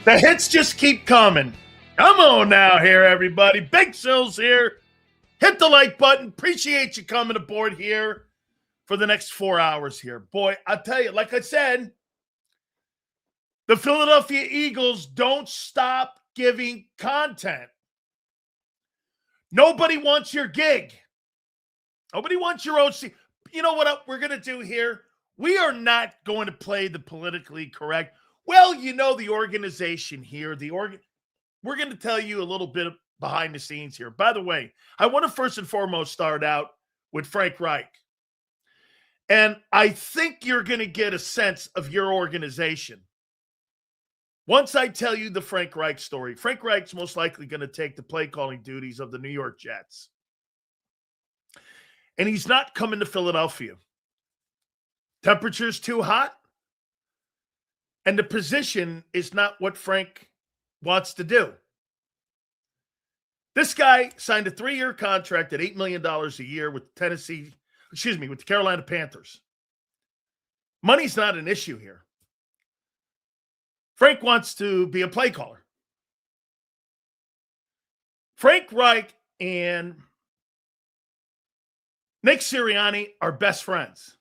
The hits just keep coming. Come on now here, everybody. Big Sills here. Hit the like button. Appreciate you coming aboard here for the next 4 hours here. Boy, I'll tell you, like I said, the Philadelphia Eagles don't stop giving content. Nobody wants your gig. Nobody wants your OC. You know what we're going to do here? We are not going to play the politically correct. Well, you know the organization here. We're going to tell you a little bit behind the scenes here. By the way, I want to first and foremost start out with Frank Reich. And I think you're going to get a sense of your organization. Once I tell you the Frank Reich story, Frank Reich's most likely going to take the play calling duties of the New York Jets. And he's not coming to Philadelphia. Temperature's too hot. And the position is not what Frank wants to do. This guy signed a 3-year contract at $8 million a year with with the Carolina Panthers. Money's not an issue here. Frank wants to be a play caller. Frank Reich and Nick Sirianni are best friends.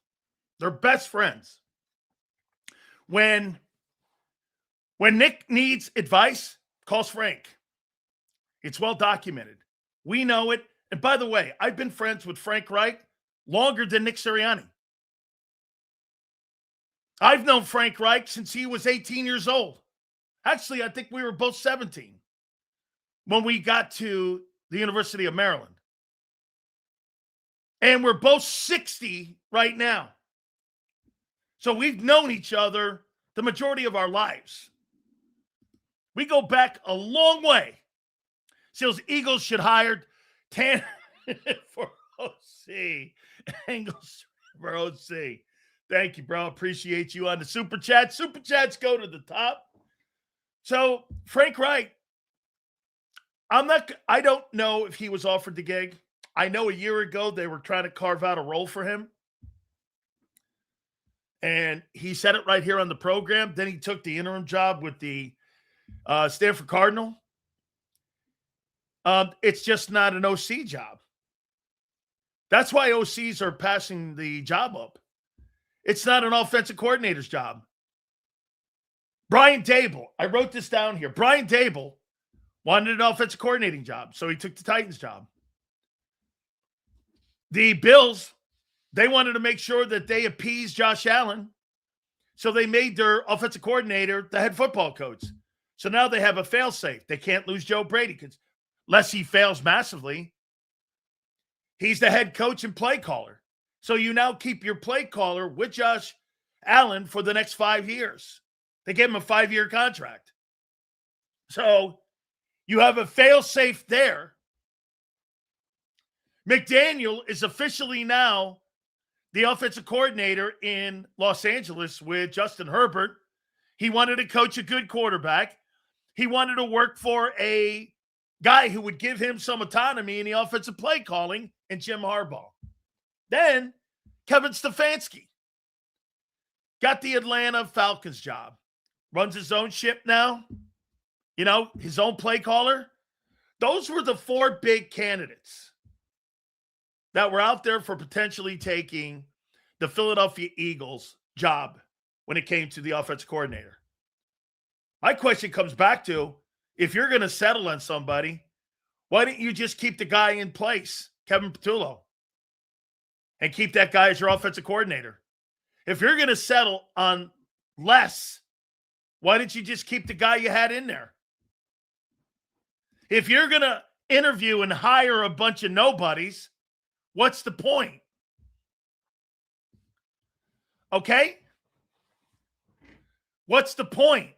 They're best friends. When Nick needs advice, calls Frank. It's well documented. We know it. And by the way, I've been friends with Frank Reich longer than Nick Sirianni. I've known Frank Reich since he was 18 years old. Actually, I think we were both 17 when we got to the University of Maryland. And we're both 60 right now. So we've known each other the majority of our lives. We go back a long way. Seals Eagles should hire Tanner for OC. Angles for OC. Thank you, bro. Appreciate you on the Super Chat. Super Chats go to the top. So, Frank Reich, I don't know if he was offered the gig. I know a year ago they were trying to carve out a role for him. And he said it right here on the program. Then he took the interim job with the Stanford Cardinal. It's just not an OC job. That's why OCs are passing the job up. It's not an offensive coordinator's job. Brian Dable, I wrote this down here. Brian Dable wanted an offensive coordinating job, so he took the Titans job. The Bills, they wanted to make sure that they appeased Josh Allen, so they made their offensive coordinator the head football coach. So now they have a fail-safe. They can't lose Joe Brady unless he fails massively. He's the head coach and play caller. So you now keep your play caller with Josh Allen for the next 5 years. They gave him a 5-year contract. So you have a fail-safe there. McDaniel is officially now the offensive coordinator in Los Angeles with Justin Herbert. He wanted to coach a good quarterback. He wanted to work for a guy who would give him some autonomy in the offensive play calling, and Jim Harbaugh. Then Kevin Stefanski got the Atlanta Falcons job. Runs his own ship now. You know, his own play caller. Those were the 4 big candidates that were out there for potentially taking the Philadelphia Eagles job when it came to the offensive coordinator. My question comes back to, if you're going to settle on somebody, why don't you just keep the guy in place, Kevin Patullo, and keep that guy as your offensive coordinator? If you're going to settle on less, why didn't you just keep the guy you had in there? If you're going to interview and hire a bunch of nobodies, what's the point? Okay? What's the point?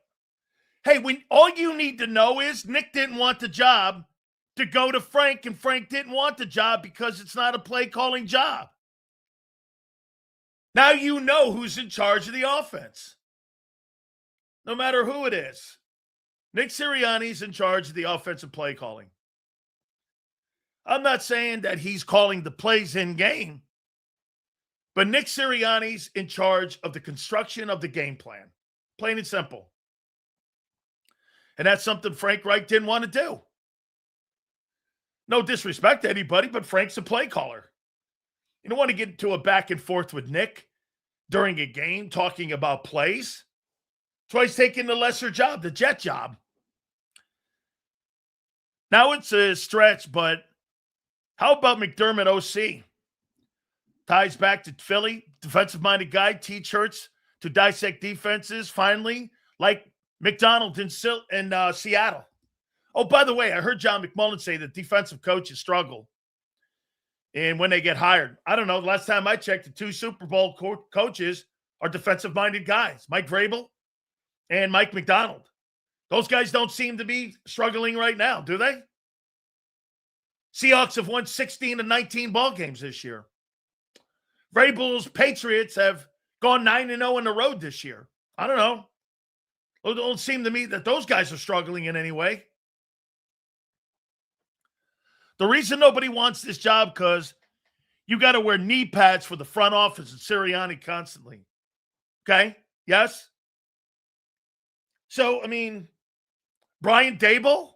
Hey, all you need to know is Nick didn't want the job to go to Frank, and Frank didn't want the job because it's not a play calling job. Now you know who's in charge of the offense. No matter who it is. Nick Sirianni's in charge of the offensive play calling. I'm not saying that he's calling the plays in game, but Nick Sirianni's in charge of the construction of the game plan. Plain and simple. And that's something Frank Reich didn't want to do. No disrespect to anybody, but Frank's a play caller. You don't want to get into a back and forth with Nick during a game talking about plays. That's why he's taking the lesser job, the Jet job. Now it's a stretch, but how about McDermott OC? Ties back to Philly, defensive-minded guy, teach Hurts to dissect defenses, finally, like McDonald in Seattle. Oh, by the way, I heard John McMullen say that defensive coaches struggle and when they get hired. I don't know. The last time I checked, the two Super Bowl coaches are defensive-minded guys, Mike Vrabel and Mike McDonald. Those guys don't seem to be struggling right now, do they? Seahawks have won 16 of 19 ball games this year. Vrabel's Patriots have gone 9-0 on the road this year. I don't know. It don't seem to me that those guys are struggling in any way. The reason nobody wants this job because you got to wear knee pads for the front office and Sirianni constantly. Okay? Yes? So, I mean, Brian Daboll,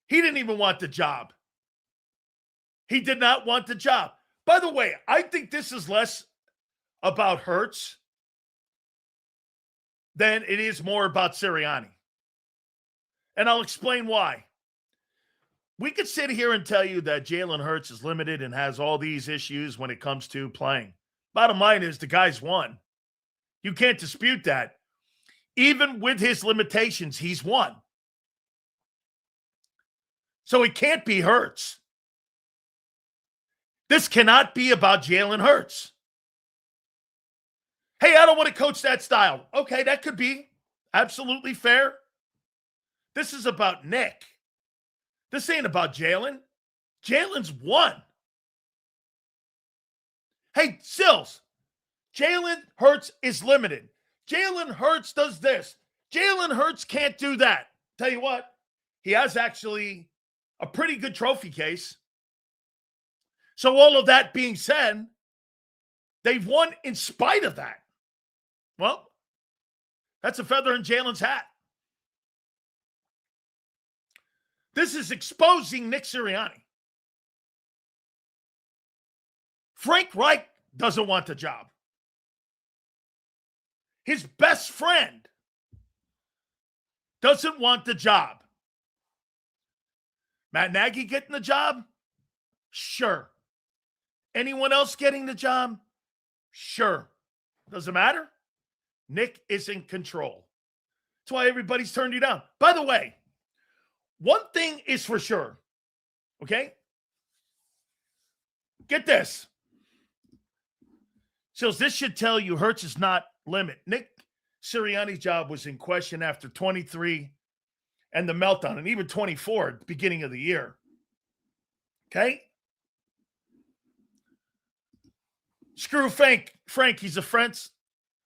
he didn't even want the job. He did not want the job. By the way, I think this is less about Hurts than it is more about Sirianni. And I'll explain why. We could sit here and tell you that Jalen Hurts is limited and has all these issues when it comes to playing. Bottom line is the guy's won. You can't dispute that. Even with his limitations, he's won. So it can't be Hurts. This cannot be about Jalen Hurts. Hey, I don't want to coach that style. Okay, that could be absolutely fair. This is about Nick. This ain't about Jalen. Jalen's won. Hey, Sills, Jalen Hurts is limited. Jalen Hurts does this. Jalen Hurts can't do that. Tell you what, he has actually a pretty good trophy case. So all of that being said, they've won in spite of that. Well, that's a feather in Jalen's hat. This is exposing Nick Sirianni. Frank Reich doesn't want the job. His best friend doesn't want the job. Matt Nagy getting the job? Sure. Anyone else getting the job? Sure. Doesn't matter. Nick is in control. That's why everybody's turned you down. By the way, one thing is for sure, okay? Get this. So this should tell you Hurts is not limit. Nick Sirianni's job was in question after 23 and the meltdown, and even 24 at the beginning of the year. Okay? Screw Frank. He's a fence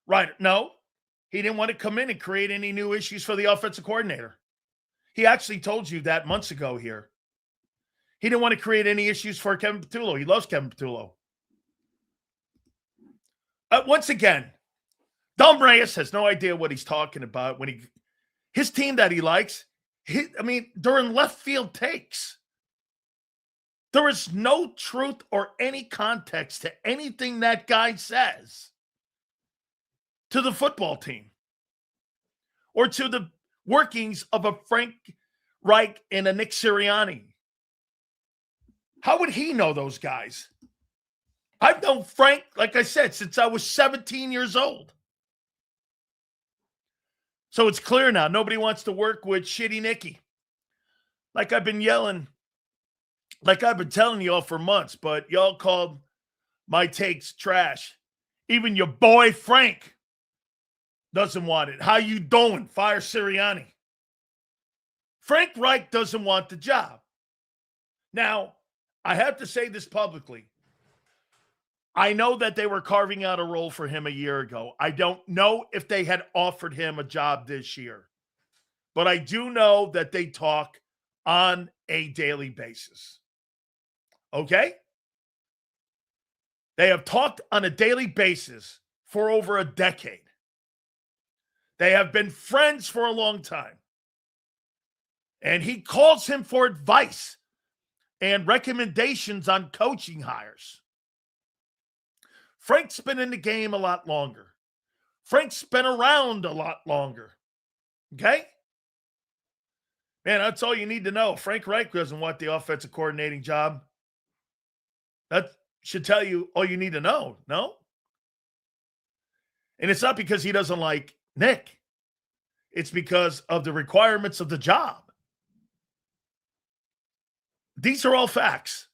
writer. No, he didn't want to come in and create any new issues for the offensive coordinator. He actually told you that months ago here. He didn't want to create any issues for Kevin Patullo. He loves Kevin Patullo. Once again, Dom Reyes has no idea what he's talking about when his team that he likes, they're in left field takes. There is no truth or any context to anything that guy says to the football team or to the workings of a Frank Reich and a Nick Sirianni. How would he know those guys? I've known Frank, like I said, since I was 17 years old. So it's clear now. Nobody wants to work with shitty Nicky. Like I've been yelling, like I've been telling y'all for months, but y'all called my takes trash. Even your boy Frank doesn't want it. How you doing? Fire Sirianni. Frank Reich doesn't want the job. Now, I have to say this publicly. I know that they were carving out a role for him a year ago. I don't know if they had offered him a job this year. But I do know that they talk on a daily basis. Okay? They have talked on a daily basis for over a decade. They have been friends for a long time. And he calls him for advice and recommendations on coaching hires. Frank's been in the game a lot longer. Frank's been around a lot longer. Okay? Man, that's all you need to know. Frank Reich doesn't want the offensive coordinating job. That should tell you all you need to know, no? And it's not because he doesn't like Nick. It's because of the requirements of the job. These are all facts.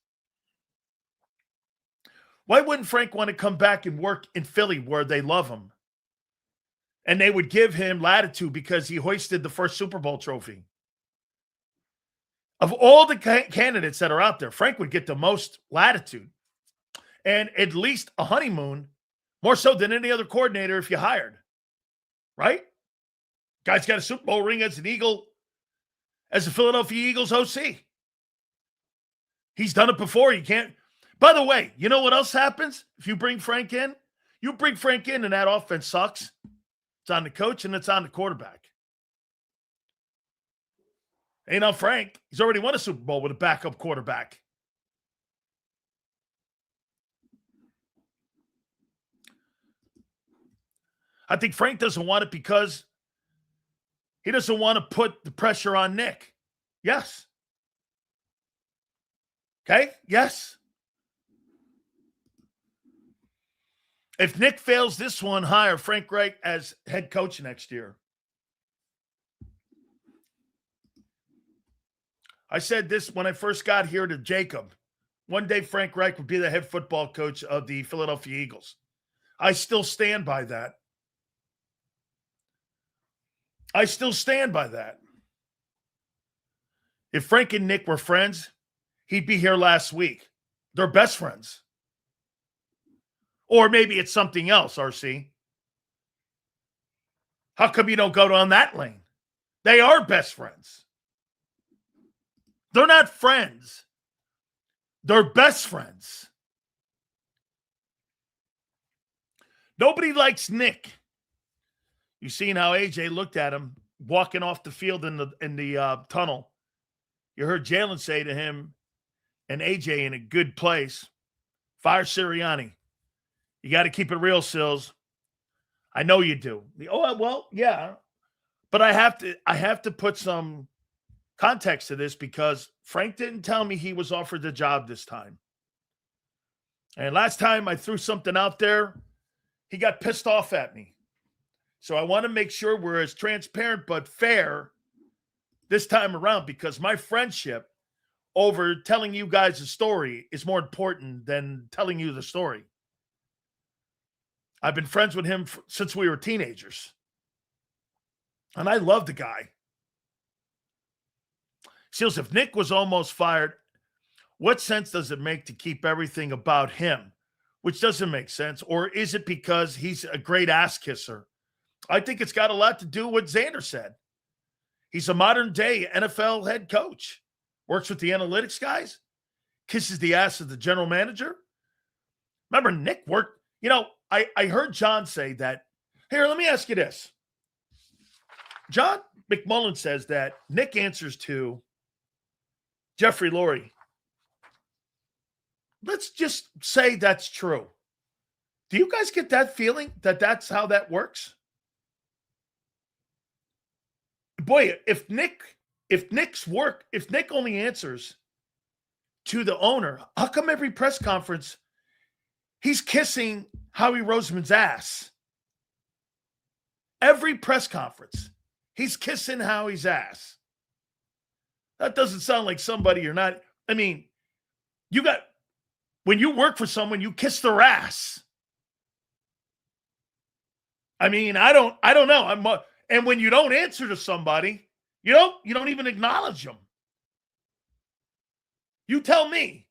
Why wouldn't Frank want to come back and work in Philly where they love him? And they would give him latitude because he hoisted the first Super Bowl trophy. Of all the candidates that are out there, Frank would get the most latitude and at least a honeymoon, more so than any other coordinator if you hired. Right? Guy's got a Super Bowl ring as an Eagle, as the Philadelphia Eagles OC. He's done it before. You can't. By the way, you know what else happens if you bring Frank in? You bring Frank in and that offense sucks. It's on the coach and it's on the quarterback. Ain't on Frank. He's already won a Super Bowl with a backup quarterback. I think Frank doesn't want it because he doesn't want to put the pressure on Nick. Yes. Okay? Yes. If Nick fails this one, hire Frank Reich as head coach next year. I said this when I first got here to JAKIB. One day Frank Reich would be the head football coach of the Philadelphia Eagles. I still stand by that. I still stand by that. If Frank and Nick were friends, he'd be here last week. They're best friends. Or maybe it's something else, RC. How come you don't go down that lane? They are best friends. They're not friends. They're best friends. Nobody likes Nick. You seen how AJ looked at him walking off the field in the tunnel. You heard Jalen say to him and AJ in a good place, fire Sirianni. You got to keep it real, Sills. I know you do. Oh, well, yeah. But I have to put some context to this because Frank didn't tell me he was offered the job this time. And last time I threw something out there, he got pissed off at me. So I want to make sure we're as transparent but fair this time around because my friendship over telling you guys a story is more important than telling you the story. I've been friends with him since we were teenagers. And I love the guy. Seals, if Nick was almost fired, what sense does it make to keep everything about him? Which doesn't make sense. Or is it because he's a great ass kisser? I think it's got a lot to do with what Xander said. He's a modern day NFL head coach. Works with the analytics guys. Kisses the ass of the general manager. Remember, Nick worked, I heard John say that. Here, let me ask you this. John McMullen says that Nick answers to Jeffrey Lurie. Let's just say that's true. Do you guys get that feeling that that's how that works? Boy, if Nick only answers to the owner, how come every press conference he's kissing Howie Roseman's ass? Every press conference, he's kissing Howie's ass. That doesn't sound like somebody you're not. I mean, when you work for someone, you kiss their ass. I mean, I don't know. And when you don't answer to somebody, you don't even acknowledge them. You tell me.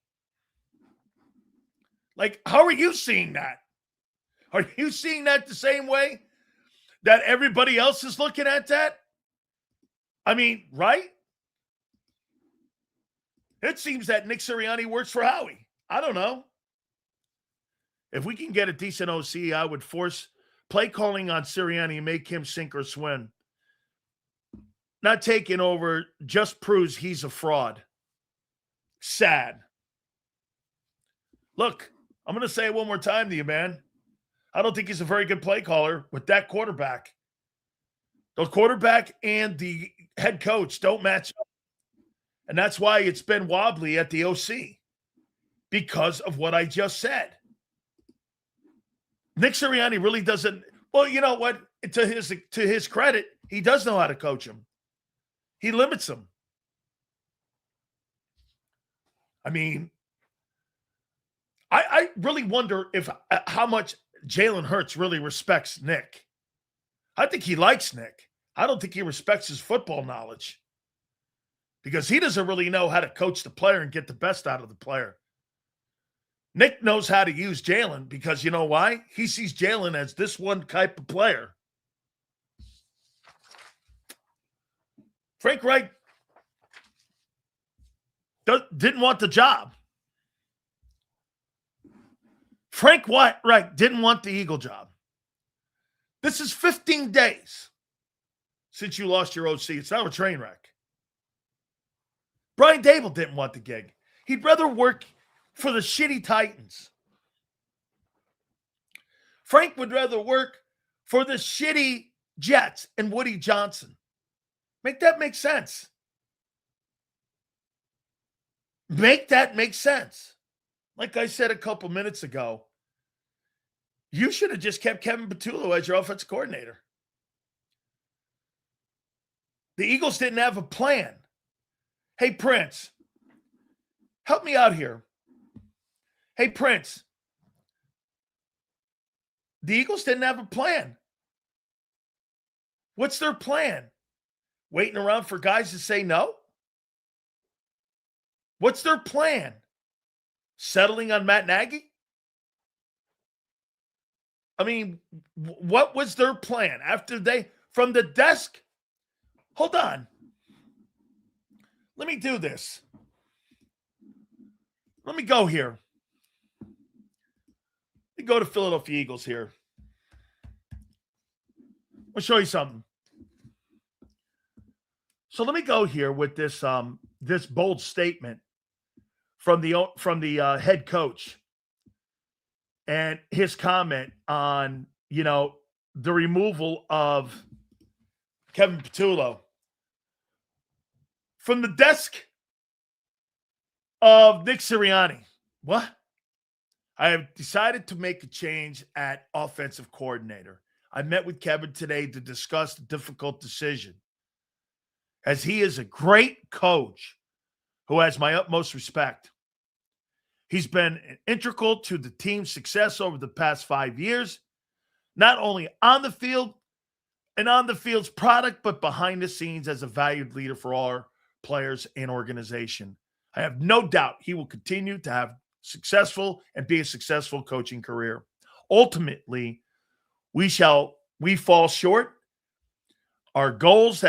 Like, how are you seeing that? Are you seeing that the same way that everybody else is looking at that? I mean, right? It seems that Nick Sirianni works for Howie. I don't know. If we can get a decent OC, I would force play calling on Sirianni and make him sink or swim. not taking over just proves he's a fraud. Sad. Look, I'm going to say it one more time to you, man. I don't think he's a very good play caller with that quarterback. The quarterback and the head coach don't match up. And that's why it's been wobbly at the OC, because of what I just said. Nick Sirianni really doesn't. Well, you know what? To his credit, he does know how to coach him. He limits them. I mean, I really wonder if how much Jalen Hurts really respects Nick. I think he likes Nick. I don't think he respects his football knowledge, because he doesn't really know how to coach the player and get the best out of the player. Nick knows how to use Jalen because you know why? He sees Jalen as this one type of player. Frank Reich didn't want the job. Frank Reich didn't want the Eagle job. This is 15 days since you lost your OC. It's now a train wreck. Brian Dable didn't want the gig. He'd rather work for the shitty Titans. Frank would rather work for the shitty Jets and Woody Johnson. Make that make sense. Make that make sense. Like I said a couple minutes ago, you should have just kept Kevin Patullo as your offensive coordinator. The Eagles didn't have a plan. Hey, Prince, help me out here. Hey, Prince, the Eagles didn't have a plan. What's their plan? Waiting around for guys to say no? What's their plan? Settling on Matt Nagy? I mean, what was their plan after from the desk? Hold on. Let me do this. Let me go here. Let me go to Philadelphia Eagles here. I'll show you something. So let me go here with this this bold statement from the head coach and his comment on, the removal of Kevin Patullo from the desk of Nick Sirianni. What? I have decided to make a change at offensive coordinator. I met with Kevin today to discuss the difficult decision, as he is a great coach who has my utmost respect. He's been integral to the team's success over the past 5 years, not only on the field and on the field's product, but behind the scenes as a valued leader for all our players and organization. I have no doubt he will continue to have be a successful coaching career. Ultimately, we fall short. Our goals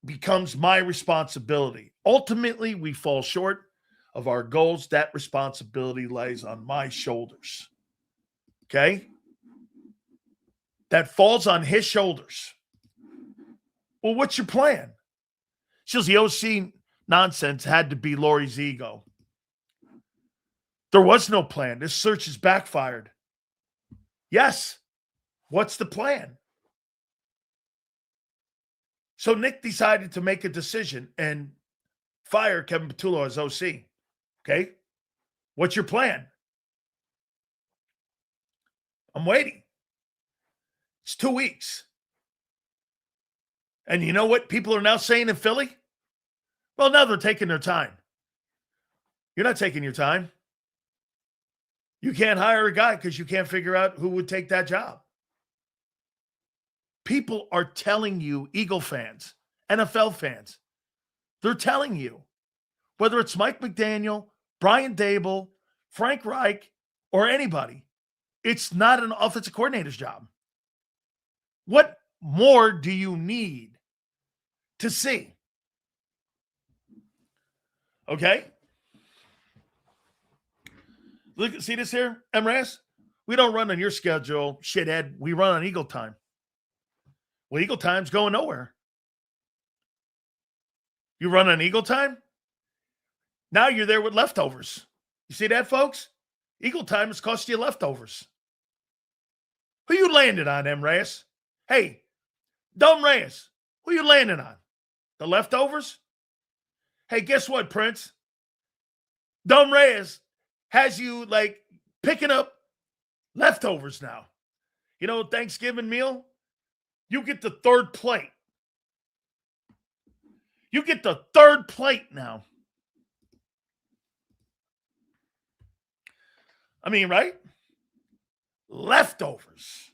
becomes my responsibility. Ultimately, we fall short of our goals. That responsibility lies on my shoulders. Okay? That falls on his shoulders. Well, what's your plan? Just the OC nonsense had to be Lori's ego. There was no plan. This search has backfired. Yes. What's the plan? So Nick decided to make a decision and fire Kevin Patullo as OC. Okay? What's your plan? I'm waiting. It's 2 weeks. And you know what people are now saying in Philly? Well, now they're taking their time. You're not taking your time. You can't hire a guy because you can't figure out who would take that job. People are telling you, Eagle fans, NFL fans, they're telling you, whether it's Mike McDaniel, Brian Dable, Frank Reich, or anybody, it's not an offensive coordinator's job. What more do you need to see? Okay? Look, see this here, MRS? We don't run on your schedule, shithead. We run on Eagle time. Well, Eagle time's going nowhere. You run on Eagle time? Now you're there with leftovers. You see that, folks? Eagle time has cost you leftovers. Who you landed on, M. Reyes? Hey, Dumb Reyes, who you landing on? The leftovers? Hey, guess what, Prince? Dumb Reyes has you, like, picking up leftovers now. You know, Thanksgiving meal? You get the third plate. You get the third plate now. I mean, right? Leftovers.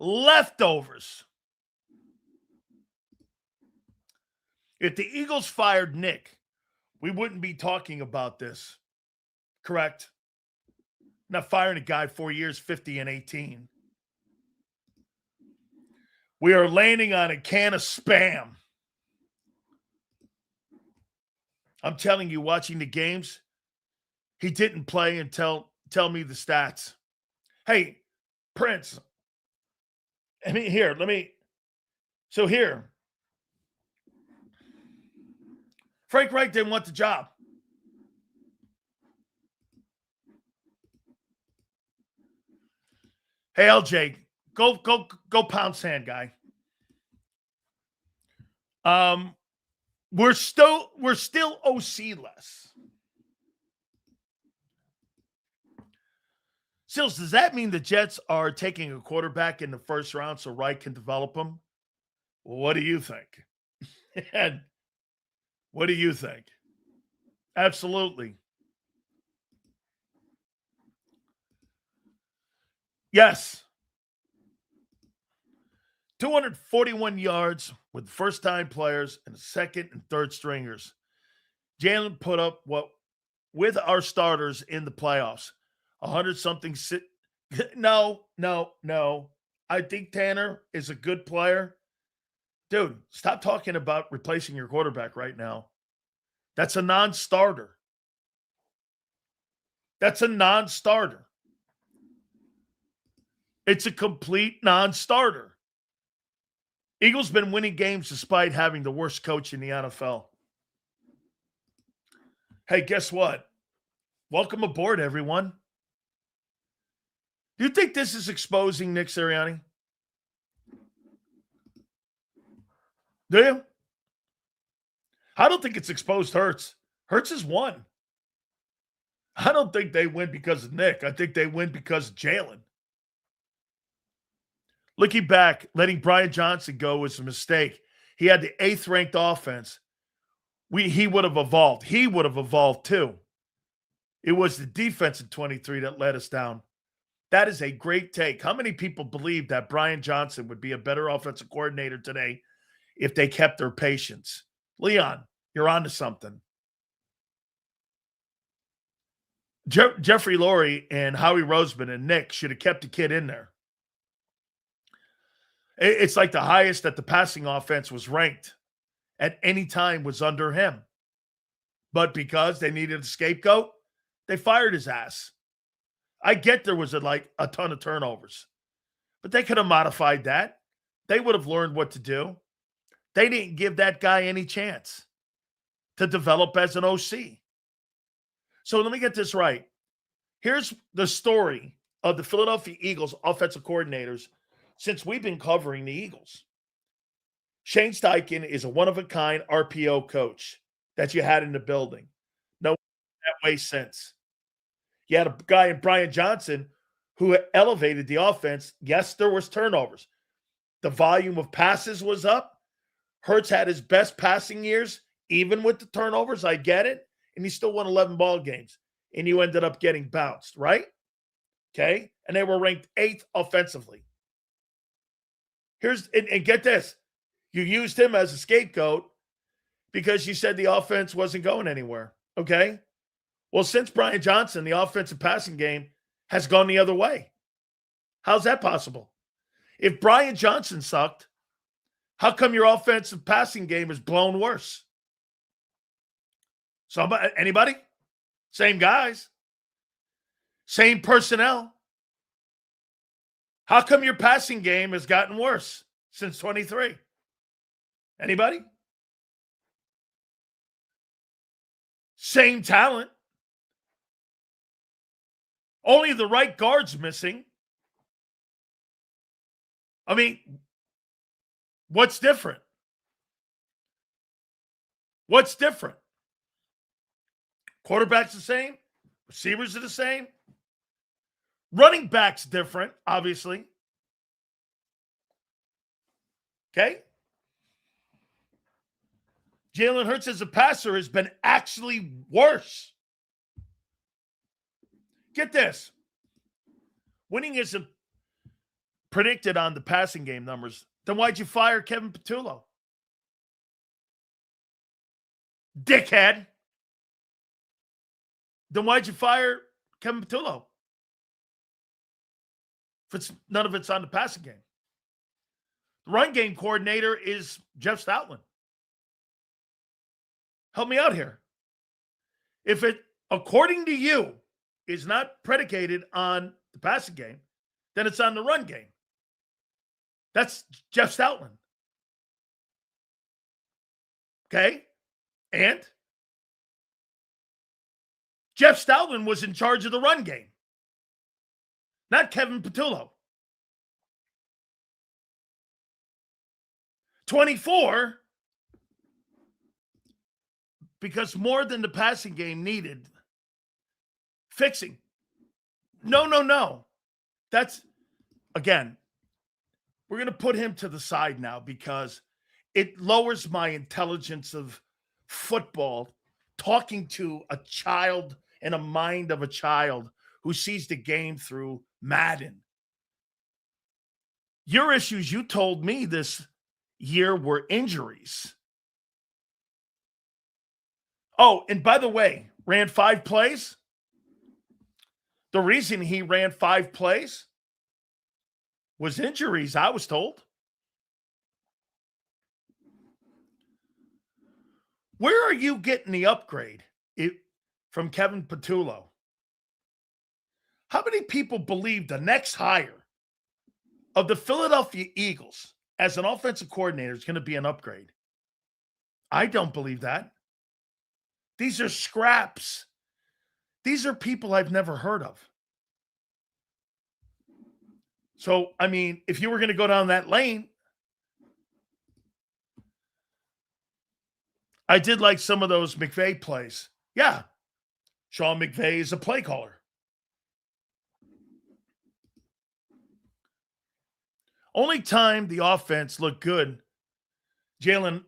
Leftovers. If the Eagles fired Nick, we wouldn't be talking about this. Correct? Not firing a guy 4 years, 50 and 18. We are landing on a can of Spam. I'm telling you, watching the games, he didn't play and tell me the stats. Hey, Prince. I mean, here, so here. Frank Reich didn't want the job. Hey, LJ, go pound sand, guy. We're still OC less. Sills, does that mean the Jets are taking a quarterback in the first round so Reich can develop him? What do you think? And what do you think? Absolutely. Yes. 241 yards with first-time players and second and third stringers. Jalen put up what with our starters in the playoffs. 100-something. No. I think Tanner is a good player. Dude, stop talking about replacing your quarterback right now. That's a non-starter. It's a complete non-starter. Eagles been winning games despite having the worst coach in the NFL. Hey, guess what? Welcome aboard, everyone. Do you think this is exposing Nick Sirianni? Do you? I don't think it's exposed Hurts. Hurts has won. I don't think they win because of Nick. I think they win because of Jalen. Looking back, letting Brian Johnson go was a mistake. He had the 8th-ranked offense. He would have evolved. He would have evolved too. It was the defense in 23 that let us down. That is a great take. How many people believe that Brian Johnson would be a better offensive coordinator today if they kept their patience? Leon, you're on to something. Jeffrey Lurie and Howie Roseman and Nick should have kept the kid in there. It's like the highest that the passing offense was ranked at any time was under him. But because they needed a scapegoat, they fired his ass. I get there was a ton of turnovers, but they could have modified that. They would have learned what to do. They didn't give that guy any chance to develop as an OC. So let me get this right. Here's the story of the Philadelphia Eagles offensive coordinators since we've been covering the Eagles. Shane Steichen is a one-of-a-kind RPO coach that you had in the building. No that way since. You had a guy in Brian Johnson who elevated the offense. Yes, there was turnovers. The volume of passes was up. Hurts had his best passing years, even with the turnovers. I get it. And he still won 11 ball games. And you ended up getting bounced, right? Okay. And they were ranked 8th offensively. And get this. You used him as a scapegoat because you said the offense wasn't going anywhere. Okay. Well, since Brian Johnson, the offensive passing game has gone the other way. How's that possible? If Brian Johnson sucked, how come your offensive passing game is blown worse? Anybody? Same guys. Same personnel. How come your passing game has gotten worse since 23? Anybody? Same talent. Only the right guard's missing. I mean, what's different? What's different? Quarterback's the same. Receivers are the same. Running back's different, obviously. Okay? Jalen Hurts as a passer has been actually worse. Get this. Winning isn't predicted on the passing game numbers. Then why'd you fire Kevin Patullo? Dickhead. Then why'd you fire Kevin Patullo? If none of it's on the passing game. The run game coordinator is Jeff Stoutland. Help me out here. If it, according to you, is not predicated on the passing game, then it's on the run game. That's Jeff Stoutland. Okay? And Jeff Stoutland was in charge of the run game, not Kevin Patullo. 24, because more than the passing game needed fixing. No. That's, again, we're going to put him to the side now because it lowers my intelligence of football talking to a child and a mind of a child who sees the game through Madden. Your issues, you told me this year, were injuries. Oh, and by the way, ran 5 plays. The reason he ran 5 plays was injuries, I was told. Where are you getting the upgrade from Kevin Patullo? How many people believe the next hire of the Philadelphia Eagles as an offensive coordinator is going to be an upgrade? I don't believe that. These are scraps. These are people I've never heard of. So, I mean, if you were going to go down that lane, I did like some of those McVay plays. Yeah, Sean McVay is a play caller. Only time the offense looked good, Jalen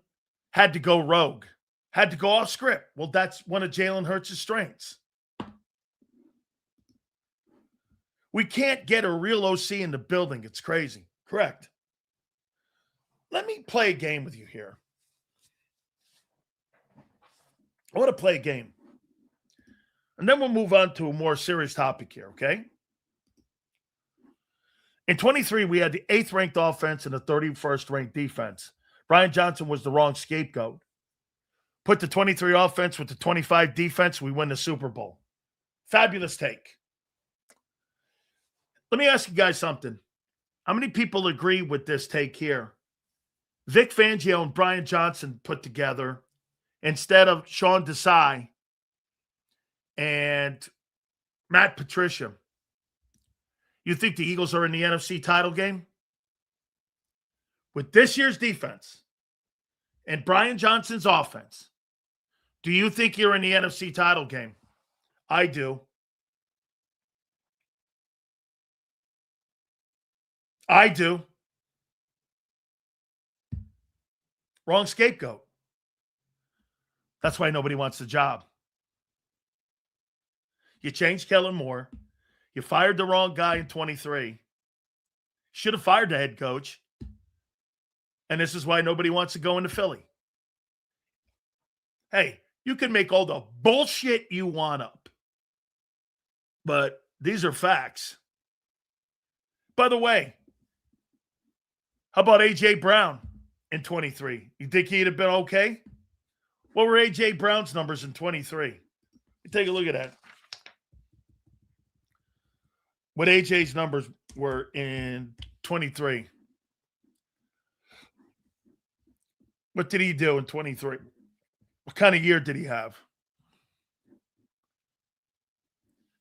had to go rogue, had to go off script. Well, that's one of Jalen Hurts' strengths. We can't get a real OC in the building. It's crazy. Correct. Let me play a game with you here. I want to play a game. And then we'll move on to a more serious topic here, okay? In 23, we had the 8th ranked offense and the 31st ranked defense. Brian Johnson was the wrong scapegoat. Put the 23 offense with the 25 defense, we win the Super Bowl. Fabulous take. Let me ask you guys something. How many people agree with this take here? Vic Fangio and Brian Johnson put together instead of Sean Desai and Matt Patricia. You think the Eagles are in the NFC title game? With this year's defense and Brian Johnson's offense, do you think you're in the NFC title game? I do. I do. Wrong scapegoat. That's why nobody wants the job. You changed Kellen Moore. You fired the wrong guy in 23. Should have fired the head coach. And this is why nobody wants to go into Philly. Hey, you can make all the bullshit you want up. But these are facts. By the way, how about A.J. Brown in 23? You think he'd have been okay? What were A.J. Brown's numbers in 23? Take a look at that. What A.J.'s numbers were in 23. What did he do in 23? What kind of year did he have?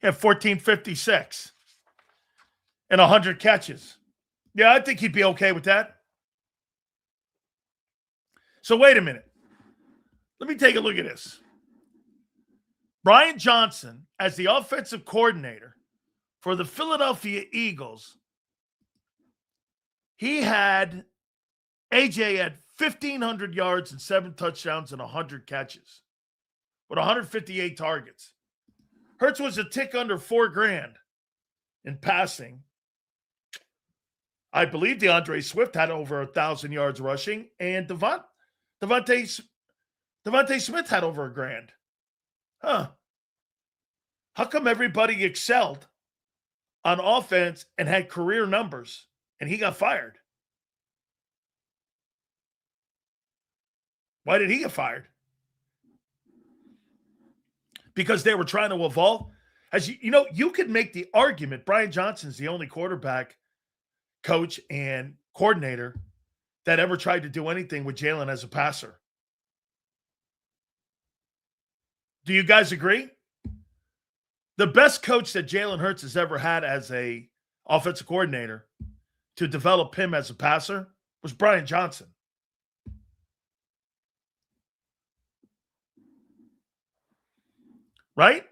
He had 1456 and 100 catches. Yeah, I think he'd be okay with that. So wait a minute. Let me take a look at this. Brian Johnson, as the offensive coordinator for the Philadelphia Eagles, AJ had 1,500 yards and 7 touchdowns and 100 catches with 158 targets. Hurts was a tick under $4,000 in passing. I believe DeAndre Swift had over 1,000 yards rushing, and Devontae Smith had over $1,000. Huh. How come everybody excelled on offense and had career numbers, and he got fired? Why did he get fired? Because they were trying to evolve. As you know, you could make the argument Brian Johnson's the only quarterback coach and coordinator that ever tried to do anything with Jalen as a passer. Do you guys agree? The best coach that Jalen Hurts has ever had as a offensive coordinator to develop him as a passer was Brian Johnson. Right?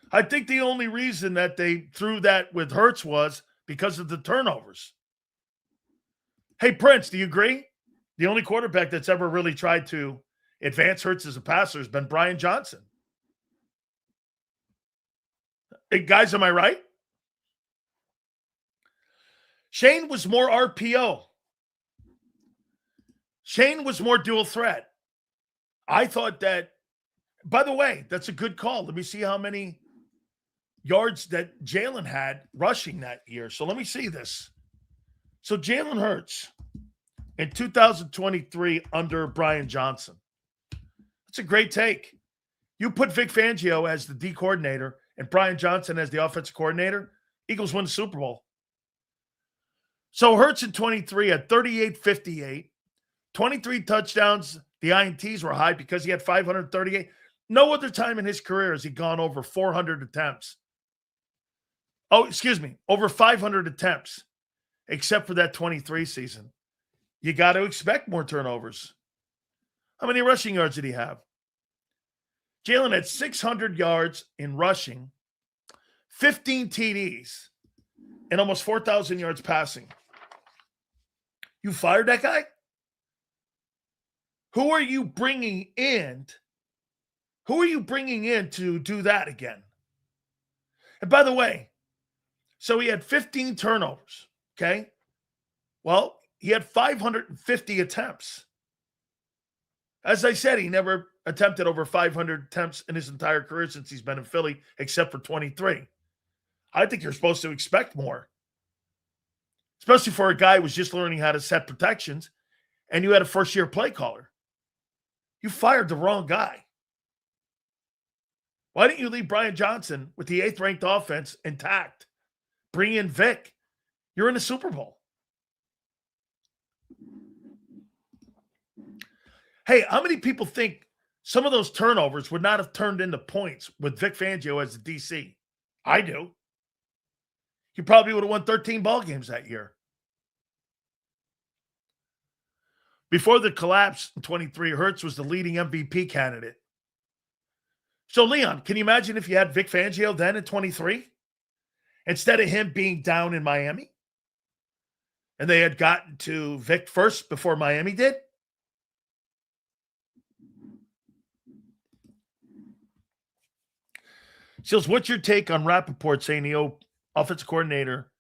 I think the only reason that they threw that with Hurts was because of the turnovers. Hey, Prince, do you agree? The only quarterback that's ever really tried to advance Hurts as a passer has been Brian Johnson. Hey, guys, am I right? Shane was more RPO. Shane was more dual threat. I thought that, by the way, that's a good call. Let me see how many yards that Jalen had rushing that year. So let me see this. So Jalen Hurts in 2023 under Brian Johnson. That's a great take. You put Vic Fangio as the D coordinator and Brian Johnson as the offensive coordinator, Eagles win the Super Bowl. So Hurts in 23 had 38-58, 23 touchdowns. The INTs were high because he had 538. No other time in his career has he gone over 400 attempts. Over 500 attempts, except for that 23 season. You got to expect more turnovers. How many rushing yards did he have? Jalen had 600 yards in rushing, 15 TDs, and almost 4,000 yards passing. You fired that guy? Who are you bringing in? Who are you bringing in to do that again? And by the way, so he had 15 turnovers, okay? Well, he had 550 attempts. As I said, he never attempted over 500 attempts in his entire career since he's been in Philly, except for 23. I think you're supposed to expect more, especially for a guy who was just learning how to set protections, and you had a first-year play caller. You fired the wrong guy. Why didn't you leave Brian Johnson with the 8th-ranked offense intact? Bring in Vic. You're in the Super Bowl. Hey, how many people think some of those turnovers would not have turned into points with Vic Fangio as the DC? I do. He probably would have won 13 ball games that year. Before the collapse in 23, Hurts was the leading MVP candidate. So, Leon, can you imagine if you had Vic Fangio then at 23? Instead of him being down in Miami? And they had gotten to Vic first before Miami did? Seals, what's your take on Rappaport saying the offensive coordinator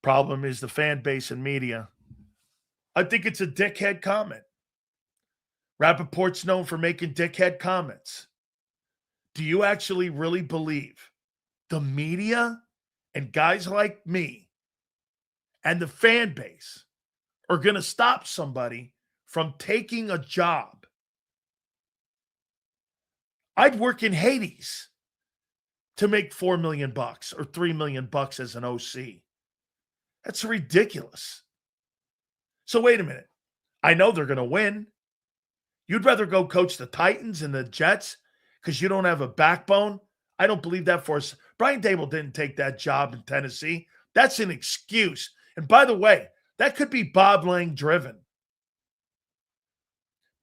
problem is the fan base and media? I think it's a dickhead comment. Rappaport's known for making dickhead comments. Do you actually really believe the media and guys like me and the fan base are going to stop somebody from taking a job? I'd work in Hades to make $4 million or $3 million as an OC. That's ridiculous. So wait a minute. I know they're going to win. You'd rather go coach the Titans and the Jets because you don't have a backbone I don't believe that for us. Brian Dable didn't take that job in Tennessee. That's an excuse. And by the way, that could be Bob Lang driven.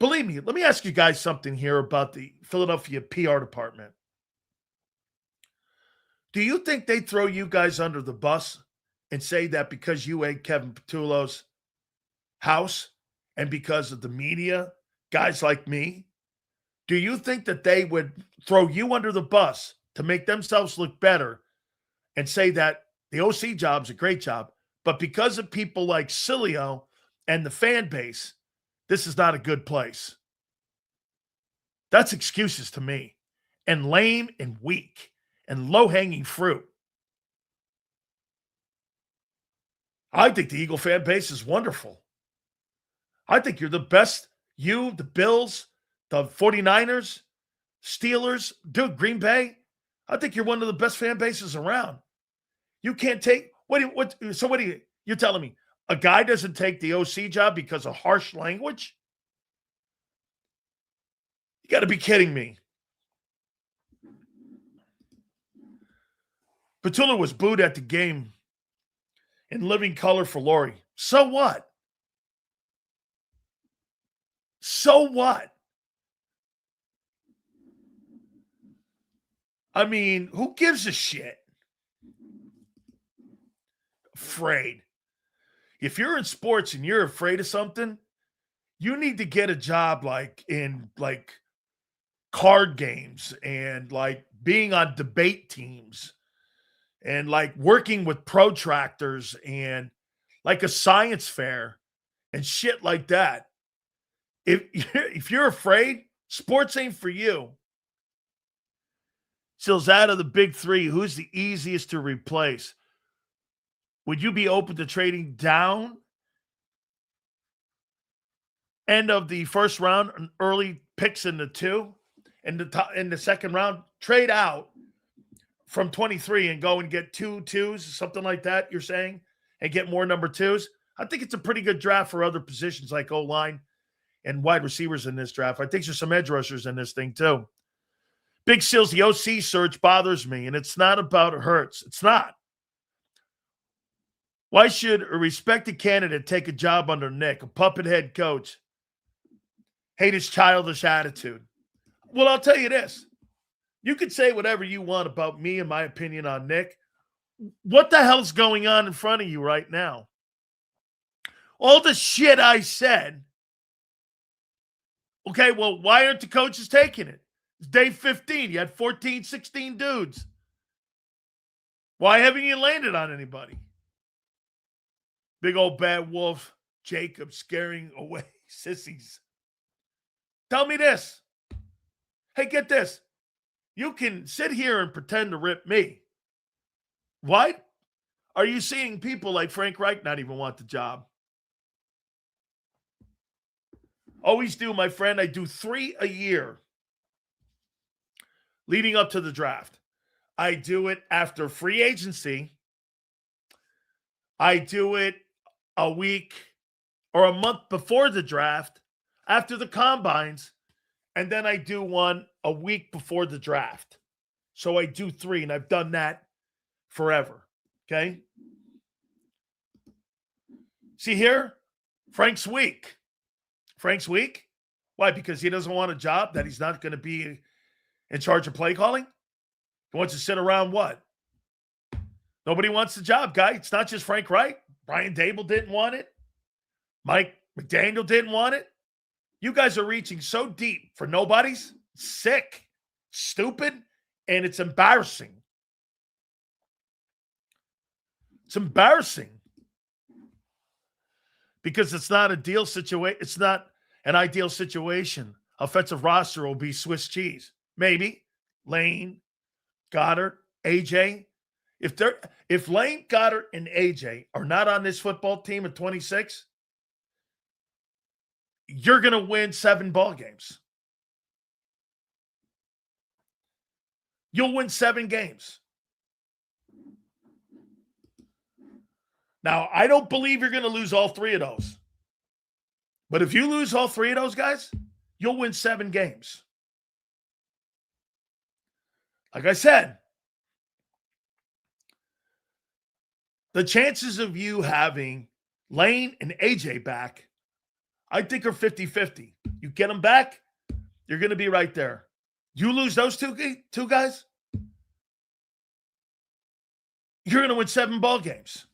Believe me, let me ask you guys something here about the Philadelphia PR department. Do you think they throw you guys under the bus and say that because you ate Kevin Patullo's house and because of the media, guys like me, do you think that they would throw you under the bus to make themselves look better and say that the OC job's a great job, but because of people like Sileo and the fan base, this is not a good place? That's excuses to me, and lame and weak and low-hanging fruit. I think the Eagle fan base is wonderful. I think you're the best. You, the Bills, the 49ers, Steelers, dude, Green Bay. I think you're one of the best fan bases around. You can't take you're telling me a guy doesn't take the OC job because of harsh language? You got to be kidding me. Patullo was booed at the game in living color for Laurie. So what? So what? I mean, who gives a shit? Afraid. If you're in sports and you're afraid of something, you need to get a job in card games and being on debate teams and working with protractors and a science fair and shit like that. If you're afraid, sports ain't for you. Sills, out of the big three, who's the easiest to replace? Would you be open to trading down end of the first round and early picks in the two? In the second round, trade out from 23 and go and get 2 twos, something like that, you're saying, and get more number twos? I think it's a pretty good draft for other positions like O-line and wide receivers in this draft. I think there's some edge rushers in this thing too. Big Seals, the OC search bothers me, and it's not about Hurts. It's not. Why should a respected candidate take a job under Nick, a puppet head coach? Hate his childish attitude. Well, I'll tell you this. You could say whatever you want about me and my opinion on Nick. What the hell's going on in front of you right now? All the shit I said. Okay, well, why aren't the coaches taking it? It's day 15. You had 14, 16 dudes. Why haven't you landed on anybody? Big old bad wolf, JAKIB, scaring away sissies. Tell me this. Hey, get this. You can sit here and pretend to rip me. What? Are you seeing people like Frank Reich not even want the job? Always do, my friend. I do 3 a year leading up to the draft. I do it after free agency. I do it a week or a month before the draft, after the combines, and then I do one a week before the draft. So I do 3, and I've done that forever. Okay? See here? Frank's weak. Frank's weak? Why? Because he doesn't want a job that he's not going to be in charge of play calling? He wants to sit around what? Nobody wants the job, guy. It's not just Frank Reich. Brian Dable didn't want it. Mike McDaniel didn't want it. You guys are reaching so deep for nobodies. Sick, stupid, and it's embarrassing. It's embarrassing. Because it's not a deal situation. It's not an ideal situation. Offensive roster will be Swiss cheese. Maybe. Lane, Goddard, AJ. If Lane, Goddard, and AJ are not on this football team at 26, you're going to win 7 ball games. You'll win 7 games. Now, I don't believe you're going to lose all 3 of those. But if you lose all 3 of those guys, you'll win 7 games. Like I said, the chances of you having Lane and AJ back, I think are 50-50. You get them back, you're going to be right there. You lose those two guys, you're going to win 7 ball games.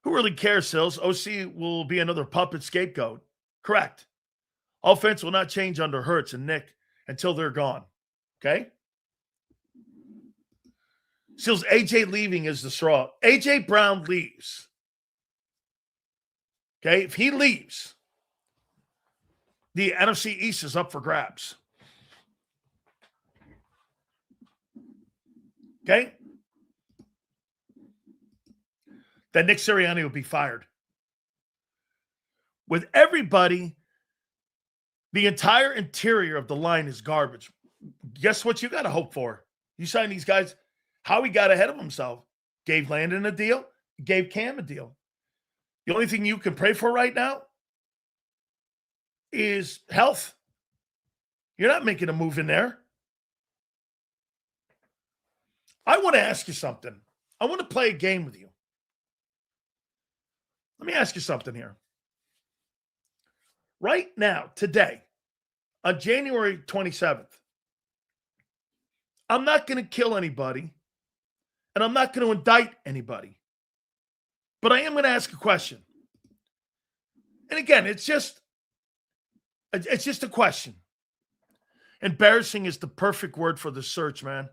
Who really cares, Sills? OC will be another puppet scapegoat. Correct. Offense will not change under Hurts and Nick until they're gone. Okay? Sills, AJ leaving is the straw. AJ Brown leaves. Okay? If he leaves, the NFC East is up for grabs. Okay? Then Nick Sirianni will be fired. With everybody, the entire interior of the line is garbage. Guess what you got to hope for? You sign these guys. Howie got ahead of himself. Gave Landon a deal. Gave Cam a deal. The only thing you can pray for right now is health. You're not making a move in there. I want to ask you something. I want to play a game with you. Let me ask you something here. Right now, today, on January 27th, I'm not going to kill anybody, and I'm not going to indict anybody. But I am going to ask a question. And again, it's just a question. Embarrassing is the perfect word for the search, man.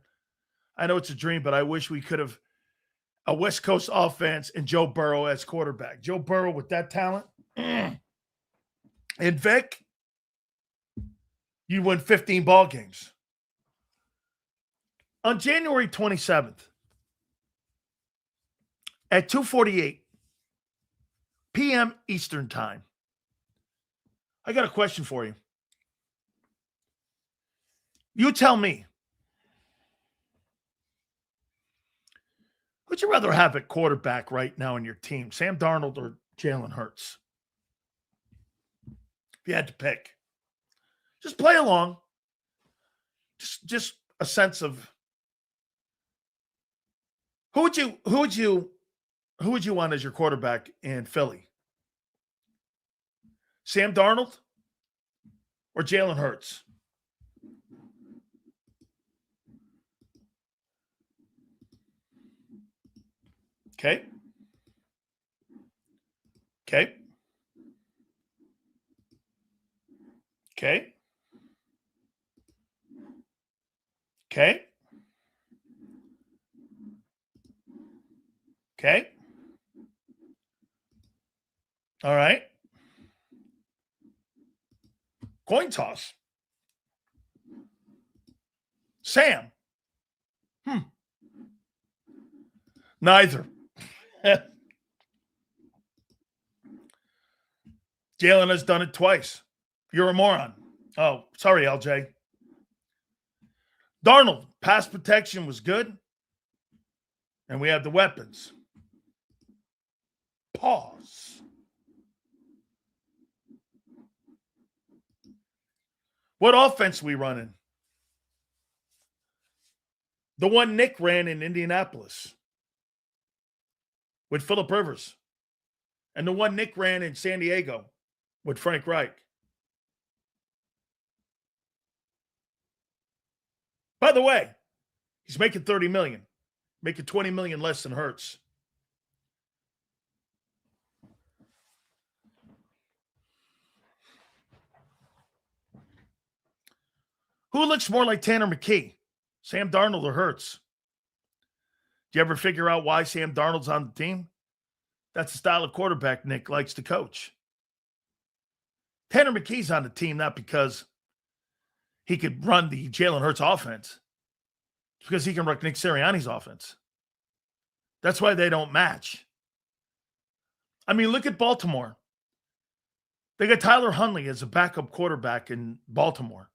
I know it's a dream, but I wish we could have a West Coast offense and Joe Burrow as quarterback. Joe Burrow with that talent. And Vic, you win 15 ball games. On January 27th, at 2:48 p.m. Eastern Time, I got a question for you. You tell me, who'd you rather have at quarterback right now in your team, Sam Darnold or Jalen Hurts? If you had to pick, just play along. Just a sense of who would you want as your quarterback in Philly? Sam Darnold or Jalen Hurts? Okay. Okay. Okay. Okay. Okay. All right. Coin toss. Sam. Neither. Jalen has done it twice. You're a moron. Oh, sorry, LJ. Darnold, pass protection was good. And we have the weapons. Pause. What offense we running? The one Nick ran in Indianapolis with Phillip Rivers. And the one Nick ran in San Diego with Frank Reich. By the way, he's making $30 million, making $20 million less than Hurts. Who looks more like Tanner McKee, Sam Darnold or Hurts? Do you ever figure out why Sam Darnold's on the team? That's the style of quarterback Nick likes to coach. Tanner McKee's on the team not because he could run the Jalen Hurts offense. It's because he can run Nick Sirianni's offense. That's why they don't match. I mean, look at Baltimore. They got Tyler Huntley as a backup quarterback in Baltimore.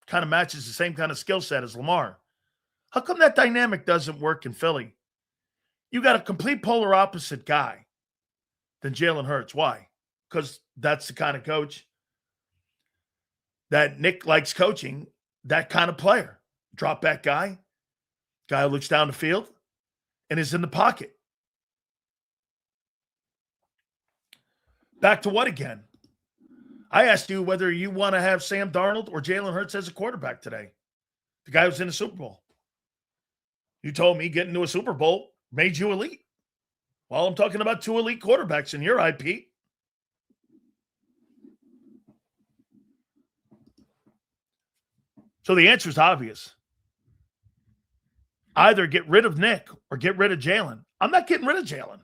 Kind of matches the same kind of skill set as Lamar. How come that dynamic doesn't work in Philly? You got a complete polar opposite guy than Jalen Hurts. Why? Because that's the kind of coach that Nick likes coaching, that kind of player. Drop back guy who looks down the field and is in the pocket. Back to what again? I asked you whether you want to have Sam Darnold or Jalen Hurts as a quarterback today. The guy who's in the Super Bowl. You told me getting to a Super Bowl made you elite. Well, I'm talking about two elite quarterbacks in your eye, Pete. So the answer is obvious. Either get rid of Nick or get rid of Jalen. I'm not getting rid of Jalen.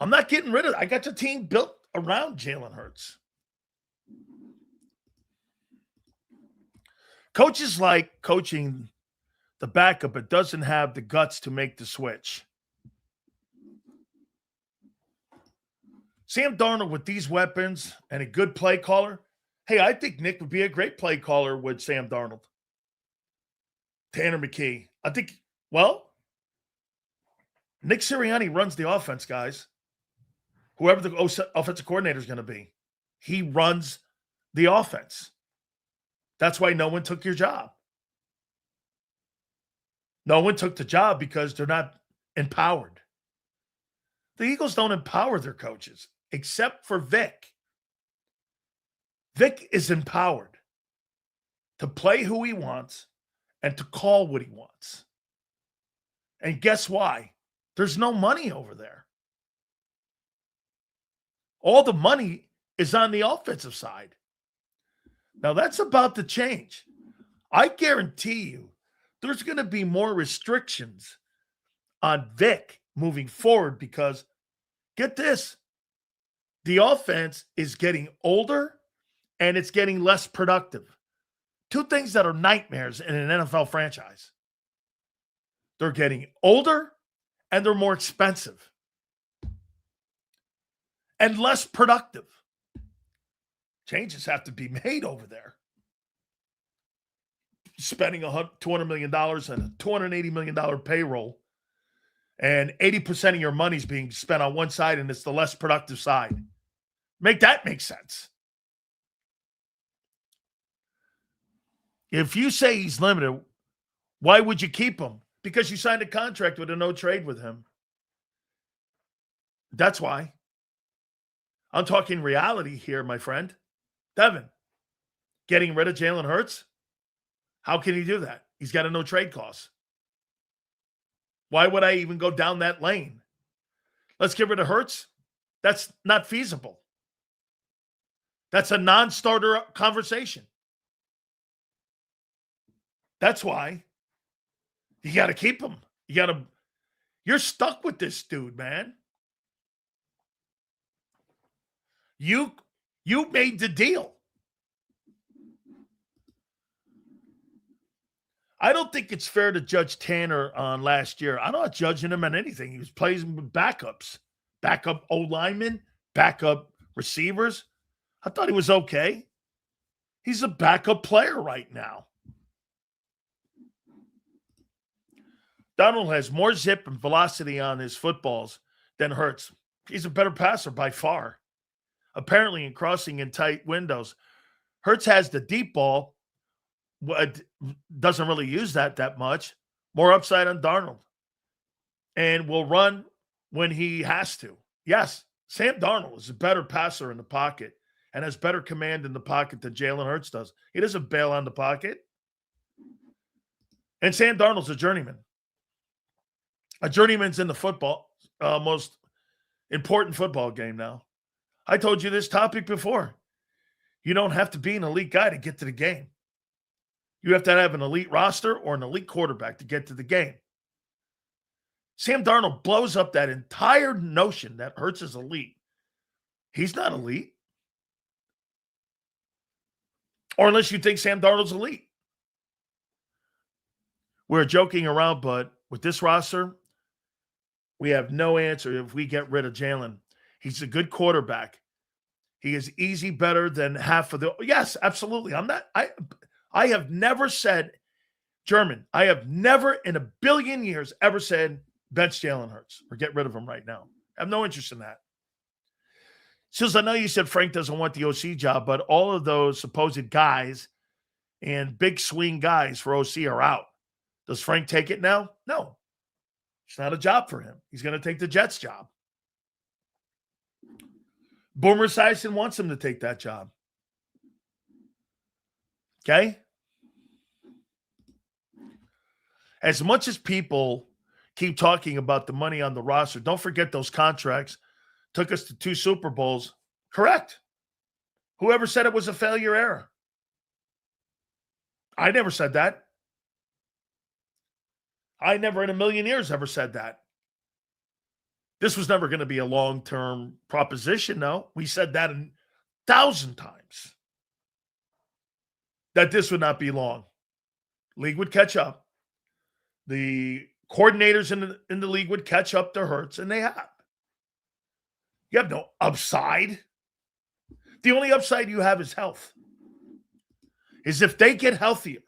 I got the team built around Jalen Hurts. Coaches like coaching the backup but doesn't have the guts to make the switch. Sam Darnold with these weapons and a good play caller. Hey, I think Nick would be a great play caller with Sam Darnold. Tanner McKee. I think, Nick Sirianni runs the offense, guys. Whoever the offensive coordinator is going to be. He runs the offense. That's why no one took your job. No one took the job because they're not empowered. The Eagles don't empower their coaches, except for Vic. Vic is empowered to play who he wants and to call what he wants. And guess why? There's no money over there. All the money is on the offensive side. Now, that's about to change. I guarantee you there's going to be more restrictions on Vic moving forward because, get this, the offense is getting older and it's getting less productive. Two things that are nightmares in an NFL franchise. They're getting older and they're more expensive and less productive. Changes have to be made over there. Spending $200 million and a $280 million payroll, and 80% of your money is being spent on one side, and it's the less productive side. Make that make sense. If you say he's limited, why would you keep him? Because you signed a contract with a no trade with him. That's why. I'm talking reality here, my friend. Devin, getting rid of Jalen Hurts? How can he do that? He's got a no trade clause. Why would I even go down that lane? Let's get rid of Hurts? That's not feasible. That's a non-starter conversation. That's why you got to keep him. You're stuck with this dude, man. You made the deal. I don't think it's fair to judge Tanner on last year. I'm not judging him on anything. He was playing with backups, backup O-linemen, backup receivers. I thought he was okay. He's a backup player right now. Donald has more zip and velocity on his footballs than Hurts. He's a better passer by far. Apparently in crossing in tight windows. Hurts has the deep ball, doesn't really use that much. More upside on Darnold. And will run when he has to. Yes, Sam Darnold is a better passer in the pocket and has better command in the pocket than Jalen Hurts does. He doesn't bail on the pocket. And Sam Darnold's a journeyman. A journeyman's in the football, most important football game now. I told you this topic before. You don't have to be an elite guy to get to the game. You have to have an elite roster or an elite quarterback to get to the game. Sam Darnold blows up that entire notion that Hurts is elite. He's not elite. Or unless you think Sam Darnold's elite. We're joking around, but with this roster, we have no answer if we get rid of Jalen. He's a good quarterback. He is easy better than half of the. Yes, absolutely. I have never said, German, I have never in a billion years ever said bench Jalen Hurts or get rid of him right now. I have no interest in that. Since I know you said Frank doesn't want the OC job, but all of those supposed guys and big swing guys for OC are out. Does Frank take it now? No. It's not a job for him. He's going to take the Jets job. Boomer Esiason wants him to take that job. Okay? As much as people keep talking about the money on the roster, don't forget those contracts took us to 2 Super Bowls. Correct. Whoever said it was a failure era? I never said that. I never in a million years ever said that. This was never going to be a long-term proposition, no. We said that 1,000 times. That this would not be long. League would catch up. The coordinators in the league would catch up to Hurts, and they have. You have no upside. The only upside you have is health. Is if they get healthier.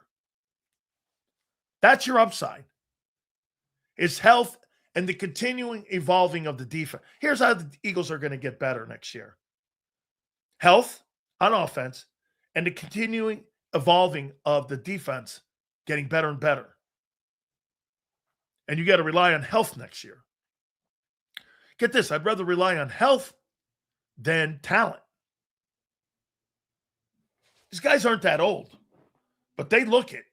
That's your upside. It's health and the continuing evolving of the defense. Here's how the Eagles are going to get better next year. Health on offense and the continuing evolving of the defense getting better and better. And you got to rely on health next year. Get this, I'd rather rely on health than talent. These guys aren't that old, but they look it.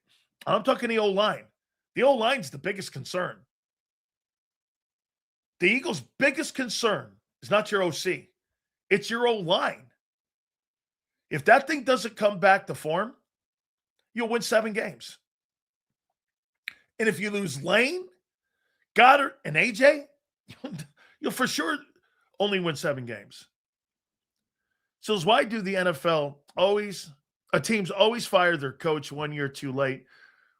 I'm talking the O-line. The O-line's the biggest concern. The Eagles' biggest concern is not your OC. It's your O-line. If that thing doesn't come back to form, you'll win 7 games. And if you lose Lane, Goddard, and AJ, you'll for sure only win 7 games. So why do the NFL teams always fire their coach 1 year too late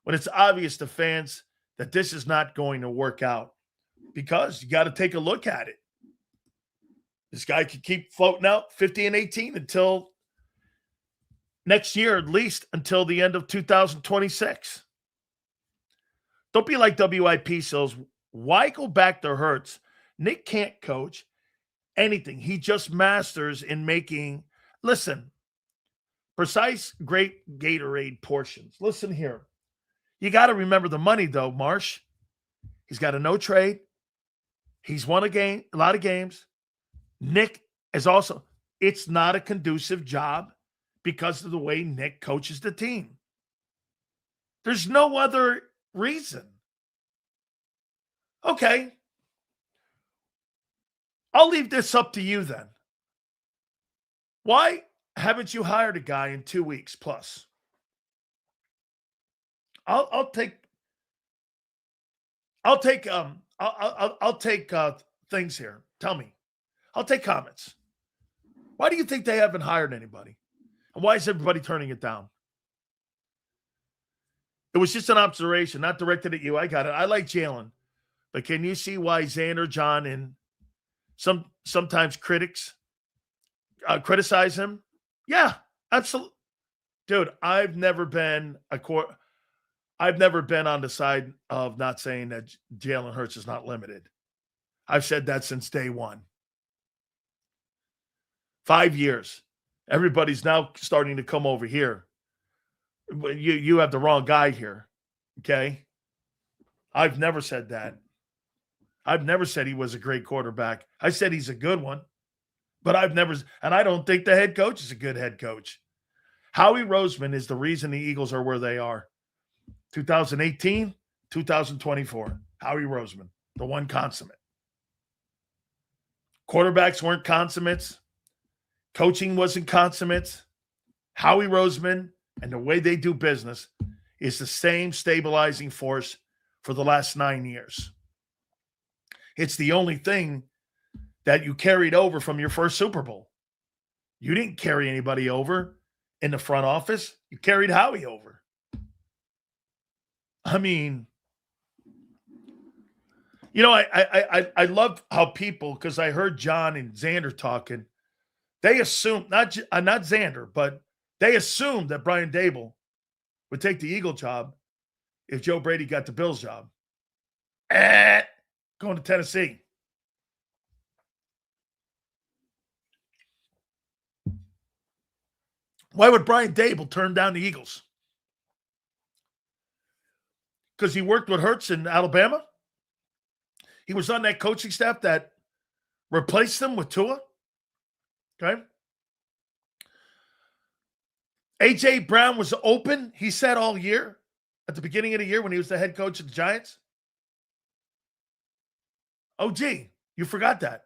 when it's obvious to fans that this is not going to work out? Because you got to take a look at it. This guy could keep floating out 50-18 until next year, at least until the end of 2026. Don't be like WIP says. Why go back to Hurts? Nick can't coach anything. He just masters in making, listen, precise, great Gatorade portions. Listen here. You got to remember the money, though, Marsh. He's got a no trade. He's won a lot of games. Nick is also, it's not a conducive job because of the way Nick coaches the team. There's no other reason. Okay. I'll leave this up to you then. Why haven't you hired a guy in 2 weeks plus? I'll take things here. Tell me. I'll take comments. Why do you think they haven't hired anybody? And why is everybody turning it down? It was just an observation, not directed at you. I got it. I like Jalen. But can you see why Xander, John, and sometimes critics criticize him? Yeah, absolutely. Dude, I've never been on the side of not saying that Jalen Hurts is not limited. I've said that since day one. 5 years. Everybody's now starting to come over here. You have the wrong guy here. Okay? I've never said that. I've never said he was a great quarterback. I said he's a good one. But I don't think the head coach is a good head coach. Howie Roseman is the reason the Eagles are where they are. 2018, 2024. Howie Roseman, the one consummate. Quarterbacks weren't consummates. Coaching wasn't consummates. Howie Roseman and the way they do business is the same stabilizing force for the last 9 years. It's the only thing that you carried over from your first Super Bowl. You didn't carry anybody over in the front office. You carried Howie over. I mean, you know, I love how people, because I heard John and Xander talking, they assume, not Xander, but they assumed that Brian Dable would take the Eagle job if Joe Brady got the Bills job. Going to Tennessee. Why would Brian Dable turn down the Eagles? because he worked with Hurts in Alabama. He was on that coaching staff that replaced him with Tua. Okay. A.J. Brown was open, he said, all year at the beginning of the year when he was the head coach of the Giants. Oh, gee, you forgot that.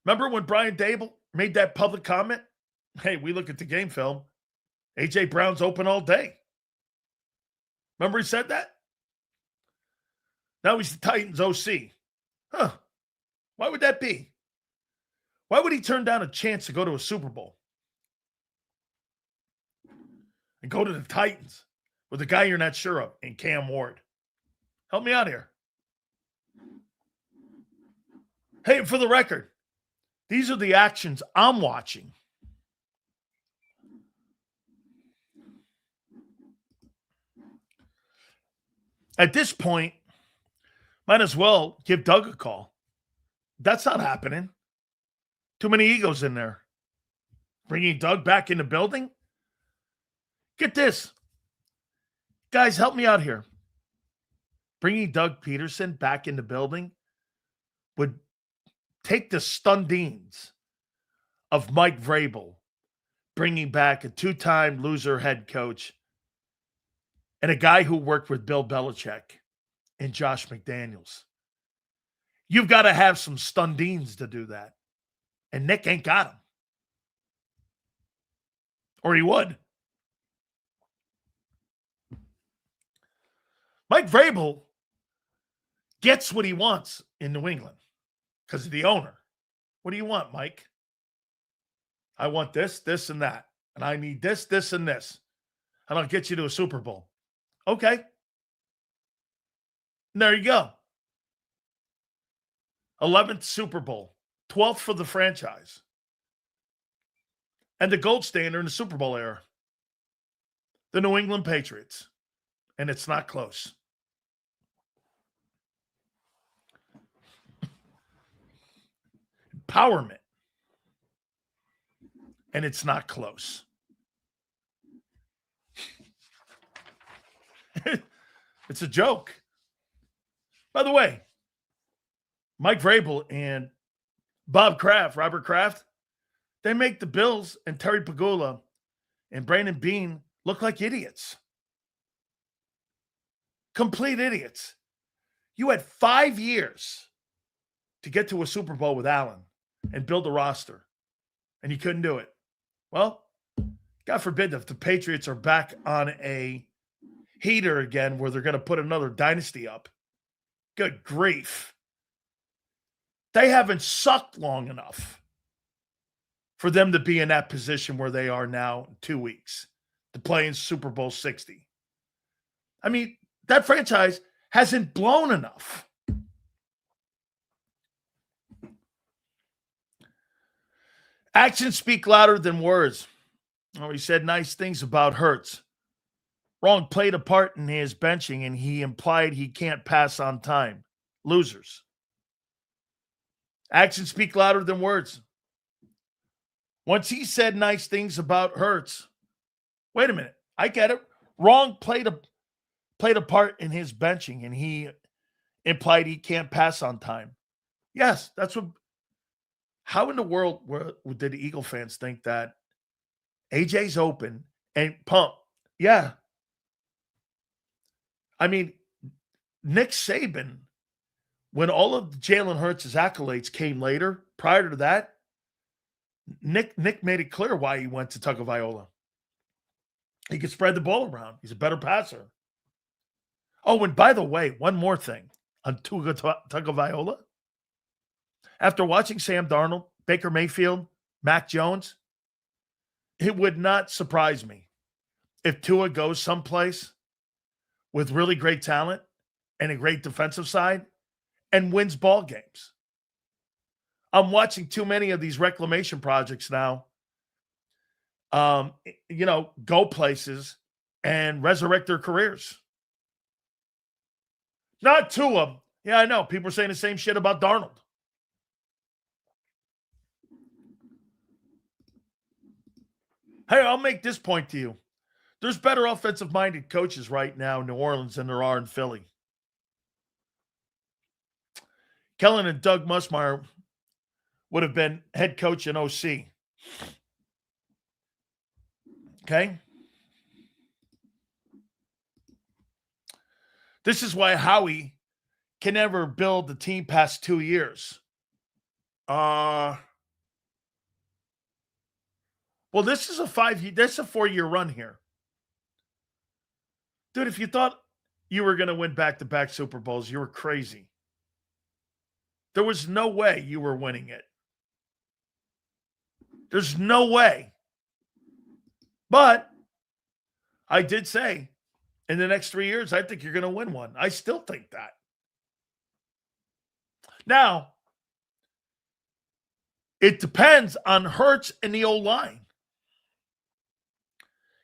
Remember when Brian Dable made that public comment? Hey, we look at the game film. A.J. Brown's open all day. Remember he said that? Now he's the Titans OC. Huh. Why would that be? Why would he turn down a chance to go to a Super Bowl? And go to the Titans with a guy you're not sure of in Cam Ward. Help me out here. Hey, for the record, these are the actions I'm watching. At this point, might as well give Doug a call. That's not happening. Too many egos in there. Bringing Doug back in the building? Get this. Guys, help me out here. Bringing Doug Peterson back in the building would take the stundings of Mike Vrabel, bringing back a two-time loser head coach and a guy who worked with Bill Belichick and Josh McDaniels. You've got to have some stundings to do that. And Nick ain't got them. Or he would. Mike Vrabel gets what he wants in New England because of the owner. What do you want, Mike? I want this, this, and that. And I need this, this, and this. And I'll get you to a Super Bowl. Okay. And there you go. 11th Super Bowl. 12th for the franchise. And the gold standard in the Super Bowl era. The New England Patriots. And it's not close. Empowerment. And it's not close. It's a joke. By the way, Mike Vrabel and Robert Kraft, they make the Bills and Terry Pagula and Brandon Beane look like idiots. Complete idiots. You had 5 years to get to a Super Bowl with Allen and build a roster, and you couldn't do it. Well, God forbid if the Patriots are back on a heater again where they're going to put another dynasty up. Good grief. They haven't sucked long enough for them to be in that position where they are now in 2 weeks to play in Super Bowl 60. I mean, that franchise hasn't blown enough. Actions speak louder than words. Oh, he said nice things about Hurts. Wrong played a part in his benching, and he implied he can't pass on time. Losers. Actions speak louder than words. Once he said nice things about Hurts, wait a minute, I get it. Wrong played a part in his benching, and he implied he can't pass on time. Yes, that's what. How in the world did the Eagle fans think that AJ's open and pump? Yeah. I mean, Nick Saban, when all of Jalen Hurts' accolades came later, prior to that, Nick made it clear why he went to Tagovailoa. He could spread the ball around. He's a better passer. Oh, and by the way, one more thing on Tagovailoa. After watching Sam Darnold, Baker Mayfield, Mac Jones, it would not surprise me if Tua goes someplace with really great talent and a great defensive side and wins ball games. I'm watching too many of these reclamation projects now, go places and resurrect their careers. Not Tua. Yeah, I know. People are saying the same shit about Darnold. Hey, I'll make this point to you. There's better offensive-minded coaches right now in New Orleans than there are in Philly. Kellen and Doug Musmeyer would have been head coach and OC. Okay? This is why Howie can never build the team past 2 years. Well, this is a 4-year run here. Dude, if you thought you were going to win back-to-back Super Bowls, you were crazy. There was no way you were winning it. There's no way. But I did say in the next 3 years, I think you're going to win one. I still think that. Now, it depends on Hurts and the O-line.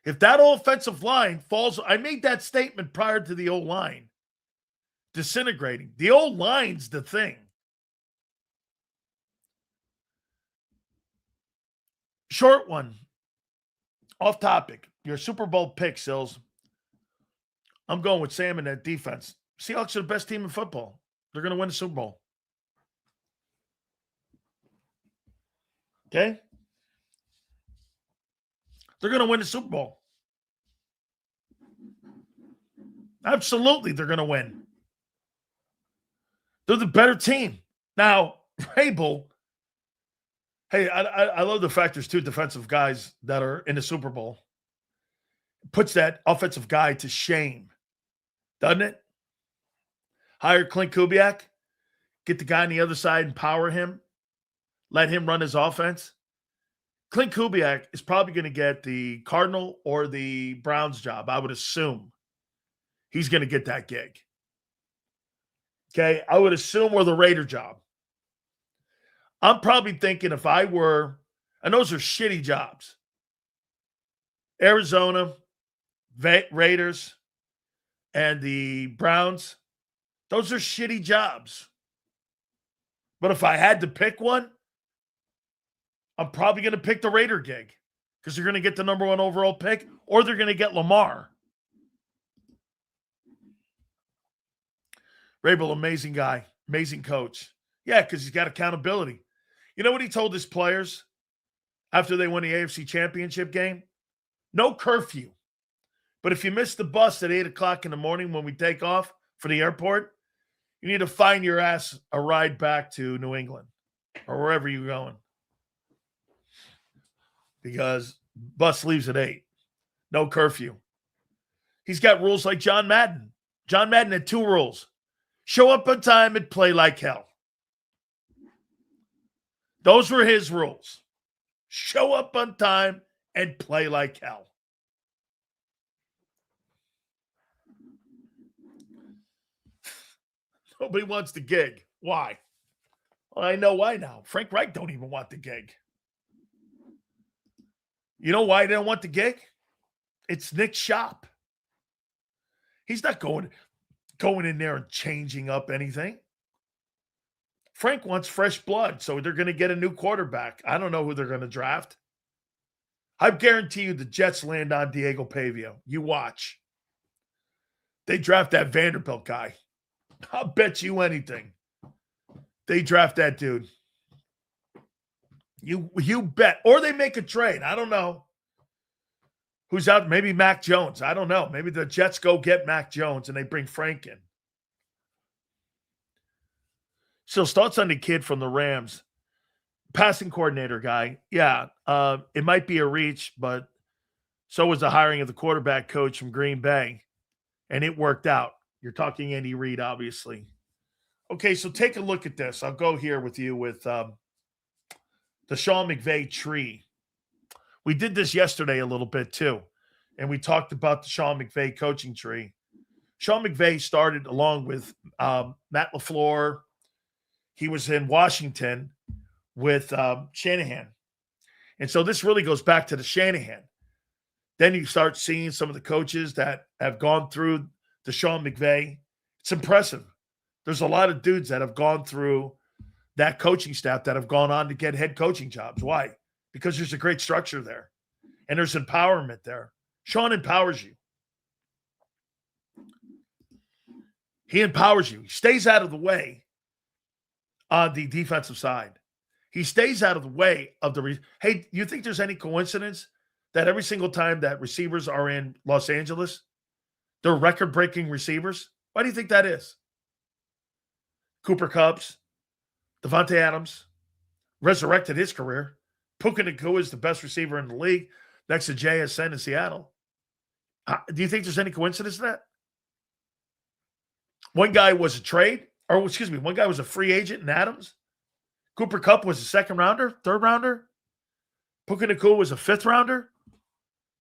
If that offensive line falls, I made that statement prior to the O-line disintegrating. The O-line's the thing. Short one. Off topic. Your Super Bowl pick, Sills. I'm going with Sam in that defense. Seahawks are the best team in football. They're going to win the Super Bowl. Okay? They're going to win the Super Bowl. Absolutely, they're going to win. They're the better team. Now, Rabel, hey, I love the fact there's two defensive guys that are in the Super Bowl. Puts that offensive guy to shame, doesn't it? Hire Clint Kubiak, get the guy on the other side and power him, let him run his offense. Clint Kubiak is probably going to get the Cardinal or the Browns job. I would assume he's going to get that gig. Okay, I would assume, or the Raider job. I'm probably thinking if I were, and those are shitty jobs. Arizona, Raiders, and the Browns, those are shitty jobs. But if I had to pick one, I'm probably going to pick the Raider gig because they're going to get the number 1 overall pick, or they're going to get Lamar. Rabel, amazing guy, amazing coach. Yeah, because he's got accountability. You know what he told his players after they won the AFC Championship game? No curfew. But if you miss the bus at 8 o'clock in the morning when we take off for the airport, you need to find your ass a ride back to New England or wherever you're going. Because bus leaves at 8. No curfew. He's got rules like John Madden. John Madden had 2 rules. Show up on time and play like hell. Those were his rules. Show up on time and play like hell. Nobody wants the gig. Why? Well, I know why now. Frank Reich don't even want the gig. You know why they don't want the gig? It's Nick's shop. He's not going in there and changing up anything. Frank wants fresh blood, so they're going to get a new quarterback. I don't know who they're going to draft. I guarantee you the Jets land on Diego Pavia. You watch. They draft that Vanderbilt guy. I'll bet you anything. They draft that dude. You bet. Or they make a trade. I don't know. Who's out? Maybe Mac Jones. I don't know. Maybe the Jets go get Mac Jones and they bring Frank in. So thoughts on the kid from the Rams. Passing coordinator guy. Yeah, it might be a reach, but so was the hiring of the quarterback coach from Green Bay. And it worked out. You're talking Andy Reid, obviously. Okay, so take a look at this. I'll go here with you with the Sean McVay tree. We did this yesterday a little bit too, and we talked about the Sean McVay coaching tree. Sean McVay started along with Matt LaFleur. He was in Washington with Shanahan. And so this really goes back to the Shanahan. Then you start seeing some of the coaches that have gone through the Sean McVay. It's impressive. There's a lot of dudes that have gone through that coaching staff that have gone on to get head coaching jobs. Why? Because there's a great structure there and there's empowerment there. Sean empowers you. He empowers you. He stays out of the way on the defensive side. He stays out of the way of the hey, you think there's any coincidence that every single time that receivers are in Los Angeles, they're record-breaking receivers? Why do you think that is? Cooper Kupp, Devontae Adams resurrected his career. Puka Nacua is the best receiver in the league next to JSN in Seattle. Do you think there's any coincidence to that? One guy was a trade, or excuse me, one guy was a free agent in Adams. Cooper Kupp was a second rounder, third rounder. Puka Nacua was a fifth rounder.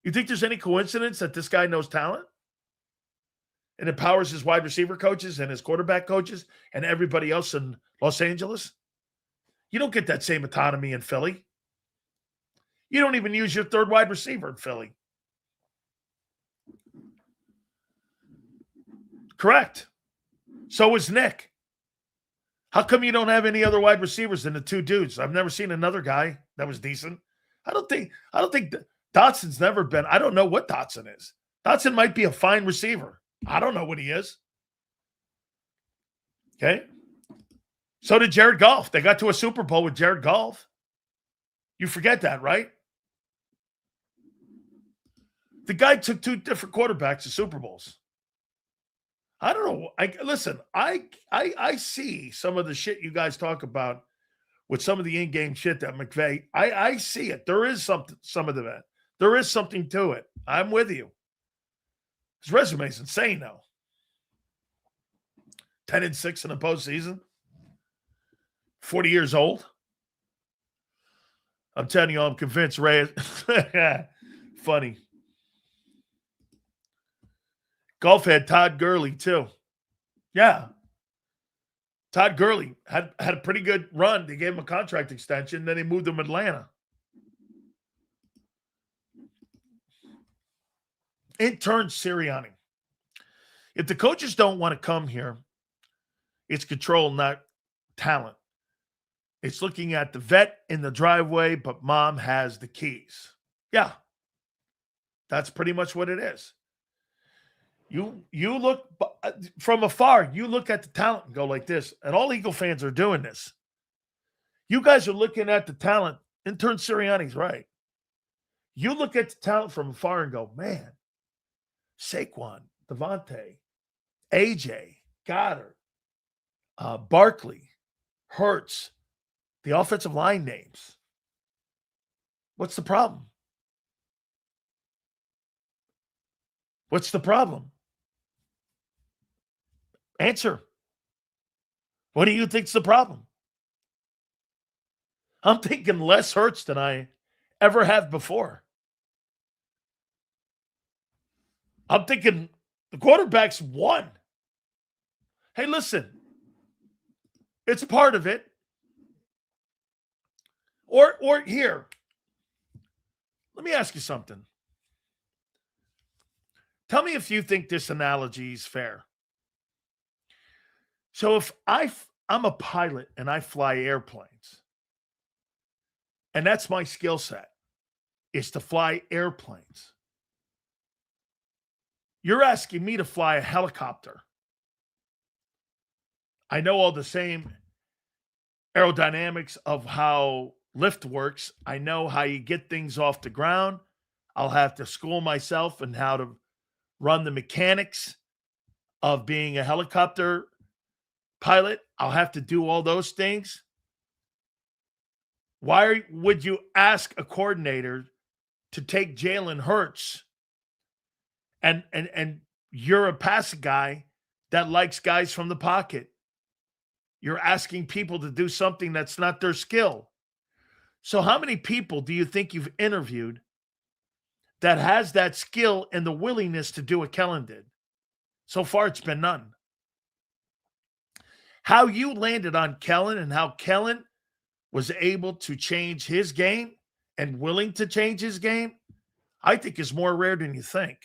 You think there's any coincidence that this guy knows talent and empowers his wide receiver coaches and his quarterback coaches and everybody else in Los Angeles? You don't get that same autonomy in Philly. You don't even use your third wide receiver in Philly. Correct. So is Nick. How come you don't have any other wide receivers than the two dudes? I've never seen another guy that was decent. I don't think Dotson's never been. I don't know what Dotson is. Dotson might be a fine receiver. I don't know what he is. Okay. So did Jared Goff. They got to a Super Bowl with Jared Goff. You forget that, right? The guy took two different quarterbacks to Super Bowls. I don't know. Listen, I see some of the shit you guys talk about with some of the in-game shit that McVay. I see it. There is some of that. There is something to it. I'm with you. His resume is insane, though. 10-6 in the postseason. 40 years old. I'm telling you, I'm convinced Ray is funny. Golf had Todd Gurley, too. Yeah. Todd Gurley had a pretty good run. They gave him a contract extension. Then they moved him to Atlanta. Intern Sirianni. If the coaches don't want to come here, it's control, not talent. It's looking at the vet in the driveway, but mom has the keys. Yeah. That's pretty much what it is. You look from afar, you look at the talent and go like this, and all Eagle fans are doing this. You guys are looking at the talent. Intern Sirianni's right. You look at the talent from afar and go, man, Saquon, Devontae, AJ, Goddard, Barkley, Hurts, the offensive line names. What's the problem? What's the problem? Answer. What do you think's the problem? I'm thinking less Hurts than I ever have before. I'm thinking the quarterback's won. Hey, listen. It's part of it. Or here. Let me ask you something. Tell me if you think this analogy is fair. So if I'm a pilot and I fly airplanes, and that's my skill set, is to fly airplanes. You're asking me to fly a helicopter. I know all the same aerodynamics of how lift works. I know how you get things off the ground. I'll have to school myself in how to run the mechanics of being a helicopter pilot. I'll have to do all those things. Why would you ask a coordinator to take Jalen Hurts and you're a pass guy that likes guys from the pocket? You're asking people to do something that's not their skill. So how many people do you think you've interviewed that has that skill and the willingness to do what Kellen did? So far, it's been none. How you landed on Kellen and how Kellen was able to change his game and willing to change his game, I think is more rare than you think.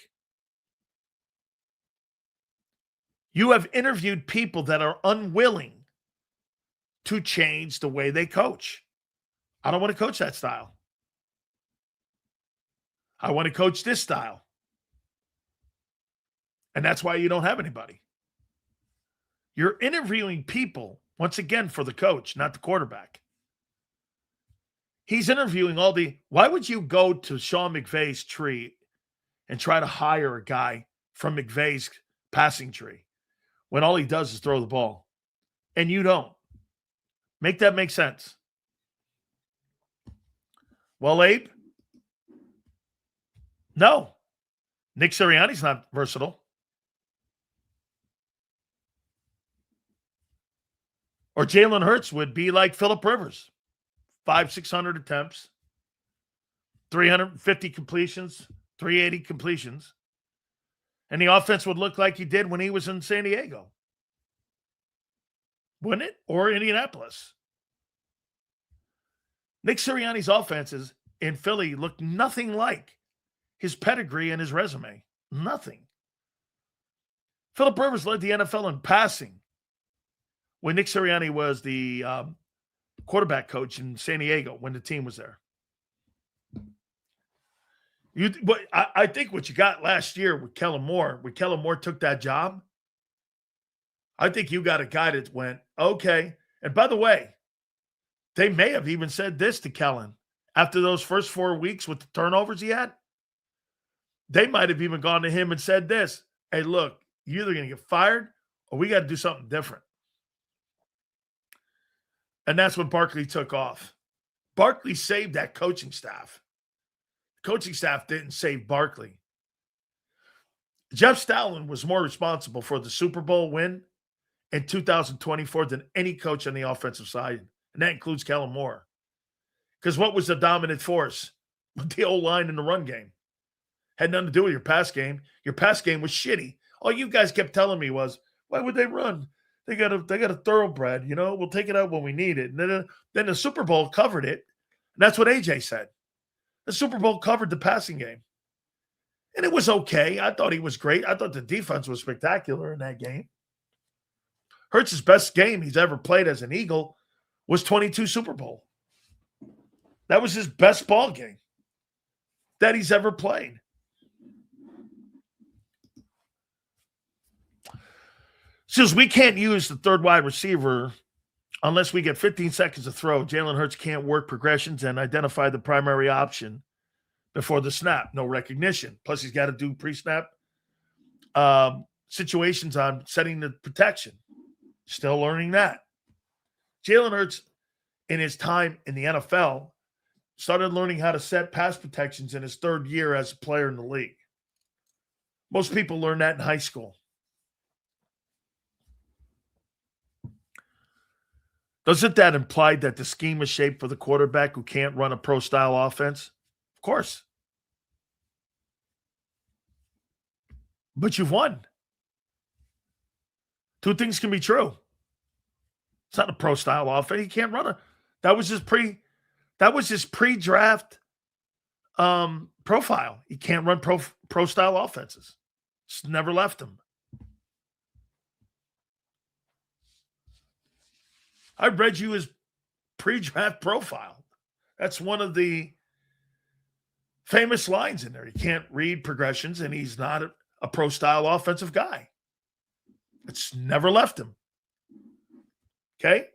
You have interviewed people that are unwilling to change the way they coach. I don't want to coach that style. I want to coach this style. And that's why you don't have anybody. You're interviewing people, once again, for the coach, not the quarterback. He's interviewing why would you go to Sean McVay's tree and try to hire a guy from McVay's passing tree when all he does is throw the ball? And you don't. Make that make sense. Well, Abe? No. Nick Sirianni's not versatile. Or Jalen Hurts would be like Phillip Rivers. 500-600 attempts, 350 completions, 380 completions. And the offense would look like he did when he was in San Diego. Wouldn't it? Or Indianapolis. Nick Sirianni's offenses in Philly look nothing like his pedigree and his resume. Nothing. Phillip Rivers led the NFL in passing when Nick Sirianni was the quarterback coach in San Diego when the team was there. I think what you got last year with Kellen Moore, when Kellen Moore took that job, I think you got a guy that went, okay. And by the way, they may have even said this to Kellen after those first 4 weeks with the turnovers he had. They might have even gone to him and said this, hey, look, you're either going to get fired or we got to do something different. And that's when Barkley took off. Barkley saved that coaching staff. The coaching staff didn't save Barkley. Jeff Stoutland was more responsible for the Super Bowl win in 2024 than any coach on the offensive side, and that includes Kellen Moore. Because what was the dominant force? The O-line in the run game. Had nothing to do with your pass game. Your pass game was shitty. All you guys kept telling me was, why would they run? They got a thoroughbred, we'll take it out when we need it. And then the Super Bowl covered it. And that's what AJ said. The Super Bowl covered the passing game. And it was okay. I thought he was great. I thought the defense was spectacular in that game. Hurts' best game he's ever played as an Eagle was 22 Super Bowl. That was his best ball game that he's ever played. Says we can't use the third wide receiver unless we get 15 seconds to throw. Jalen Hurts can't work progressions and identify the primary option before the snap. No recognition. Plus, he's got to do pre-snap situations on setting the protection. Still learning that. Jalen Hurts, in his time in the NFL, started learning how to set pass protections in his third year as a player in the league. Most people learn that in high school. Doesn't that imply that the scheme is shaped for the quarterback who can't run a pro-style offense? Of course. But you've won. Two things can be true. It's not a pro-style offense. He can't run that was his pre-draft profile. He can't run pro-style offenses. It's never left him. I read you his pre-draft profile. That's one of the famous lines in there. He can't read progressions, and he's not a pro-style offensive guy. It's never left him. Okay?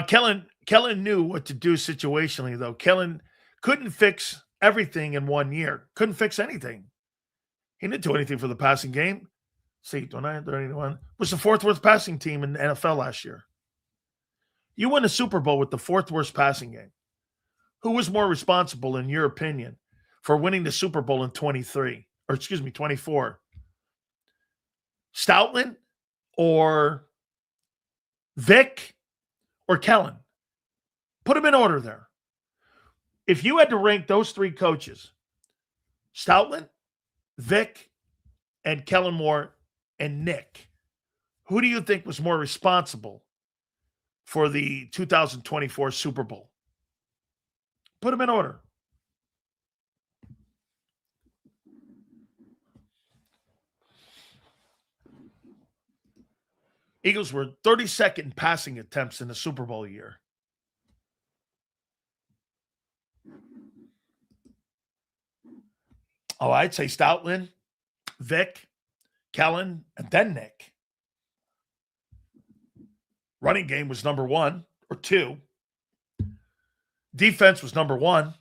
Kellen knew what to do situationally, though. Kellen couldn't fix everything in 1 year. Couldn't fix anything. He didn't do anything for the passing game. See, 29-31 was the fourth worst passing team in the NFL last year. You win a Super Bowl with the fourth worst passing game. Who was more responsible, in your opinion, for winning the Super Bowl in 24? Stoutland or Vic or Kellen? Put them in order there. If you had to rank those three coaches, Stoutland, Vic, and Kellen Moore, and Nick, who do you think was more responsible for the 2024 Super Bowl? Put them in order. Eagles were 32nd in passing attempts in the Super Bowl year. Oh, I'd say Stoutland, Vic, Kellen, and then Nick. Running game was number 1 or 2. Defense was number 1.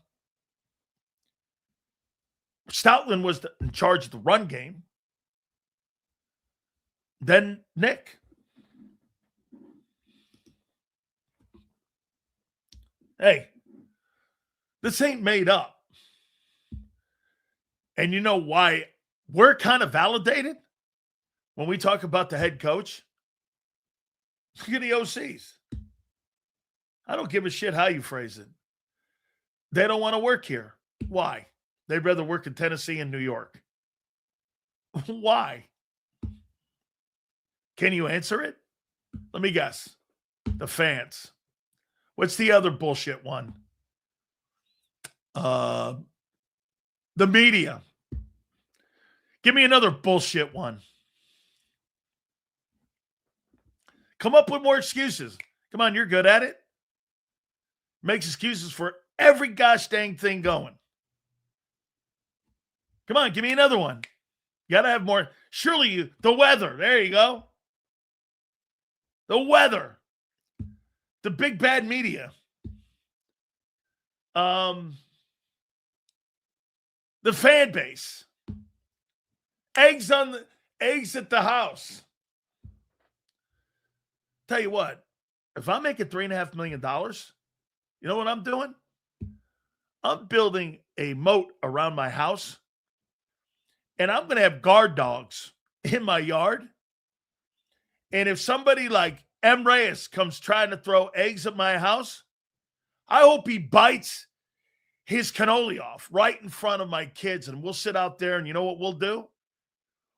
Stoutland was in charge of the run game. Then Nick. Hey, this ain't made up. And you know why we're kind of validated when we talk about the head coach? Look at the OCs. I don't give a shit how you phrase it. They don't want to work here. Why? They'd rather work in Tennessee and New York. Why? Can you answer it? Let me guess. The fans. What's the other bullshit one? The media. Give me another bullshit one. Come up with more excuses. Come on, you're good at it. Makes excuses for every gosh dang thing going. Come on, give me another one. You got to have more. Surely the weather. There you go. The weather. The big bad media. The fan base. Eggs at the house. Tell you what, if I'm making $3.5 million, you know what I'm doing? I'm building a moat around my house, and I'm going to have guard dogs in my yard. And if somebody like M. Reyes comes trying to throw eggs at my house, I hope he bites his cannoli off right in front of my kids. And we'll sit out there, and you know what we'll do?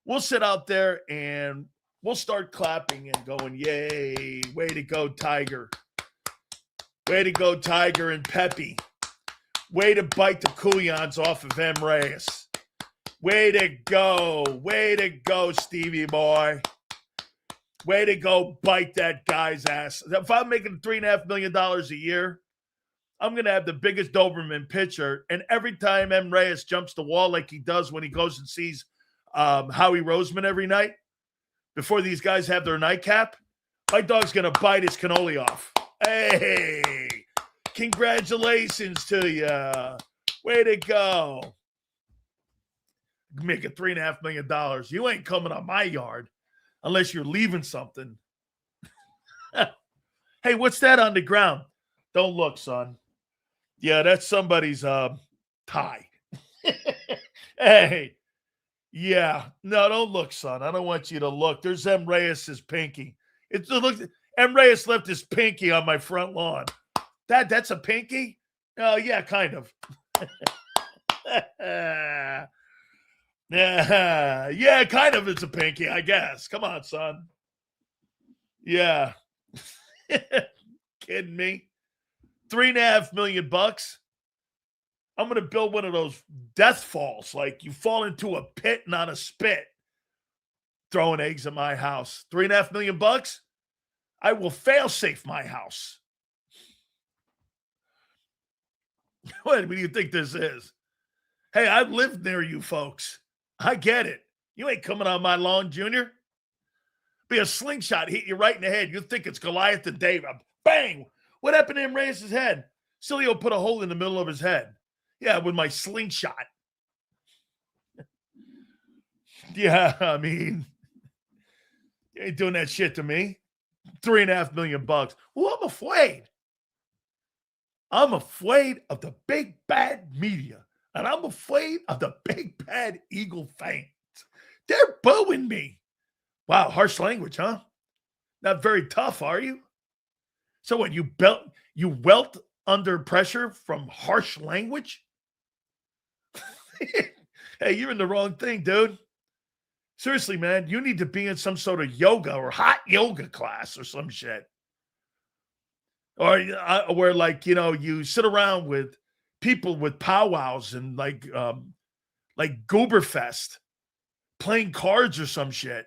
We'll sit out there and we'll start clapping and going, yay, way to go, Tiger. Way to go, Tiger and Pepe. Way to bite the couillons off of M. Reyes. Way to go, Stevie boy. Way to go bite that guy's ass. If I'm making $3.5 million a year, I'm going to have the biggest Doberman pitcher. And every time M. Reyes jumps the wall like he does when he goes and sees Howie Roseman every night, before these guys have their nightcap, my dog's going to bite his cannoli off. Hey, congratulations to you. Way to go. Making $3.5 million. You ain't coming on my yard unless you're leaving something. Hey, what's that on the ground? Don't look, son. Yeah, that's somebody's tie. Hey. Yeah. No, don't look, son. I don't want you to look. There's M. Reyes' pinky. M. Reyes left his pinky on my front lawn. That's a pinky? Oh, yeah, kind of. Yeah, kind of it's a pinky, I guess. Come on, son. Yeah. Kidding me? $3.5 million bucks. I'm going to build one of those death falls, like you fall into a pit and on a spit, throwing eggs at my house. $3.5 million bucks. I will fail safe my house. What do you think this is? Hey, I've lived near you folks. I get it. You ain't coming on my lawn, Junior. Be a slingshot, hit you right in the head. You think it's Goliath and David. Bang! What happened to him? Reyes' head? Sileo put a hole in the middle of his head. Yeah, with my slingshot. Yeah, I mean, you ain't doing that shit to me. $3.5 million bucks. Well, I'm afraid. I'm afraid of the big bad media. And I'm afraid of the big bad Eagle fans. They're booing me. Wow, harsh language, huh? Not very tough, are you? So what, you welt under pressure from harsh language? Hey, you're in the wrong thing, dude. Seriously, man, you need to be in some sort of yoga or hot yoga class or some shit. Or where, like, you know, you sit around with people with powwows and like Gooberfest playing cards or some shit.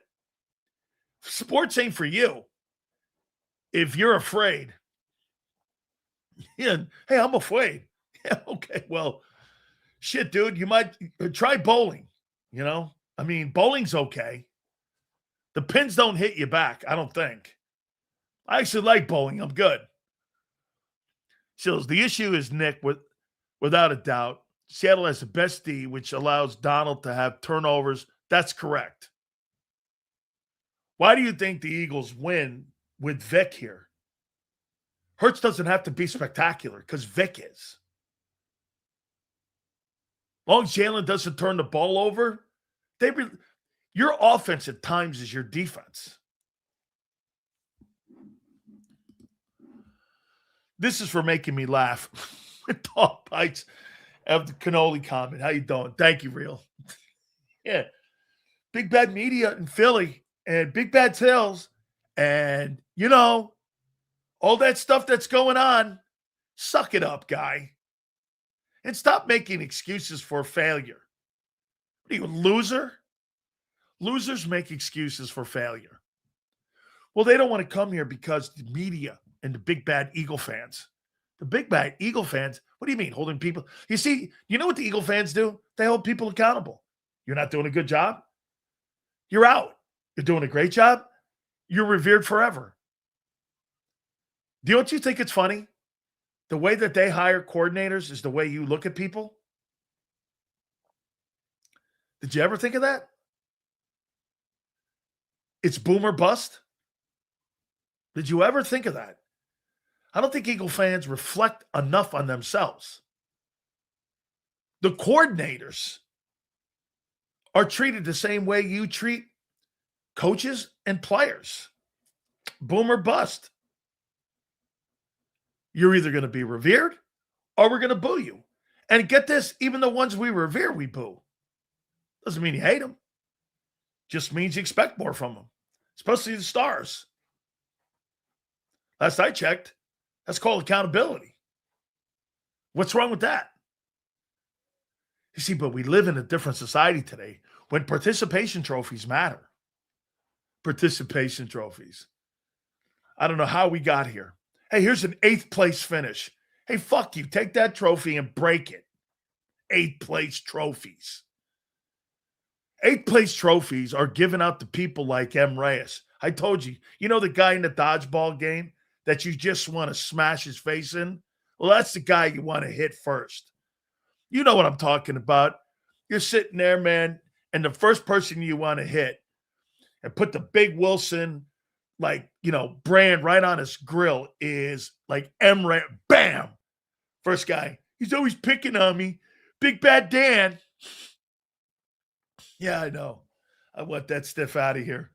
Sports ain't for you if you're afraid. Yeah, hey, I'm afraid. Yeah, okay, well, Shit, dude, you might try bowling, you know? I mean, bowling's okay. The pins don't hit you back, I don't think. I actually like bowling. I'm good. Sills, the issue is, Nick, without a doubt, Seattle has the best D, which allows Donald to have turnovers. That's correct. Why do you think the Eagles win with Vic here? Hurts doesn't have to be spectacular because Vic is. Long as Jalen doesn't turn the ball over, your offense at times is your defense. This is for making me laugh. Dog bites of the cannoli comment. How you doing? Thank you, Real. Yeah. Big Bad Media in Philly and Big Bad Sales and, all that stuff that's going on. Suck it up, guy. And stop making excuses for failure. What are you, a loser? Losers make excuses for failure. Well, they don't want to come here because the media and the big bad Eagle fans. The big bad Eagle fans, what do you mean holding people? You see, you know what the Eagle fans do? They hold people accountable. You're not doing a good job? You're out. You're doing a great job? You're revered forever. Don't you think it's funny? The way that they hire coordinators is the way you look at people? Did you ever think of that? It's boom or bust? Did you ever think of that? I don't think Eagle fans reflect enough on themselves. The coordinators are treated the same way you treat coaches and players. Boom or bust. You're either going to be revered or we're going to boo you. And get this, even the ones we revere, we boo. Doesn't mean you hate them. Just means you expect more from them, especially the stars. Last I checked, that's called accountability. What's wrong with that? You see, but we live in a different society today when participation trophies matter. Participation trophies. I don't know how we got here. Hey, here's an 8th place finish. Hey, fuck you. Take that trophy and break it. 8th place trophies. 8th place trophies are given out to people like M. Reyes. I told you, the guy in the dodgeball game that you just want to smash his face in? Well, that's the guy you want to hit first. You know what I'm talking about. You're sitting there, man, and the first person you want to hit and put the big Wilson, brand right on his grill is like M-Ray. Bam! First guy. He's always picking on me. Big Bad Dan. Yeah, I know. I want that stiff out of here.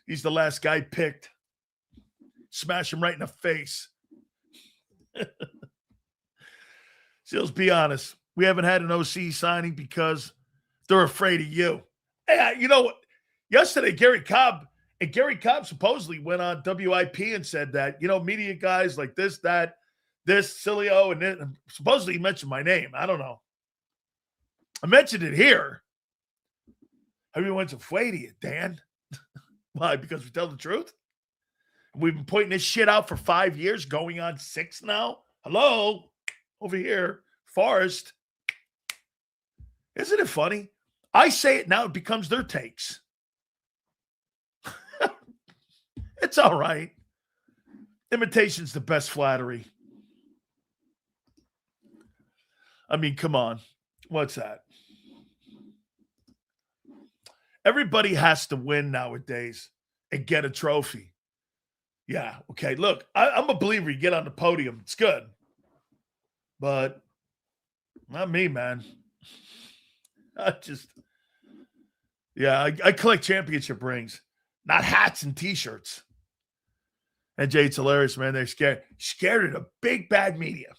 He's the last guy picked. Smash him right in the face. Seals, be honest. We haven't had an OC signing because they're afraid of you. Hey, you know what? Yesterday, Gary Cobb supposedly went on WIP and said that, media guys like this, Sileo, and then supposedly he mentioned my name. I don't know. I mentioned it here. Everyone's afraid of you, Dan. Why? Because we tell the truth? We've been pointing this shit out for 5 years, going on 6 now. Hello? Over here. Forrest. Isn't it funny? I say it now, it becomes their takes. It's all right. Imitation's the best flattery. I mean, come on. What's that? Everybody has to win nowadays and get a trophy. Yeah, okay. Look, I'm a believer you get on the podium. It's good. But not me, man. I collect championship rings, not hats and T-shirts. And Jay, it's hilarious, man. They're scared of the big bad media.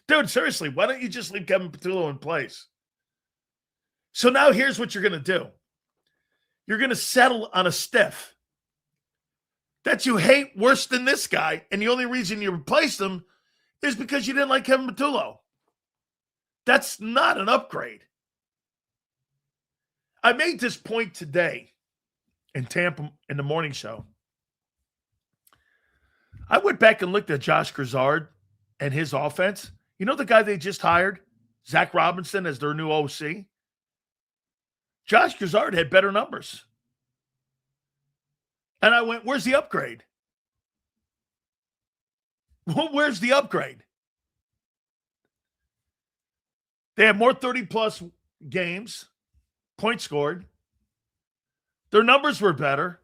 Dude, seriously, why don't you just leave Kevin Patullo in place? So now here's what you're going to do. You're going to settle on a stiff that you hate worse than this guy, and the only reason you replaced him is because you didn't like Kevin Patullo. That's not an upgrade. I made this point today in Tampa in the morning show. I went back and looked at Josh Grizzard and his offense. You know the guy they just hired? Zach Robinson as their new OC? Josh Gazard had better numbers. And I went, where's the upgrade? Where's the upgrade? They have more 30-plus games, points scored. Their numbers were better.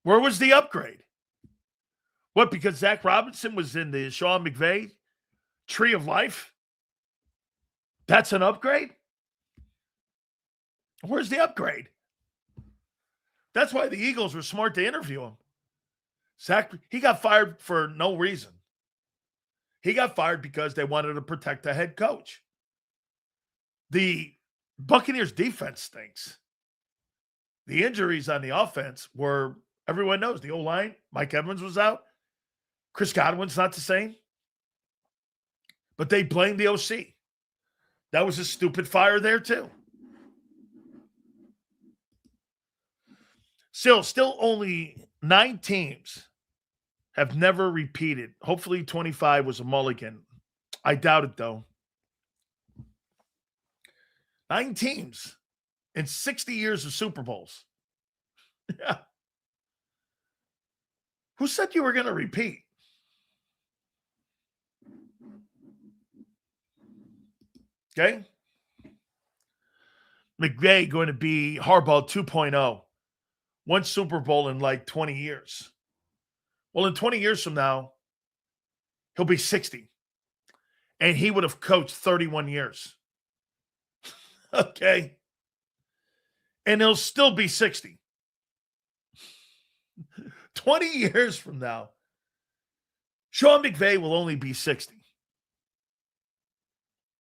Where was the upgrade? What, because Zach Robinson was in the Sean McVay tree of life? That's an upgrade? Where's the upgrade? That's why the Eagles were smart to interview him. Zach, he got fired for no reason. He got fired because they wanted to protect the head coach. The Buccaneers defense stinks. The injuries on the offense were, everyone knows, the O-line, Mike Evans was out. Chris Godwin's not the same. But they blamed the OC. That was a stupid fire there too. Still only 9 teams have never repeated. Hopefully 25 was a mulligan. I doubt it, though. 9 teams in 60 years of Super Bowls. Yeah. Who said you were going to repeat? Okay. McVay going to be Harbaugh 2.0. 1 Super Bowl in like 20 years. Well, in 20 years from now, he'll be 60. And he would have coached 31 years. Okay. And he'll still be 60. 20 years from now, Sean McVay will only be 60.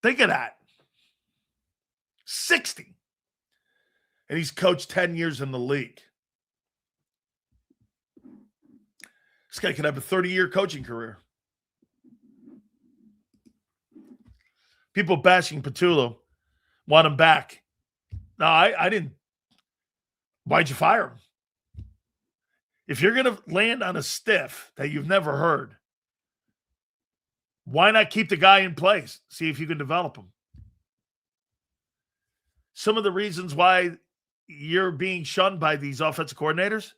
Think of that. 60. And he's coached 10 years in the league. This guy could have a 30-year coaching career. People bashing Patullo want him back. No, I didn't. Why'd you fire him? If you're going to land on a stiff that you've never heard, why not keep the guy in place? See if you can develop him. Some of the reasons why you're being shunned by these offensive coordinators,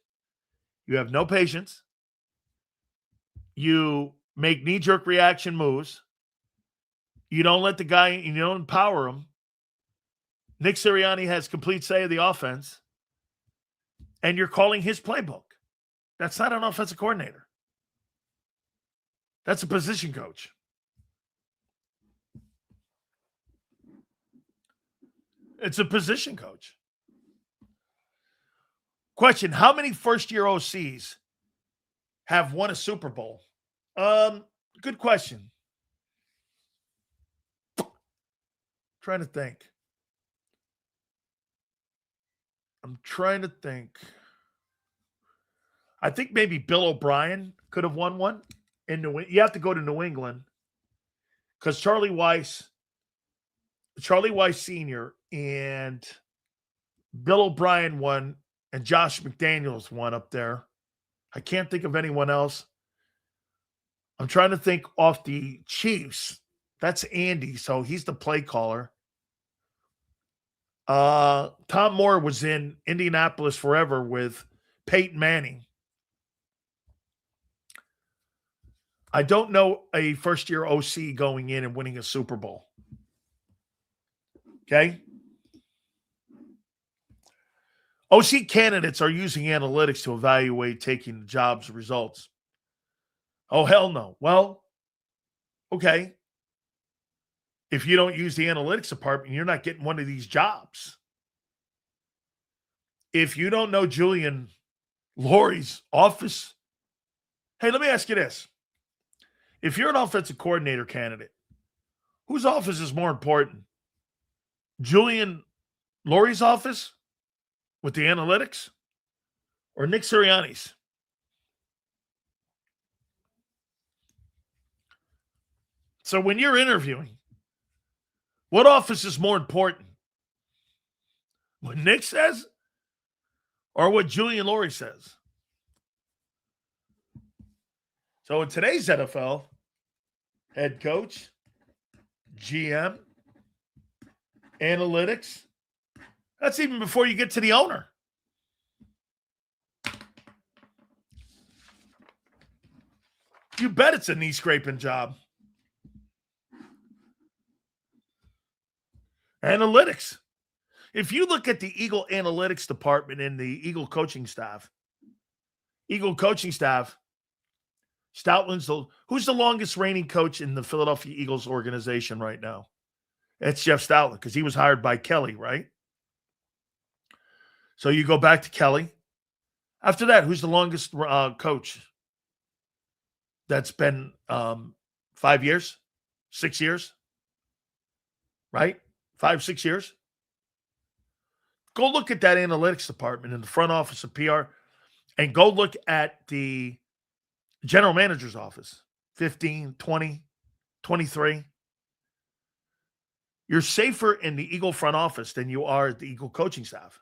you have no patience. You make knee-jerk reaction moves. You don't let the guy, you don't empower him. Nick Sirianni has complete say of the offense. And you're calling his playbook. That's not an offensive coordinator. That's a position coach. It's a position coach. Question, how many first-year OCs have won a Super Bowl? Good question. Trying to think. I'm trying to think. I think maybe Bill O'Brien could have won one in New England. You have to go to New England because Charlie Weiss Sr. and Bill O'Brien won, and Josh McDaniels won up there. I can't think of anyone else. I'm trying to think off the Chiefs. That's Andy, so he's the play caller. Tom Moore was in Indianapolis forever with Peyton Manning. I don't know a first-year OC going in and winning a Super Bowl. Okay? OC candidates are using analytics to evaluate taking the job's results. Oh, hell no. Well, okay. If you don't use the analytics department, you're not getting one of these jobs. If you don't know Julian Laurie's office, hey, let me ask you this. If you're an offensive coordinator candidate, whose office is more important? Julian Laurie's office with the analytics or Nick Sirianni's? So when you're interviewing, what office is more important? What Nick says or what Julian Laurie says? So in today's NFL, head coach, GM, analytics. That's even before you get to the owner. You bet it's a knee-scraping job. Analytics. If you look at the Eagle analytics department in the Eagle coaching staff, Stoutland's who's the longest reigning coach in the Philadelphia Eagles organization right now? It's Jeff Stoutland, because he was hired by Kelly, right? So you go back to Kelly. After that, who's the longest coach? That's been 5 years, 6 years, right? 5, 6 years. Go look at that analytics department in the front office of PR, and go look at the general manager's office, 15, 20, 23. You're safer in the Eagle front office than you are at the Eagle coaching staff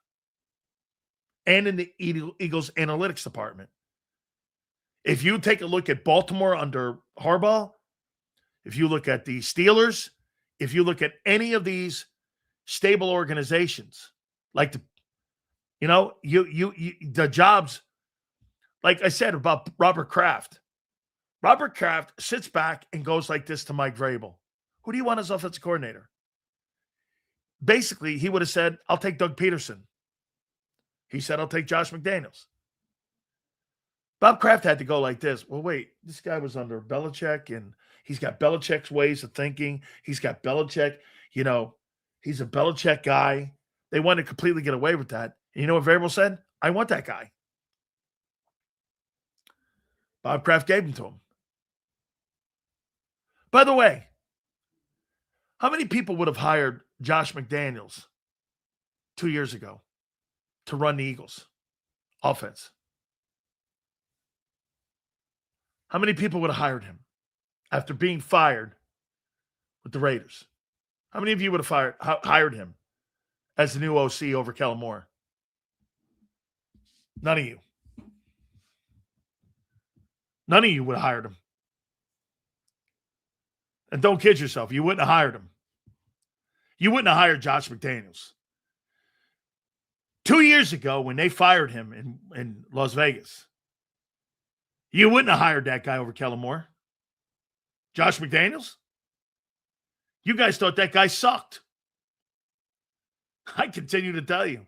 and in the Eagles analytics department. If you take a look at Baltimore under Harbaugh, if you look at the Steelers, if you look at any of these stable organizations, like the jobs, like I said about Robert Kraft. Robert Kraft sits back and goes like this to Mike Vrabel. Who do you want as offensive coordinator? Basically, he would have said, I'll take Doug Peterson. He said, I'll take Josh McDaniels. Bob Kraft had to go like this. Well, wait, this guy was under Belichick, and he's got Belichick's ways of thinking. He's got Belichick, he's a Belichick guy. They wanted to completely get away with that. And you know what Vrabel said? I want that guy. Bob Kraft gave him to him. By the way, how many people would have hired Josh McDaniels 2 years ago to run the Eagles offense? How many people would have hired him after being fired with the Raiders? How many of you would have hired him as the new OC over Kellen Moore? None of you. None of you would have hired him. And don't kid yourself. You wouldn't have hired him. You wouldn't have hired Josh McDaniels. 2 years ago, when they fired him in Las Vegas, you wouldn't have hired that guy over Kellen Moore. Josh McDaniels? You guys thought that guy sucked. I continue to tell you.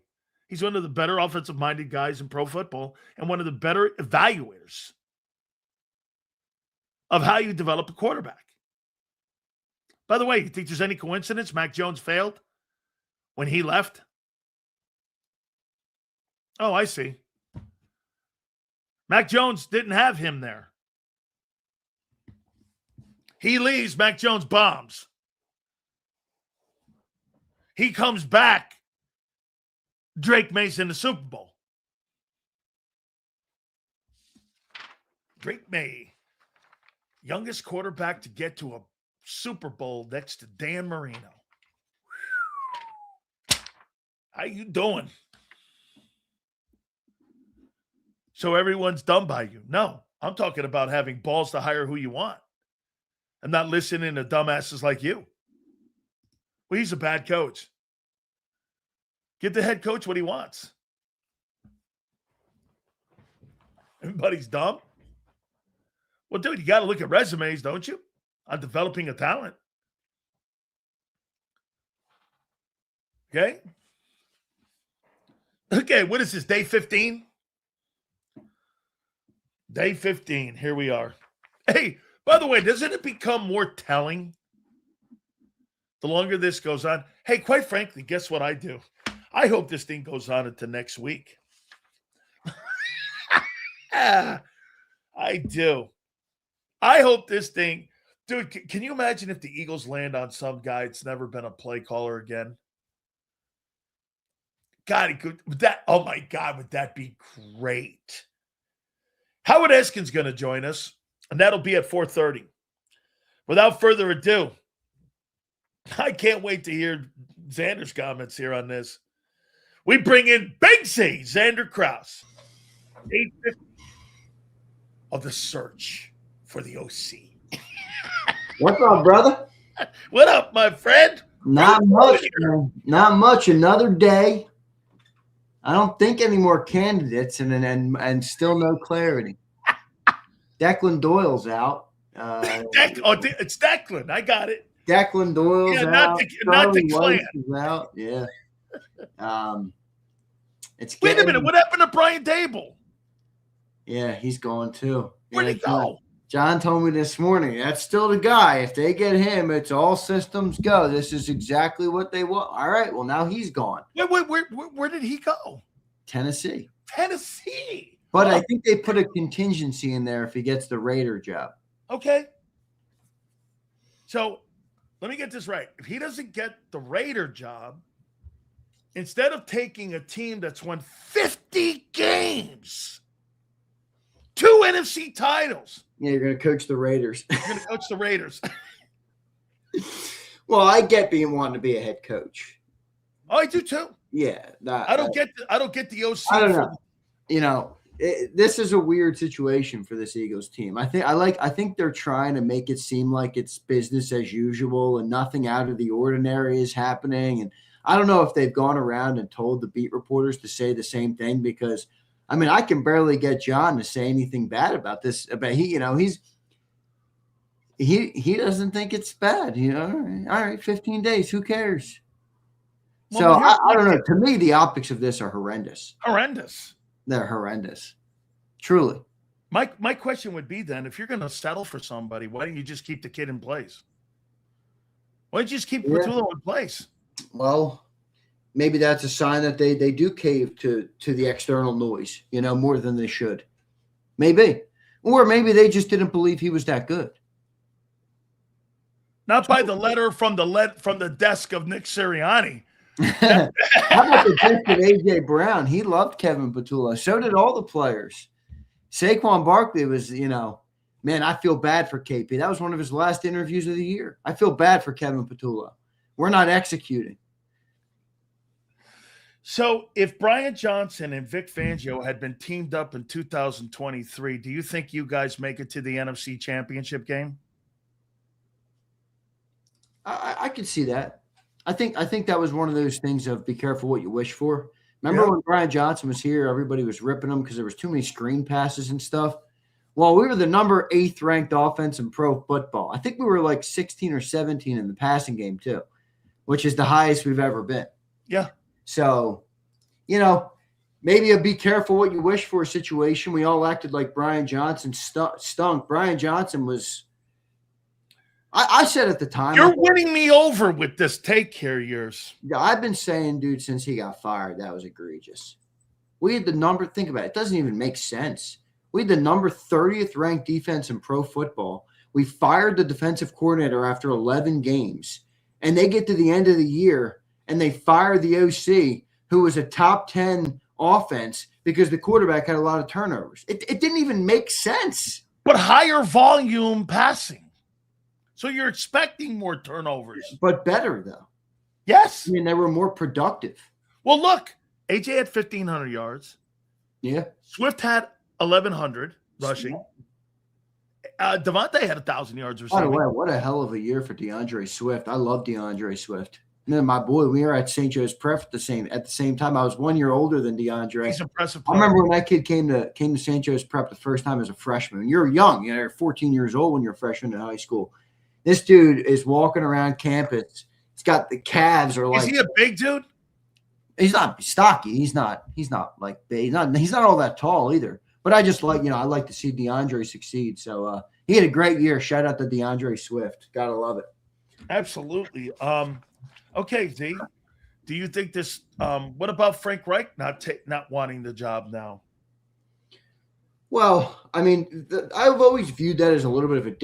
He's one of the better offensive-minded guys in pro football and one of the better evaluators of how you develop a quarterback. By the way, you think there's any coincidence Mac Jones failed when he left? Oh, I see. Mac Jones didn't have him there. He leaves, Mac Jones bombs. He comes back, Drake Mason the Super Bowl. Drake May, youngest quarterback to get to a Super Bowl next to Dan Marino. How you doing? So everyone's done by you. No, I'm talking about having balls to hire who you want. I'm not listening to dumbasses like you. Well, he's a bad coach. Give the head coach what he wants. Everybody's dumb. Well, dude, you got to look at resumes, don't you? On developing a talent. Okay? Okay, what is this, day 15? Day 15, here we are. Hey, by the way, doesn't it become more telling the longer this goes on? Hey, quite frankly, guess what I do? I hope this thing goes on into next week. I do. I hope this thing, dude, can you imagine if the Eagles land on some guy that's never been a play caller again? God, oh my God, would that be great? Howard Eskin's going to join us, and that'll be at 4:30. Without further ado, I can't wait to hear Xander's comments here on this. We bring in Big Z, Xander Krause, 850 of the search for the OC. What's up, brother? What up, my friend? Not much, man. Not much. Another day. I don't think any more candidates, and still no clarity. Declan Doyle's out. It's Declan. I got it. Declan Doyle's Yeah, out. not the Charlie clan. Weiss is out. Yeah. Wait a minute. What happened to Brian Dable? Yeah, he's going too. Where'd he go? John told me this morning. That's still the guy. If they get him, it's all systems go. This is exactly what they want. All right. Well, now he's gone. Where did he go? Tennessee. But I think they put a contingency in there if he gets the Raider job. Okay. So let me get this right. If he doesn't get the Raider job, instead of taking a team that's won 50 games, 2 NFC titles. Yeah, you're going to coach the Raiders. You're going to coach the Raiders. Well, I get wanting to be a head coach. Oh, I do too. Yeah. I don't get the OC. I don't know. This is a weird situation for this Eagles team. I think they're trying to make it seem like it's business as usual and nothing out of the ordinary is happening. And I don't know if they've gone around and told the beat reporters to say the same thing because, I mean, I can barely get John to say anything bad about this. But he doesn't think it's bad. All right, 15 days. Who cares? Well, so I don't know. To me, the optics of this are horrendous. They're horrendous. Truly. My question would be then, if you're going to settle for somebody, why don't you just keep the kid in place? Why don't you just keep Patullo in place? Well, maybe that's a sign that they do cave to the external noise, more than they should. Maybe. Or maybe they just didn't believe he was that good. Not by the letter from the desk of Nick Sirianni. How about the desk of A.J. Brown? He loved Kevin Patullo. So did all the players. Saquon Barkley was, man, I feel bad for KP. That was one of his last interviews of the year. I feel bad for Kevin Patullo. We're not executing. So if Brian Johnson and Vic Fangio had been teamed up in 2023, do you think you guys make it to the NFC Championship game? I could see that. I think that was one of those things of be careful what you wish for. Remember when Brian Johnson was here, everybody was ripping him because there was too many screen passes and stuff. Well, we were the number 8th ranked offense in pro football. I think we were like 16 or 17 in the passing game too, which is the highest we've ever been. Yeah. So, maybe a be careful what you wish for situation. We all acted like Brian Johnson stunk. Brian Johnson was – I said at the time – You're winning me over with this take here of yours. I've been saying, dude, since he got fired, that was egregious. We had the number – think about it. It doesn't even make sense. We had the number 30th ranked defense in pro football. We fired the defensive coordinator after 11 games, and they get to the end of the year and they fire the OC, who was a top 10 offense because the quarterback had a lot of turnovers. It didn't even make sense. But higher volume passing. So you're expecting more turnovers. But better, though. Yes. I mean, they were more productive. Well, look, AJ had 1,500 yards. Yeah. Swift had 1,100 rushing. Devontae had 1,000 yards receiving. By the way, what a hell of a year for DeAndre Swift. I love DeAndre Swift. And then my boy, we were at St. Joe's Prep at the same time. I was 1 year older than DeAndre. He's impressive. I remember when that kid came to St. Joe's Prep the first time as a freshman. You're young. You're 14 years old when you're a freshman in high school. This dude is walking around campus. He's got the calves are like. Is he a big dude? He's not stocky. He's not like big. He's not all that tall either. But I just like, I like to see DeAndre succeed. So he had a great year. Shout out to DeAndre Swift. Gotta love it. Absolutely. Okay, Z. Do you think this? What about Frank Reich not wanting the job now? Well, I mean, I've always viewed that as a little bit of an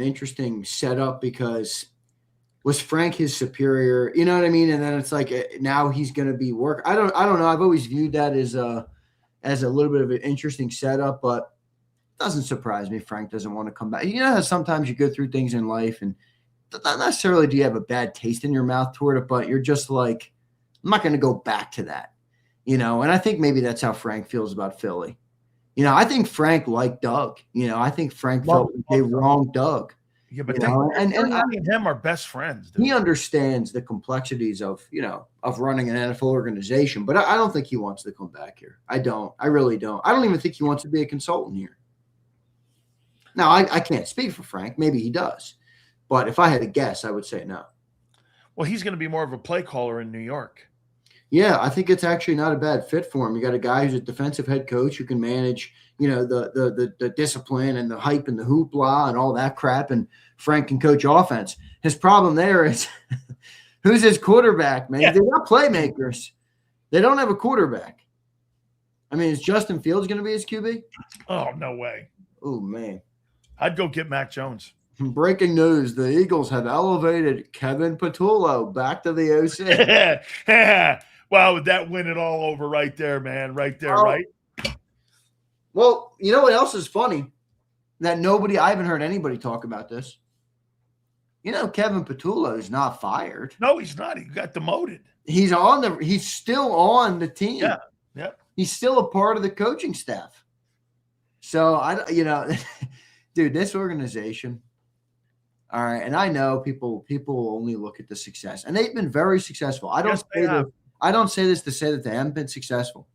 interesting setup because was Frank his superior? You know what I mean? And then it's like now he's going to be work. I don't know. I've always viewed that as a little bit of an interesting setup, but it doesn't surprise me. Frank doesn't want to come back. You know how sometimes you go through things in life and not necessarily do you have a bad taste in your mouth toward it, but you're just like, I'm not going to go back to that, And I think maybe that's how Frank feels about Philly. I think Frank liked Doug. I think Frank felt like they wronged Doug. Yeah, but and Sirianni and him are best friends. Dude. He understands the complexities of running an NFL organization, but I don't think he wants to come back here. I don't. I really don't. I don't even think he wants to be a consultant here. Now, I can't speak for Frank. Maybe he does, but if I had to guess, I would say no. Well, he's going to be more of a play caller in New York. Yeah, I think it's actually not a bad fit for him. You got a guy who's a defensive head coach who can manage, the discipline and the hype and the hoopla and all that crap, and Frank can coach offense. His problem there is who's his quarterback, man? Yeah. They're not playmakers. They don't have a quarterback. I mean, is Justin Fields going to be his QB? Oh, no way. Oh, man. I'd go get Mac Jones. Breaking news, the Eagles have elevated Kevin Patullo back to the OC. Wow, would that win it all over right there, man? Right there, right? Well, you know what else is funny? That I haven't heard anybody talk about this. Kevin Patullo is not fired. No, he's not. He got demoted. He's still on the team. Yeah. He's still a part of the coaching staff. So dude, this organization. All right, and I know people only look at the success, and they've been very successful. I don't say this to say that they haven't been successful,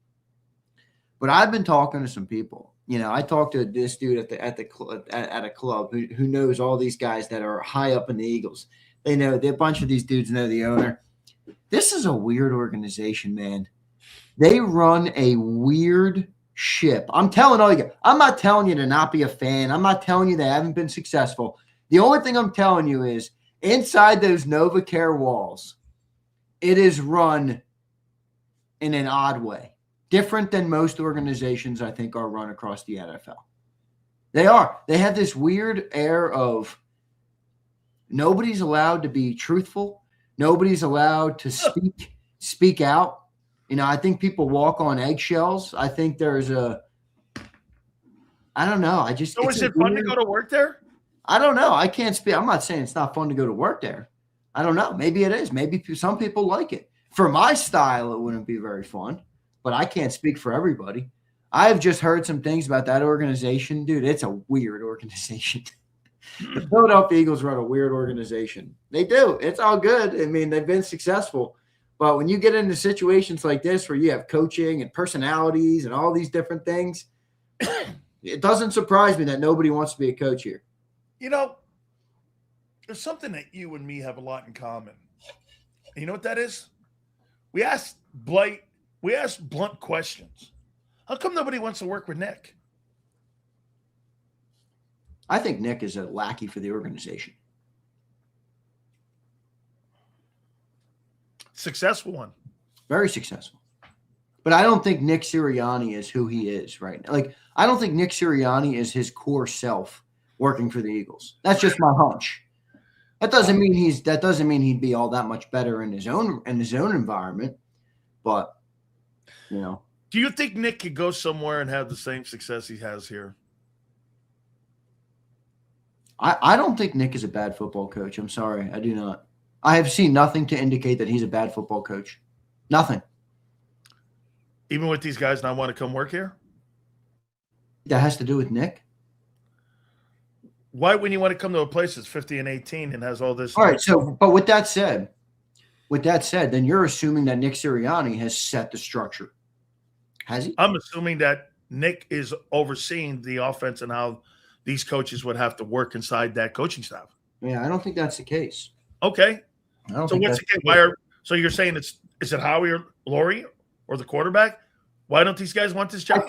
but I've been talking to some people. I talked to this dude at a club who knows all these guys that are high up in the Eagles. They know a bunch of these dudes know the owner. This is a weird organization, man. They run a weird ship. I'm telling all you guys. I'm not telling you to not be a fan. I'm not telling you they haven't been successful. The only thing I'm telling you is inside those NovaCare walls, it is run in an odd way, different than most organizations I think are run across the NFL. They are. They have this weird air of nobody's allowed to be truthful. Nobody's allowed to speak out. I think people walk on eggshells. I think there's I don't know. So is it fun to go to work there? I don't know. I can't speak. I'm not saying it's not fun to go to work there. I don't know. Maybe it is. Maybe some people like it. For my style, it wouldn't be very fun, but I can't speak for everybody. I've just heard some things about that organization. Dude, it's a weird organization. The Philadelphia Eagles run a weird organization. They do. It's all good. I mean, they've been successful. But when you get into situations like this where you have coaching and personalities and all these different things, it doesn't surprise me that nobody wants to be a coach here. There's something that you and me have a lot in common. And you know what that is? We ask blunt questions. How come nobody wants to work with Nick? I think Nick is a lackey for the organization. Successful one. Very successful. But I don't think Nick Sirianni is who he is right now. Like, I don't think Nick Sirianni is his core self working for the Eagles. That's just my hunch. That doesn't mean he'd be all that much better in his own environment. But do you think Nick could go somewhere and have the same success he has here? I don't think Nick is a bad football coach. I'm sorry. I do not. I have seen nothing to indicate that he's a bad football coach. Nothing. Even with these guys not want to come work here? That has to do with Nick? Why wouldn't you want to come to a place that's 50-18 and has all this? All right. So, but with that said, then you're assuming that Nick Sirianni has set the structure. Has he? I'm assuming that Nick is overseeing the offense and how these coaches would have to work inside that coaching staff. Yeah, I don't think that's the case. Okay. So what's the case? So you're saying is it Howie or Laurie or the quarterback? Why don't these guys want this job?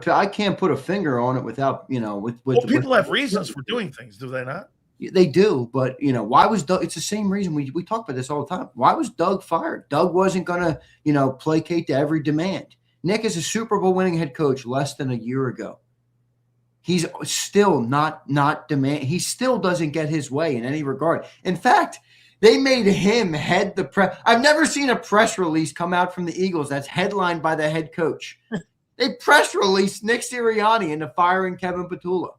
I can't put a finger on it without, people have reasons for doing things, do they not? They do, but why was Doug? It's the same reason we talk about this all the time. Why was Doug fired? Doug wasn't gonna, placate to every demand. Nick is a Super Bowl winning head coach less than a year ago. He's still not demand. He still doesn't get his way in any regard. In fact, they made him head the press. I've never seen a press release come out from the Eagles that's headlined by the head coach. They press released Nick Sirianni into firing Kevin Patullo.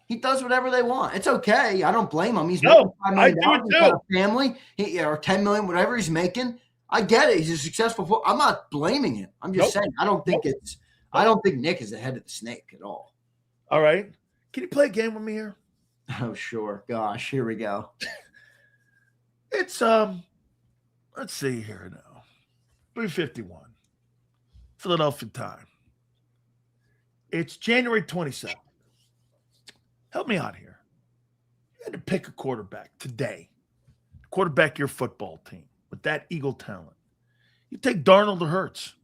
He does whatever they want. It's okay. I don't blame him. He's making $5 million. I do He's got a family, or $10 million, whatever he's making. I get it. He's a successful. I'm not blaming him. I'm just saying I don't think Nick is the head of the snake at all. All right. Can you play a game with me here? Oh, sure. Gosh, here we go. It's let's see here now. 3:51. Philadelphia time. It's January 27th. Help me out here. You had to pick a quarterback today. Quarterback your football team with that Eagle talent. You take Darnold or Hurts.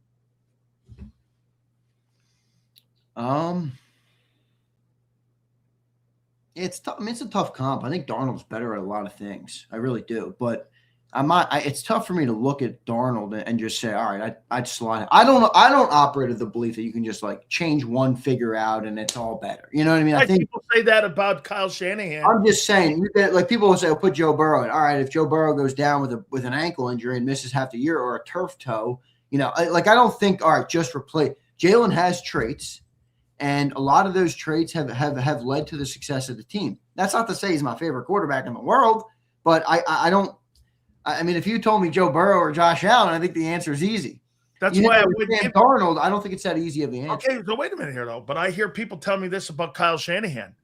It's tough. I mean, it's a tough comp. I think Darnold's better at a lot of things. I really do. But I'm not. It's tough for me to look at Darnold and just say, all right, I'd slide. I don't operate with the belief that you can just like change one figure out and it's all better. You know what I mean? I think people say that about Kyle Shanahan. I'm just saying, like people will say, put Joe Burrow in. All right, if Joe Burrow goes down with an ankle injury and misses half the year or a turf toe, I don't think, all right, just replace. Jalen has traits. And a lot of those traits have led to the success of the team. That's not to say he's my favorite quarterback in the world, but I don't. I mean, if you told me Joe Burrow or Josh Allen, I think the answer is easy. That's why I would give Darnold. I don't think it's that easy of the answer. Okay, so wait a minute here though. But I hear people tell me this about Kyle Shanahan.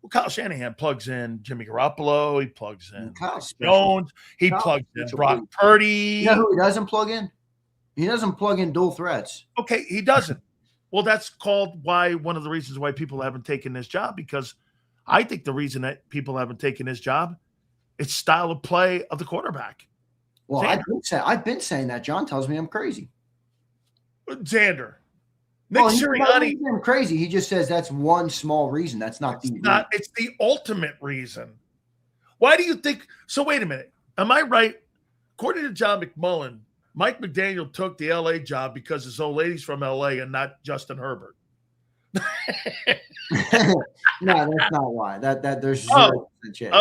Well, Kyle Shanahan plugs in Jimmy Garoppolo. He plugs in Jones. He plugs in Brock Purdy. You know who he doesn't plug in? He doesn't plug in dual threats. Okay, he doesn't. Well, that's called one of the reasons why people haven't taken this job, because I think the reason that people haven't taken this job, it's style of play of the quarterback. Well, I've been saying that. John tells me I'm crazy. Xander. Nick Sirianni. I'm crazy. He just says that's one small reason. That's not the reason. It's the ultimate reason. Why do you think? So wait a minute. Am I right? According to John McMullen, Mike McDaniel took the LA job because his old lady's from LA and not Justin Herbert. No, that's not why. That there's 0% chance.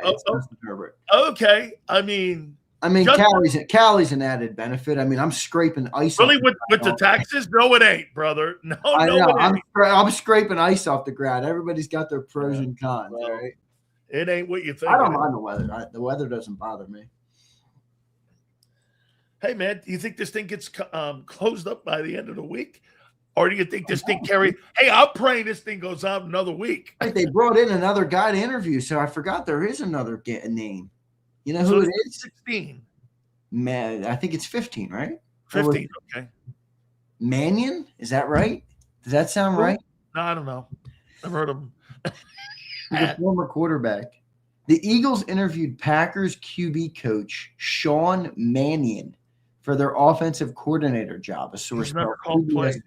Justin Herbert. Okay. I mean, Cali's an added benefit. I mean, I'm scraping ice. Really, with the taxes? No, it ain't, brother. No, it ain't. I'm scraping ice off the ground. Everybody's got their pros and cons, right? It ain't what you think. I don't mind the weather. The weather doesn't bother me. Hey, man, do you think this thing gets closed up by the end of the week? Or do you think this thing carry? Hey, I'm praying this thing goes out another week. Right, they brought in another guy to interview, so I forgot there is another name. You know who it is? 16. Man, I think it's 15, right? 15, okay. Mannion? Is that right? Does that sound right? No, I don't know. I've heard of him. He's a former quarterback. The Eagles interviewed Packers QB coach Sean Mannion for their offensive coordinator job. A source never called plays.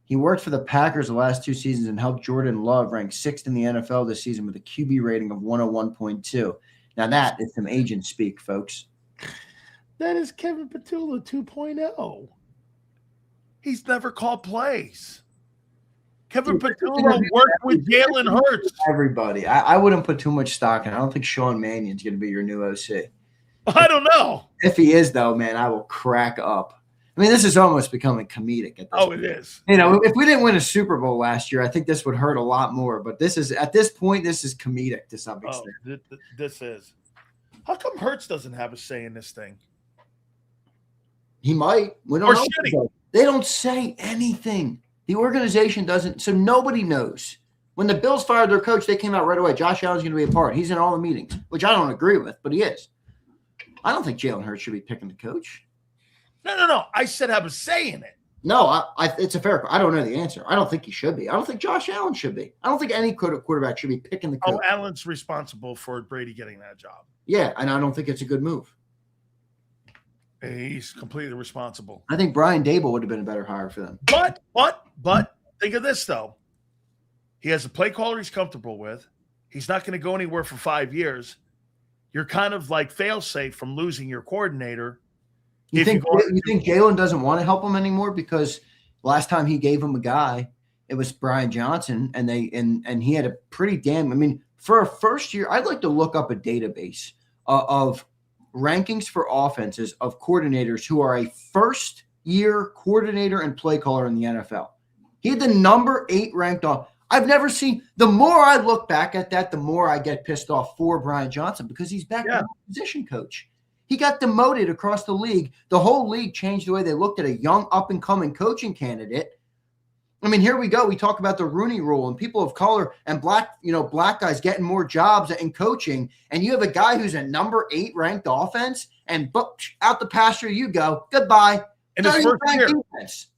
He worked for the Packers the last 2 seasons and helped Jordan Love rank 6th in the NFL this season with a QB rating of 101.2. Now that is some agent speak, folks. That is Kevin Patullo 2.0. He's never called plays. Kevin Patullo worked with Jalen Hurts. Everybody. I wouldn't put too much stock in. I don't think Sean Mannion's going to be your new OC. I don't know. If he is, though, man, I will crack up. I mean, this is almost becoming comedic at this point. It is. If we didn't win a Super Bowl last year, I think this would hurt a lot more. But this is, at this point, this is comedic to some extent. This is. How come Hurts doesn't have a say in this thing? He might. We don't know. They don't say anything. The organization doesn't. So nobody knows. When the Bills fired their coach, they came out right away. Josh Allen's going to be a part. He's in all the meetings, which I don't agree with, but he is. I don't think Jalen Hurts should be picking the coach. No. I said have a say in it. No, it's a fair. I don't know the answer. I don't think he should be. I don't think Josh Allen should be. I don't think any quarterback should be picking the coach. Oh, Allen's responsible for Brady getting that job. Yeah, and I don't think it's a good move. He's completely responsible. I think Brian Dable would have been a better hire for them. But think of this, though. He has a play caller he's comfortable with. He's not going to go anywhere for 5 years. You're kind of like fail-safe from losing your coordinator. You think Jalen doesn't want to help him anymore because last time he gave him a guy, it was Brian Johnson, and he had a pretty damn. I mean, for a first year, I'd like to look up a database of rankings for offenses of coordinators who are a first-year coordinator and play caller in the NFL. He had the number 8 ranked off. I've never seen. The more I look back at that, the more I get pissed off for Brian Johnson because he's back to position coach. He got demoted across the league. The whole league changed the way they looked at a young up-and-coming coaching candidate. I mean, here we go. We talk about the Rooney Rule and people of color and black guys getting more jobs in coaching. And you have a guy who's a number 8 ranked offense, and out the pasture you go. Goodbye. In his first year. Defense.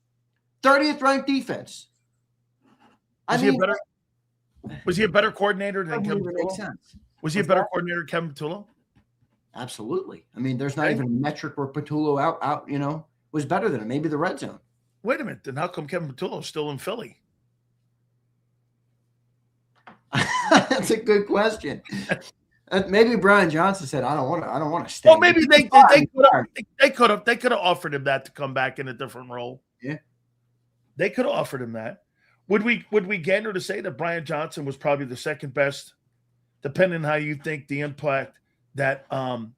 30th ranked defense. Was he a better coordinator than Kevin Patullo? Was he a better coordinator than Kevin Patullo? Absolutely. I mean, there's not even a metric where Patullo out was better than him. Maybe the red zone. Wait a minute. Then how come Kevin Patullo is still in Philly? That's a good question. Maybe Brian Johnson said, "I don't want to stay." Well, maybe they could have offered him that to come back in a different role. Yeah, they could have offered him that. Would we gander to say that Brian Johnson was probably the second best, depending on how you think the impact that Kellen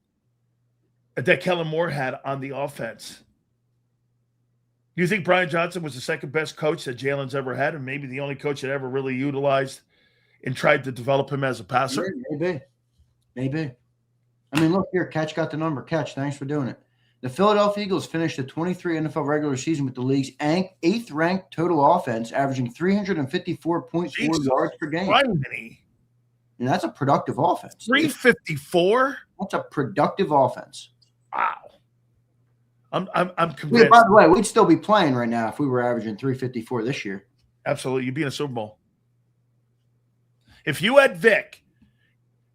Moore had on the offense? Do you think Brian Johnson was the second best coach that Jalen's ever had, and maybe the only coach that ever really utilized and tried to develop him as a passer? Maybe. I mean, look here. Catch got the number. Catch, thanks for doing it. The Philadelphia Eagles finished the 23 NFL regular season with the league's 8th ranked total offense, averaging 354.4 yards per game. And that's a productive offense. 354? That's a productive offense. Wow. I'm convinced. Yeah, by the way, we'd still be playing right now if we were averaging 354 this year. Absolutely. You'd be in a Super Bowl. If you had Vic,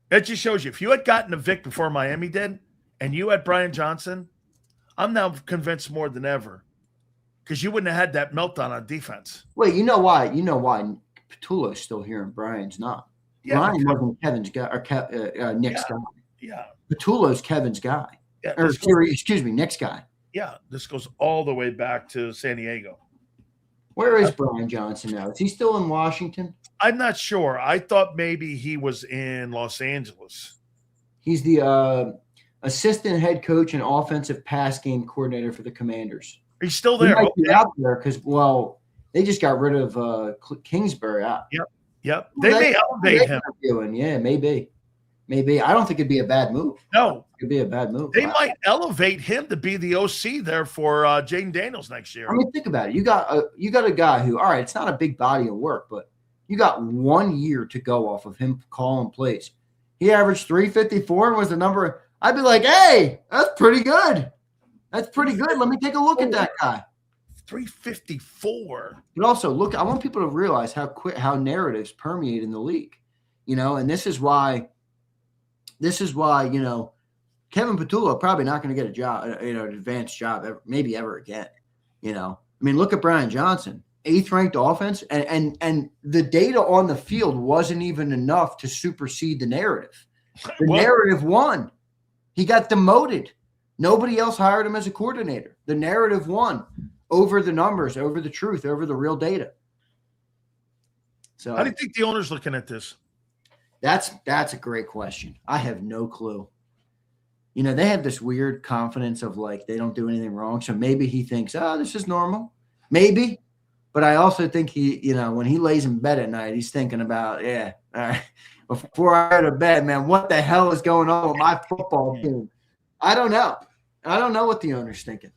that just shows you. If you had gotten a Vic before Miami did, and you had Brian Johnson, I'm now convinced more than ever, because you wouldn't have had that meltdown on defense. Wait, you know why? Patullo's still here and Brian's not. Yeah, Brian wasn't Kevin's guy or Nick's guy. Yeah. Patullo's Kevin's guy. Yeah, Nick's guy. Yeah, this goes all the way back to San Diego. Where is Brian Johnson now? Is he still in Washington? I'm not sure. I thought maybe he was in Los Angeles. He's the assistant head coach and offensive pass game coordinator for the Commanders. He's still there. He might be out there because, they just got rid of Kingsbury out. Yep. They may elevate him. Yeah, maybe. I don't think it'd be a bad move. No. It'd be a bad move. They might elevate him to be the OC there for Jaden Daniels next year. I mean, think about it. You got a guy who, all right, it's not a big body of work, but you got 1 year to go off of him calling plays. He averaged 354 and was the number. I'd be like, hey, that's pretty good. Let me take a look at that guy. 354. But also, I want people to realize how narratives permeate in the league, and this is why, Kevin Patullo probably not going to get a job, an advanced job, maybe ever again. I mean, look at Brian Johnson, 8th ranked offense, and the data on the field wasn't even enough to supersede the narrative. The narrative won. He got demoted. Nobody else hired him as a coordinator. The narrative won over the numbers, over the truth, over the real data. So, how do you think the owner's looking at this? That's a great question. I have no clue. They have this weird confidence of like they don't do anything wrong. So maybe he thinks, this is normal. Maybe. But I also think he, when he lays in bed at night, he's thinking about, all right, before I go to bed, man, what the hell is going on with my football team? I don't know. I don't know what the owner's thinking.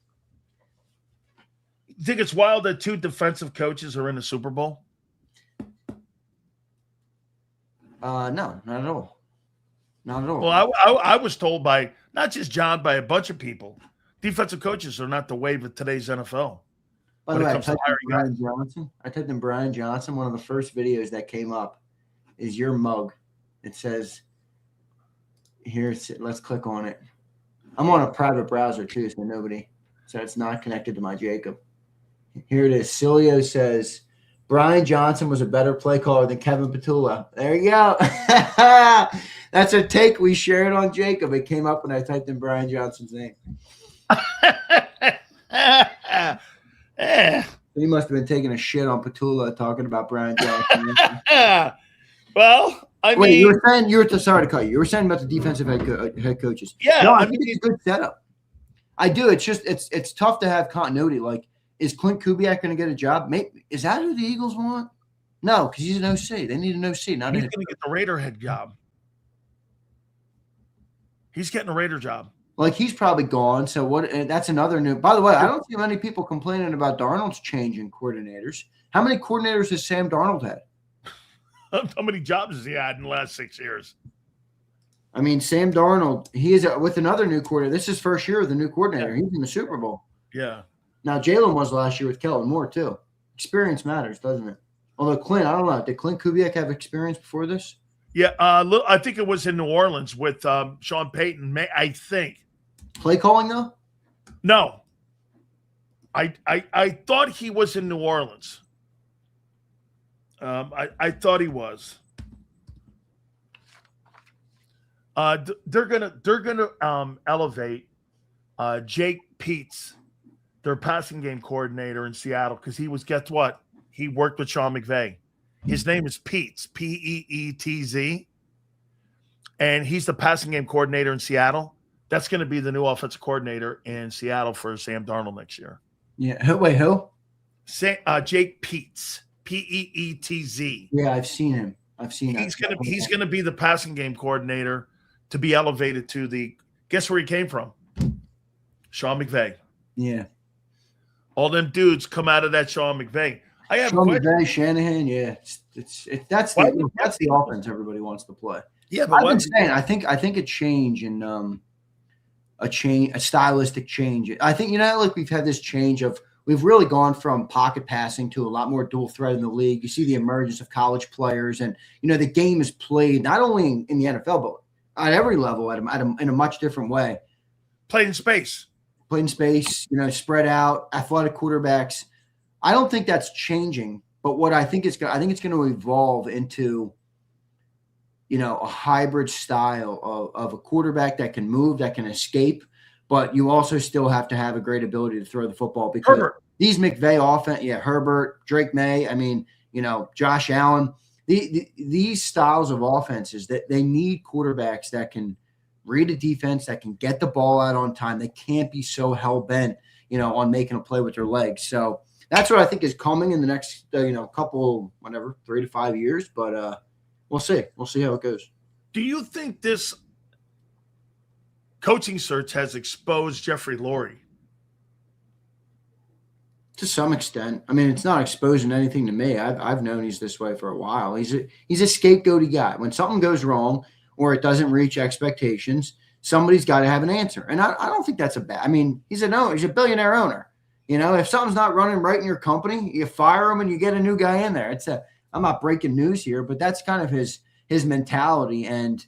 You think it's wild that 2 defensive coaches are in the Super Bowl? No, not at all. Not at all. Well, I was told by not just John, by a bunch of people, defensive coaches are not the wave of today's NFL. By the way, I typed in Brian Johnson. One of the first videos that came up is your mug. It says, let's click on it. I'm on a private browser too, so it's not connected to my JAKIB. Here it is. Sileo says, Brian Johnson was a better play caller than Kevin Patullo. There you go. That's a take we shared on JAKIB. It came up when I typed in Brian Johnson's name. He must have been taking a shit on Patullo talking about Brian Johnson. Well, Wait, you were saying sorry to cut you. You were saying about the defensive head coaches. Yeah, no, I think it's a good setup. I do. It's just it's tough to have continuity. Like, is Clint Kubiak going to get a job? Is that who the Eagles want? No, because he's an OC. They need an OC. He's going to get the Raider head job. He's getting a Raider job. Like he's probably gone. So what? That's another new. By the way, I don't see many people complaining about Darnold's change in coordinators. How many coordinators has Sam Darnold had? How many jobs has he had in the last 6 years? I mean, Sam Darnold, he is with another new coordinator. This is his first year with the new coordinator. He's in the Super Bowl. Yeah. Now, Jalen was last year with Kellen Moore, too. Experience matters, doesn't it? Although Clint, I don't know. Did Clint Kubiak have experience before this? Yeah. I think it was in New Orleans with Sean Payton, I think. Play calling, though? No. I thought he was in New Orleans. I thought he was. They're gonna elevate Jake Peets, their passing game coordinator in Seattle, because guess what? He worked with Sean McVay. His name is Peets, Peetz, and he's the passing game coordinator in Seattle. That's going to be the new offensive coordinator in Seattle for Sam Darnold next year. Yeah. Wait, who? Jake Peets, Peetz. Yeah, I've seen him. He's gonna be the passing game coordinator to be elevated to the. Guess where he came from? Sean McVay. Yeah. All them dudes come out of that Sean McVay. I have Sean McVay, Shanahan. Yeah, that's the offense everybody wants to play. Yeah, but I've been saying I think a change in a stylistic change. I think like we've had this change of. We've really gone from pocket passing to a lot more dual threat in the league. You see the emergence of college players, and the game is played not only in the NFL but at every level in a much different way. Played in space, spread out, athletic quarterbacks. I don't think that's changing, but what I think it's going to evolve into, a hybrid style of a quarterback that can move, that can escape. But you also still have to have a great ability to throw the football because these McVay offense, Herbert, Drake May, Josh Allen, these styles of offenses that they need quarterbacks that can read a defense, that can get the ball out on time. They can't be so hell bent, on making a play with their legs. So that's what I think is coming in the next, couple, 3 to 5 years. But we'll see. We'll see how it goes. Do you think this coaching search has exposed Jeffrey Lurie? To some extent. I mean, it's not exposing anything to me. I've known he's this way for a while. He's a scapegoaty guy. When something goes wrong or it doesn't reach expectations, somebody's got to have an answer. And I don't think that's a bad. I mean, he's a billionaire owner. If something's not running right in your company, you fire him and you get a new guy in there. I'm not breaking news here, but that's kind of his mentality. And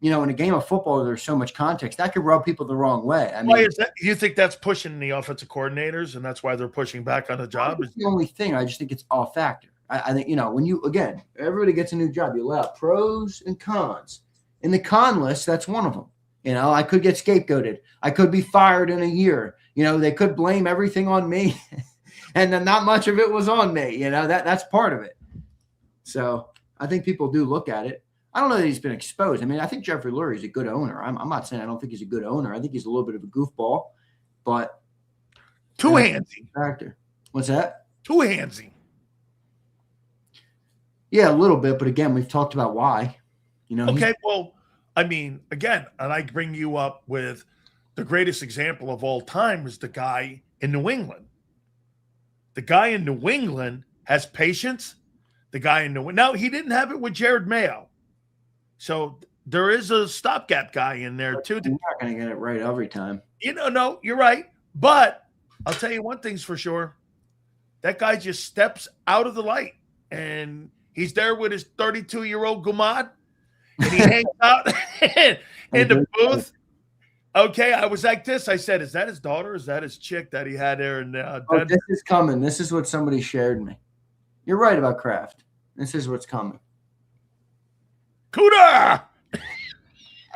in a game of football, there's so much context that could rub people the wrong way. I mean, why is that? You think that's pushing the offensive coordinators, and that's why they're pushing back on the job? That's the only thing. I just think it's all factor. I think when everybody gets a new job, you lay out pros and cons. In the con list, that's one of them. I could get scapegoated. I could be fired in a year. They could blame everything on me, and then not much of it was on me. That's part of it. So I think people do look at it. I don't know that he's been exposed. I mean, I think Jeffrey Lurie is a good owner. I'm not saying I don't think he's a good owner. I think he's a little bit of a goofball, but too handsy. Factor. What's that? Too handsy. Yeah, a little bit, but again, we've talked about why. Okay, well, I mean, again, and I bring you up with the greatest example of all time is the guy in New England. The guy in New England has patience. The guy in now he didn't have it with Jared Mayo. So there is a stopgap guy in there too. You're not going to get it right every time. No, you're right. But I'll tell you one thing's for sure. That guy just steps out of the light, and he's there with his 32-year-old Gumad, and he hangs out in the booth. Okay, I was like this. I said, is that his daughter? Is that his chick that he had there in Denver? This is coming. This is what somebody shared me. You're right about Kraft. This is what's coming. Cooter!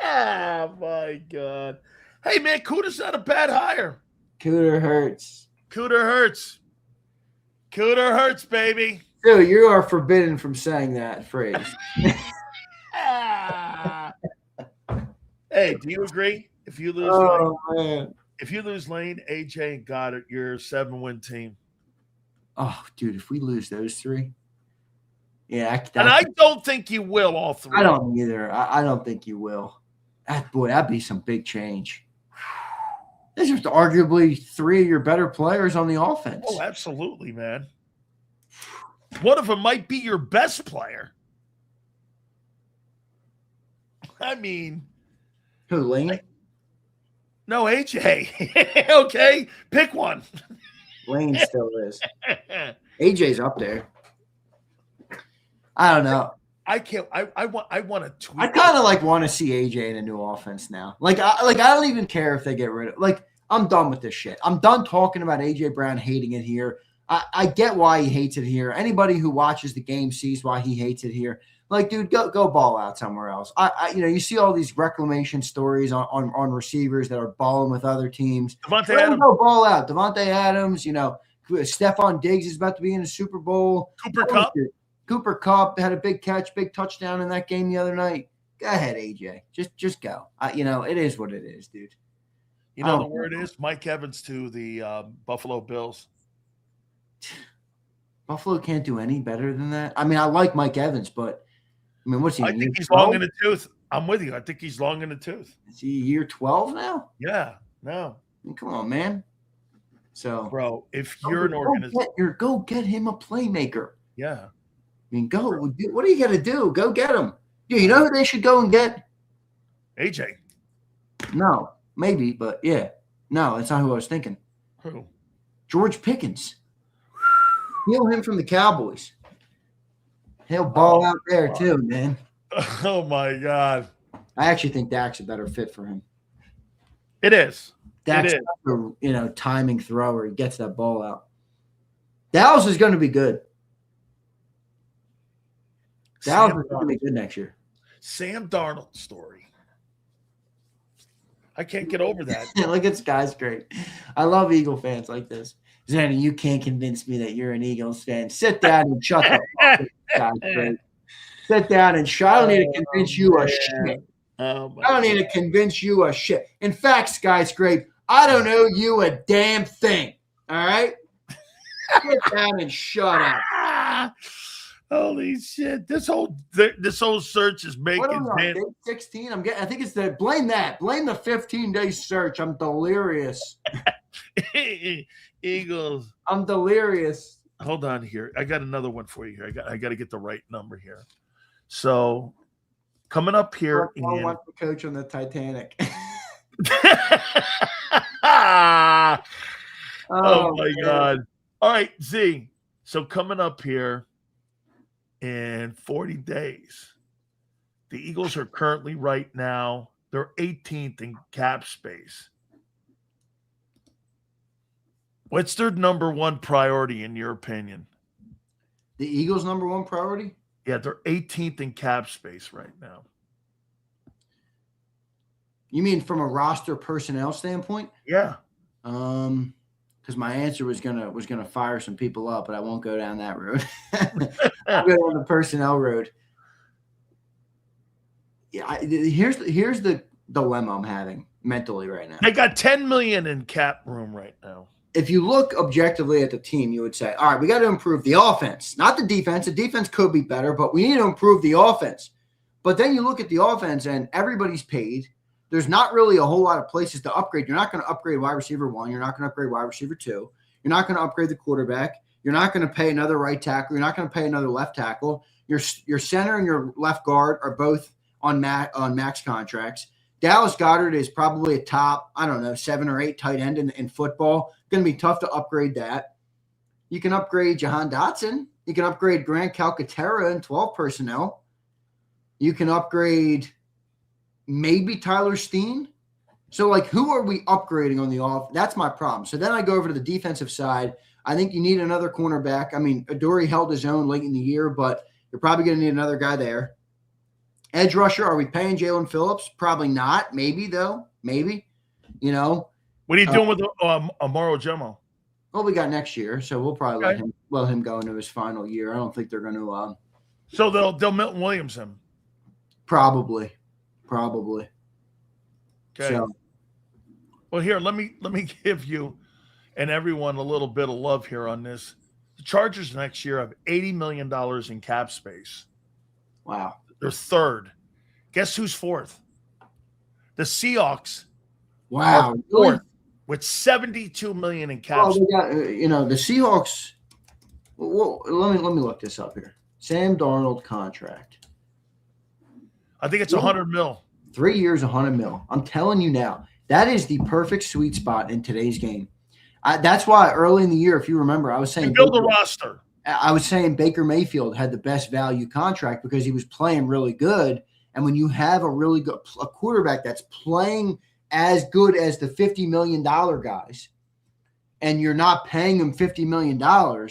Oh, my God. Hey, man, Cooter's not a bad hire. Cooter hurts. Cooter hurts. Cooter hurts, baby. Dude, you are forbidden from saying that phrase. Hey, do you agree? If you lose Lane, AJ, and Goddard, you're a 7-win team. Oh, dude, if we lose those three. Yeah. And I don't think you will, all three. I don't either. I don't think you will. That'd be some big change. There's just arguably 3 of your better players on the offense. Oh, absolutely, man. One of them might be your best player. I mean, Who, Lane? No, AJ. Okay, pick one. Lane still is. AJ's up there. I don't know. I can't. I want to tweet. I kind of want to see AJ in a new offense now. I don't even care if they get rid of. I'm done with this shit. I'm done talking about AJ Brown hating it here. I get why he hates it here. Anybody who watches the game sees why he hates it here. Dude, go ball out somewhere else. You see all these reclamation stories on receivers that are balling with other teams. Devontae Adams. Go ball out. Devontae Adams, Stephon Diggs is about to be in the Super Bowl. Cooper Kupp had a big catch, big touchdown in that game the other night. Go ahead, AJ. Just go. It is what it is, dude. The word is Mike Evans to the Buffalo Bills. Buffalo can't do any better than that. I like Mike Evans, but what's he? I think he's long in the tooth. I'm with you. I think he's long in the tooth. Is he year 12 now? Yeah. No. Come on, man. So, bro, if you're an organization, go get him a playmaker. Yeah. Go. What do you got to do? Go get him. Dude, you know who they should go and get? AJ. No, maybe, but yeah. No, that's not who I was thinking. Who? George Pickens. Steal him from the Cowboys. He'll ball out there too, man. Oh my God. I actually think Dak's a better fit for him. It is. Dak's a timing thrower. He gets that ball out. Dallas is going to be good. Dallas is going to be good next year. Sam Darnold story. I can't get over that. Look at Sky's great. I love Eagle fans like this. Zanny, you can't convince me that you're an Eagles fan. Sit down and shut the fuck up. Sky's great. Sit down and shut. I don't need to convince you a shit. I don't need to convince you a shit. In fact, Skyscrape, I don't know you a damn thing. All right? Sit down and shut up. Holy shit! This whole search is making. What am I, 16? I think it's the blame that. Blame the 15-day search. I'm delirious. Eagles. I'm delirious. Hold on here. I got another one for you here. I got to get the right number here. So coming up here. I want the coach on the Titanic. Oh my God! All right, Z. So coming up here. In 40 days, the Eagles are currently right now, they're 18th in cap space. What's their number one priority in your opinion? The Eagles' number one priority? Yeah, they're 18th in cap space right now. You mean from a roster personnel standpoint? Yeah. Because my answer was gonna fire some people up, but I won't go down that road. I'll go down the personnel road. Yeah, here's the dilemma I'm having mentally right now. They got $10 million in cap room right now. If you look objectively at the team, you would say, all right, we got to improve the offense, not the defense. The defense could be better, but we need to improve the offense. But then you look at the offense, and everybody's paid. There's not really a whole lot of places to upgrade. You're not going to upgrade wide receiver 1. You're not going to upgrade wide receiver 2. You're not going to upgrade the quarterback. You're not going to pay another right tackle. You're not going to pay another left tackle. Your center and your left guard are both on max contracts. Dallas Goedert is probably a top, 7 or 8 tight end in football. Going to be tough to upgrade that. You can upgrade Jahan Dotson. You can upgrade Grant Calcaterra in 12 personnel. You can upgrade maybe Tyler Steen. So, who are we upgrading on the off? That's my problem. So then I go over to the defensive side. I think you need another cornerback. Adoree held his own late in the year, but you're probably going to need another guy there. Edge rusher, are we paying Jalen Phillips? Probably not. Maybe, though. Maybe. What are you doing with Amaro Jomo? Well, we got next year, so we'll probably let him go into his final year. I don't think they're going to. So they'll Milton Williams him. Probably. Okay. So, well, here let me give you and everyone a little bit of love here on this. The Chargers next year have $80 million in cap space. Wow. They're third. Guess who's fourth? The Seahawks. Wow. Fourth. with $72 million in cap. Oh, they got the Seahawks. Well, let me look this up here. Sam Darnold contract. I think it's $100 million. 3 years, $100 million. I'm telling you now, that is the perfect sweet spot in today's game. That's why early in the year, if you remember, I was saying build a roster. I was saying Baker Mayfield had the best value contract because he was playing really good. And when you have a quarterback that's playing as good as the $50 million guys, and you're not paying them $50 million,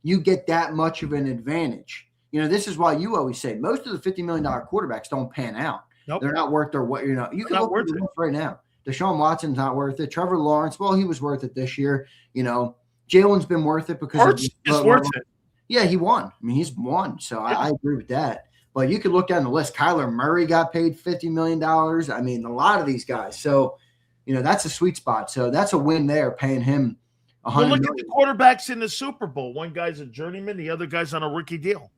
you get that much of an advantage. This is why you always say most of the $50 million quarterbacks don't pan out. Nope. They're not worth their what. You can look at the right now. Deshaun Watson's not worth it. Trevor Lawrence, well, he was worth it this year. Jalen's been worth it because Hurts is worth it. Yeah, he won. I mean, he's won. So yeah. I agree with that. But you could look down the list. Kyler Murray got paid $50 million. I mean, a lot of these guys. So, that's a sweet spot. So that's a win there, paying him $100 million. Look at the quarterbacks in the Super Bowl. One guy's a journeyman, the other guy's on a rookie deal.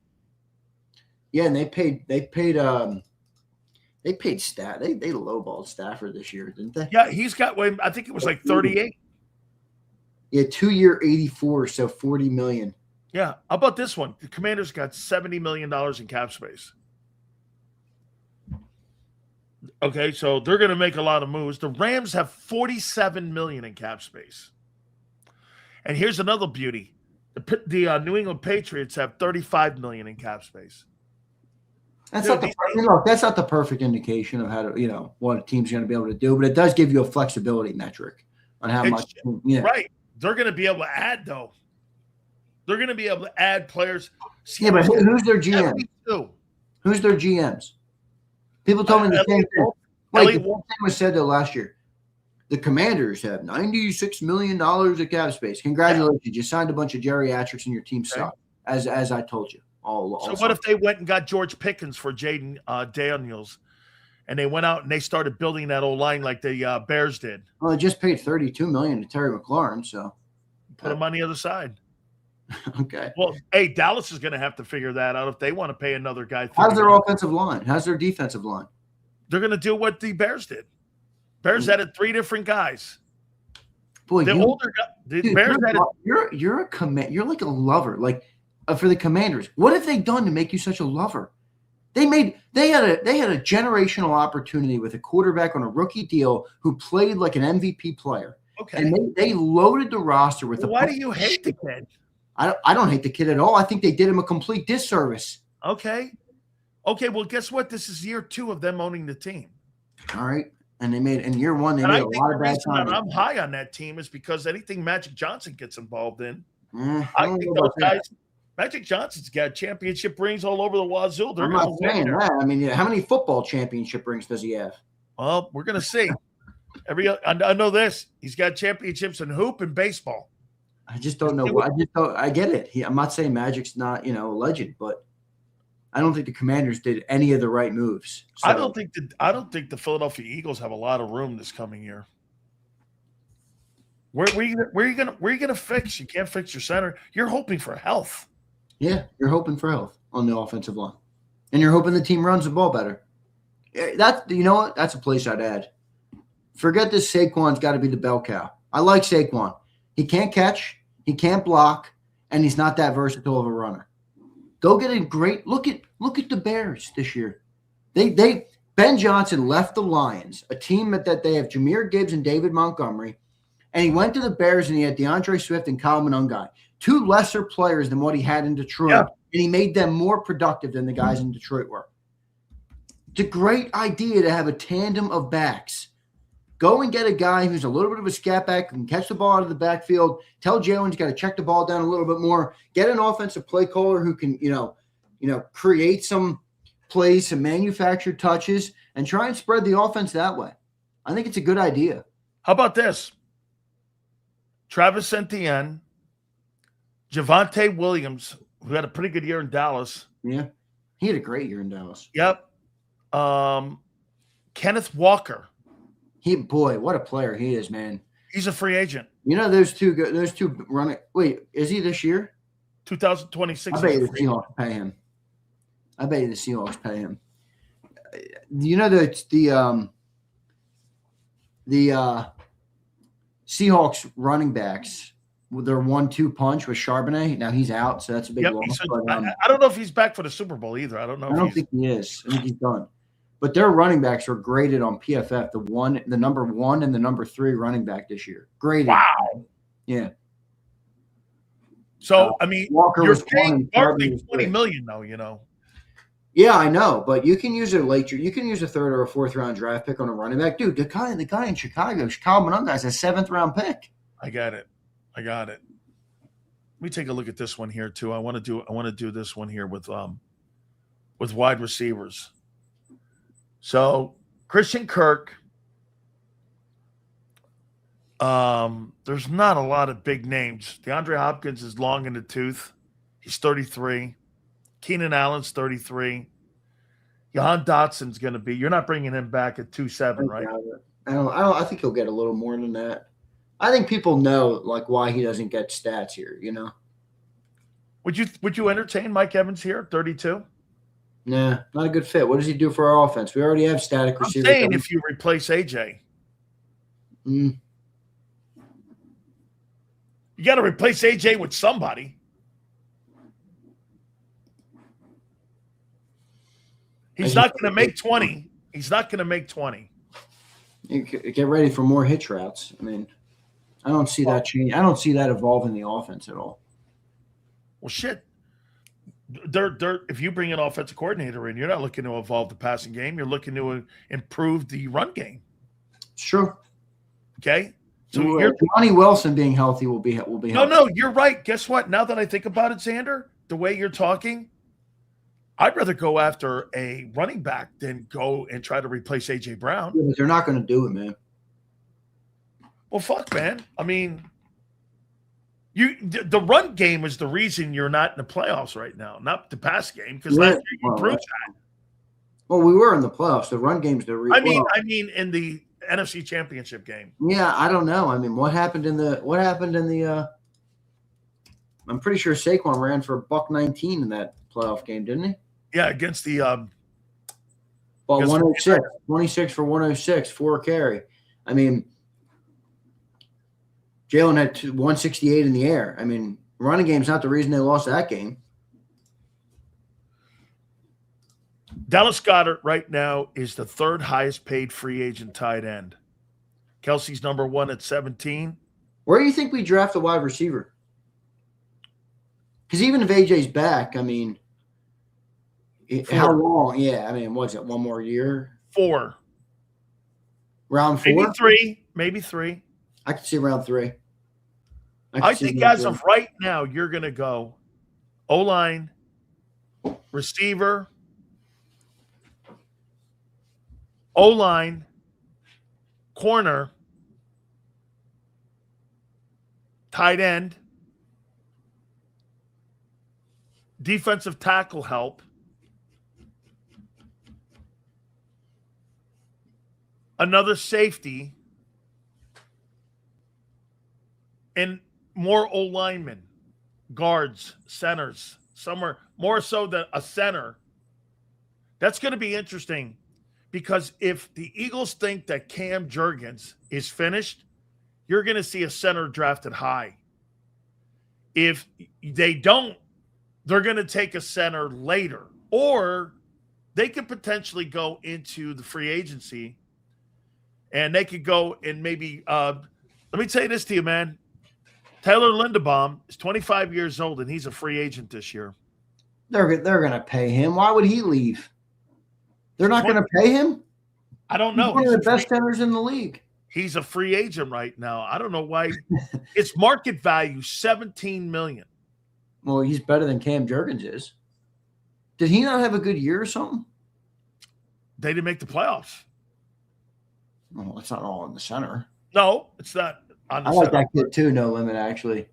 Yeah, and they paid Stat. They lowballed Stafford this year, didn't they? Yeah, he's got. I think it was like 38. Yeah, 2-year 84, so $40 million. Yeah. How about this one? The Commanders got $70 million in cap space. Okay, so they're going to make a lot of moves. The Rams have $47 million in cap space. And here's another beauty: the New England Patriots have $35 million in cap space. That's not the perfect indication of how to, what a team's going to be able to do, but it does give you a flexibility metric on how much. Yeah. Right. They're going to be able to add, though. They're going to be able to add players. Yeah, but who's their GM? Who's their GMs? People told me the same thing. Wait, the same thing was said though last year. The Commanders have $96 million of cap space. Congratulations. Yeah. You signed a bunch of geriatrics and your team sucked, as I told you. So what if they went and got George Pickens for Jaden Daniels, and they went out and they started building that old line like the Bears did? Well, they just paid $32 million to Terry McLaurin, so put him on the other side. Okay. Well, hey, Dallas is going to have to figure that out if they want to pay another guy. How's their offensive line? How's their defensive line? They're going to do what the Bears did. Bears added 3 different guys. Boy, the older guy, the Bears added. You're like a lover, like for the Commanders. What have they done to make you such a lover? They had a generational opportunity with a quarterback on a rookie deal who played like an MVP player. Okay. And they loaded the roster with why do you hate the kid? I don't hate the kid at all. I think they did him a complete disservice. Okay. Well, guess what? This is year 2 of them owning the team. All right. And in year 1, they made a lot of bad times. I'm high on that team is because anything Magic Johnson gets involved in. I think those guys, Magic Johnson's got championship rings all over the wazoo. I'm not saying that. I mean, how many football championship rings does he have? Well, we're going to see. I know this. He's got championships in hoop and baseball. I just don't know. I get it. I'm not saying Magic's not, a legend, but I don't think the Commanders did any of the right moves. So. I don't think the Philadelphia Eagles have a lot of room this coming year. Where are you gonna fix? You can't fix your center. You're hoping for health. Yeah, you're hoping for health on the offensive line, and you're hoping the team runs the ball better. You know what? That's a place I'd add. Forget this. Saquon's got to be the bell cow. I like Saquon. He can't catch, he can't block, and he's not that versatile of a runner. Go get a great look at the Bears this year. Ben Johnson left the Lions, a team that they have Jahmyr Gibbs and David Montgomery, and he went to the Bears and he had DeAndre Swift and Kyle Monangai, 2 lesser players than what he had in Detroit, and he made them more productive than the guys in Detroit were. It's a great idea to have a tandem of backs. Go and get a guy who's a little bit of a scat back, who can catch the ball out of the backfield. Tell Jalen's got to check the ball down a little bit more. Get an offensive play caller who can, create some plays, some manufactured touches, and try and spread the offense that way. I think it's a good idea. How about this? Travis Etienne, Javonte Williams, who had a pretty good year in Dallas. Yeah, he had a great year in Dallas. Yep. Kenneth Walker. What a player he is, man. He's a free agent. Those two running. Wait, is he this year? 2026. I bet you the Seahawks pay him. Seahawks running backs with their 1-2 punch with Charbonnet. Now he's out, so that's a big loss. But, I don't know if he's back for the Super Bowl either. I don't know. I don't think he is. I think he's done. But their running backs are graded on PFF, the number 1 and the number 3 running back this year. Graded. Wow. Yeah. So I mean, Walker you're was paying Barkley $20 $20 million, though. You know. Yeah, I know, but you can use you can use a 3rd or a 4th round draft pick on a running back, dude. The guy in Chicago, Kyle Mononga, is a 7th round pick. I got it. Let me take a look at this one here too. I want to do this one here with wide receivers. So Christian Kirk. There's not a lot of big names. DeAndre Hopkins is long in the tooth. He's 33. Keenan Allen's 33. Jahan Dotson's going to be. You're not bringing him back at 2.7, right? I think he'll get a little more than that. I think people know like why he doesn't get stats here. You know. Would you entertain Mike Evans here, 32? Nah, not a good fit. What does he do for our offense? We already have static receivers. I'm saying if you replace AJ. You got to replace AJ with somebody. He's not going to make 20. He's not going to make 20. You get ready for more hitch routes. I mean, I don't see that change. I don't see that evolving the offense at all. Well, shit. If you bring an offensive coordinator in, you're not looking to evolve the passing game. You're looking to improve the run game. It's true. Okay? So Johnny Wilson being healthy will be healthy. No, you're right. Guess what? Now that I think about it, Xander, the way you're talking, I'd rather go after a running back than go and try to replace A.J. Brown. Yeah, but they're not going to do it, man. Well, fuck, man. I mean, the run game is the reason you're not in the playoffs right now, not the pass game, because last year you proved that. Well, we were in the playoffs. The run game's the reason. I mean, in the NFC Championship game. Yeah, I don't know. I mean, what happened in the I'm pretty sure Saquon ran for $119 in that playoff game, didn't he? Yeah, against the 106, 26 for 106, 4 carry. I mean, Jalen had 168 in the air. I mean, running game's not the reason they lost that game. Dallas Goedert right now is the 3rd highest paid free agent tight end. Kelsey's number 1 at 17. Where do you think we draft a wide receiver? Because even if AJ's back, I mean, how long? Yeah, I mean, what's it, 1 more year? 4. Round 4? Maybe 3. I could see round 3. I think as of right now, you're going to go O-line, receiver, O-line, corner, tight end, defensive tackle help, another safety, and more O-linemen, guards, centers, somewhere more so than a center. That's going to be interesting because if the Eagles think that Cam Jurgens is finished, you're going to see a center drafted high. If they don't, they're going to take a center later, or they could potentially go into the free agency and they could go and maybe, let me tell you this to you, man. Taylor Linderbaum is 25 years old, and he's a free agent this year. They're going to pay him. Why would he leave? They're not going to pay him? I don't know. He's one of the best centers in the league. He's a free agent right now. I don't know why. Its market value, $17 million. Well, he's better than Cam Jurgens is. Did he not have a good year or something? They didn't make the playoffs. Well, it's not all in the center. No, it's not. I like that kid too, No Limit, actually.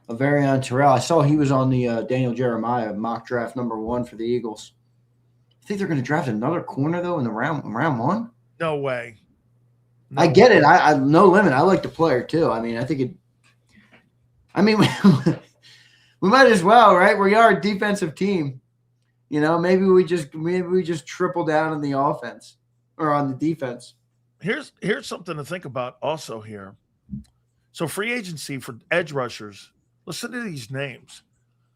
Averion Terrell. I saw he was on the Daniel Jeremiah mock draft number 1 for the Eagles. You think they're going to draft another corner, though, in the round 1? No way. I get it. I No Limit. I like the player, too. I mean, I think it – I mean, we might as well, right? We are a defensive team. You know, maybe we just triple down on the offense or on the defense. Here's something to think about also here. So free agency for edge rushers, listen to these names.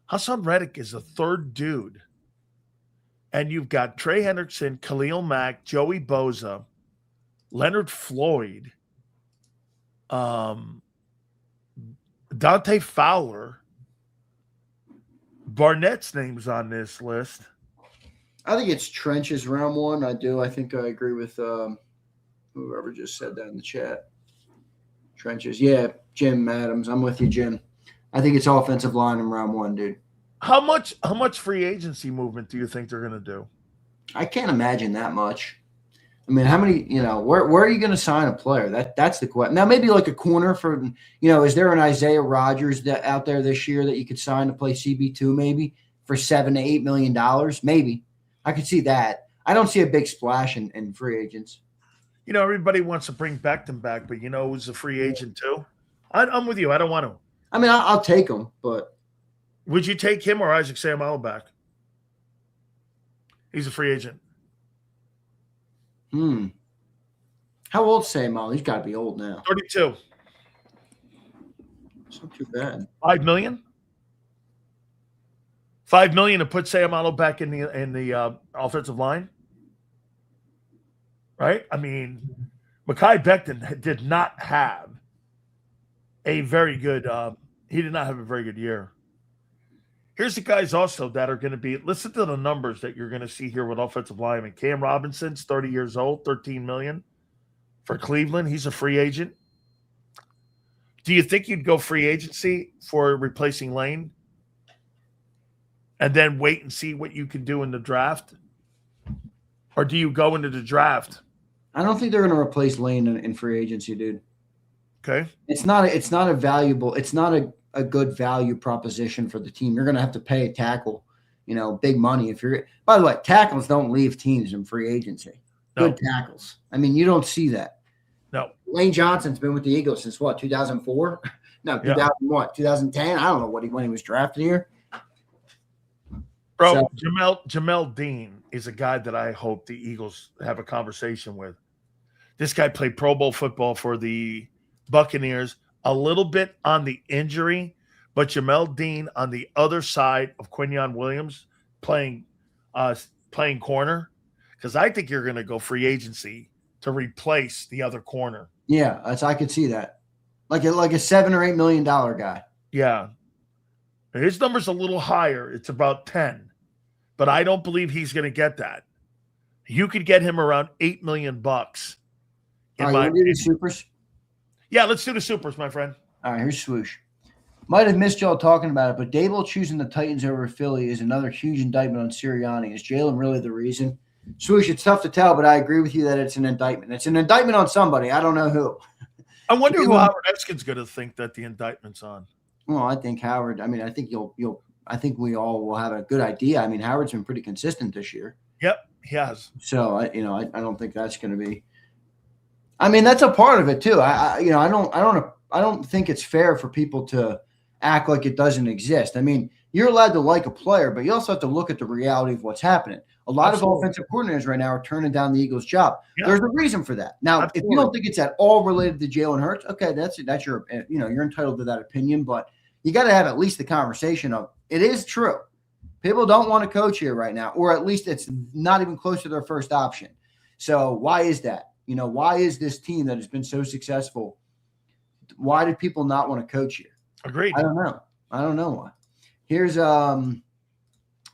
Hassan Reddick is the third dude. And you've got Trey Hendrickson, Khalil Mack, Joey Bosa, Leonard Floyd, Dante Fowler. Barnett's name's on this list. I think it's trenches round one. I do. I think I agree with whoever just said that in the chat. Trenches. Yeah, Jim Adams. I'm with you, Jim. I think it's offensive line in round one, dude. How much free agency movement do you think they're going to do? I can't imagine that much. I mean, how many, where are you going to sign a player? That's the question. Now, maybe like a corner for, is there an Isaiah Rodgers out there this year that you could sign to play CB2 maybe for $7 to $8 million? Maybe. I could see that. I don't see a big splash in free agents. Everybody wants to bring Beckham back, but who's a free agent too? I'm with you. I don't want to. I mean, I'll take him, but. Would you take him or Isaac Seumalo back? He's a free agent. How old's Seumalo? He's got to be old now. 32. It's not too bad. $5 million? $5 million to put Seumalo back in the offensive line? Right? I mean, Mekhi Becton did not have a very good he did not have a very good year. Here's the guys also that are going to be – listen to the numbers that you're going to see here with offensive linemen. Cam Robinson's 30 years old, $13 million for Cleveland. He's a free agent. Do you think you'd go free agency for replacing Lane and then wait and see what you can do in the draft? Or do you go into the draft? I don't think they're going to replace Lane in free agency, dude. Okay. It's not a valuable – it's not a good value proposition for the team. You're going to have to pay a tackle, big money. By the way, tackles don't leave teams in free agency. No. Good tackles. I mean, you don't see that. No. Lane Johnson's been with the Eagles since what, 2004? No, 2010? I don't know when he was drafted here. Bro, so, Jamel Dean is a guy that I hope the Eagles have a conversation with. This guy played Pro Bowl football for the Buccaneers. A little bit on the injury, but Jamel Dean on the other side of Quinyon Williams playing corner, because I think you're going to go free agency to replace the other corner. Yeah, I could see that, like a $7 or $8 million guy. Yeah, his number's a little higher. It's about 10, but I don't believe he's going to get that. You could get him around $8 million. All right, you do the supers. Yeah, let's do the supers, my friend. All right, here's Swoosh. Might have missed y'all talking about it, but Dable choosing the Titans over Philly is another huge indictment on Sirianni. Is Jalen really the reason? Swoosh, it's tough to tell, but I agree with you that it's an indictment. It's an indictment on somebody. I don't know who. I wonder who Howard Eskin's going to think that the indictment's on. Well, I think Howard. I mean, I think I think we all will have a good idea. I mean, Howard's been pretty consistent this year. Yep, he has. So I don't think that's going to be. I mean, that's a part of it too. I don't think it's fair for people to act like it doesn't exist. I mean, you're allowed to like a player, but you also have to look at the reality of what's happening. A lot of offensive coordinators right now are turning down the Eagles' job. Yeah. There's a reason for that. Now, if you don't think it's at all related to Jalen Hurts, okay, that's your you're entitled to that opinion, but you got to have at least the conversation of it is true. People don't want to coach here right now, or at least it's not even close to their first option. So why is that? Why is this team that has been so successful? Why do people not want to coach here? Agreed. I don't know why. Here's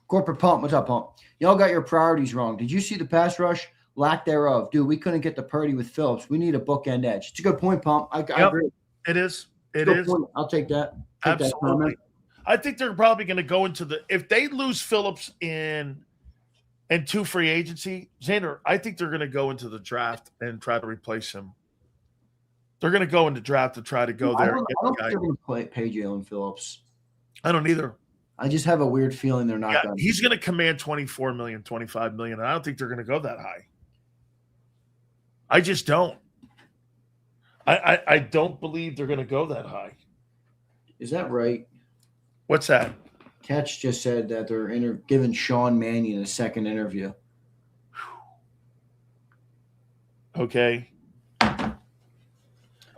Corporate Pump. What's up, Pump? Y'all got your priorities wrong. Did you see the pass rush? Lack thereof. Dude, we couldn't get the Purdy with Phillips. We need a bookend edge. It's a good point, Pump. I agree. It is. It is. Point. I'll take that. Absolutely. I think they're probably going to go into if they lose Phillips in two free agency, Xander, I think they're going to go into the draft and try to replace him. They're going to go into draft to try to go there. I don't think they're going to pay Jalen Phillips. I don't either. I just have a weird feeling they're not going to. He's going to command $24 million, $25 million, and I don't think they're going to go that high. I just don't. I don't believe they're going to go that high. Is that right? What's that? Catch just said that they're giving Sean Mannion a second interview. Okay.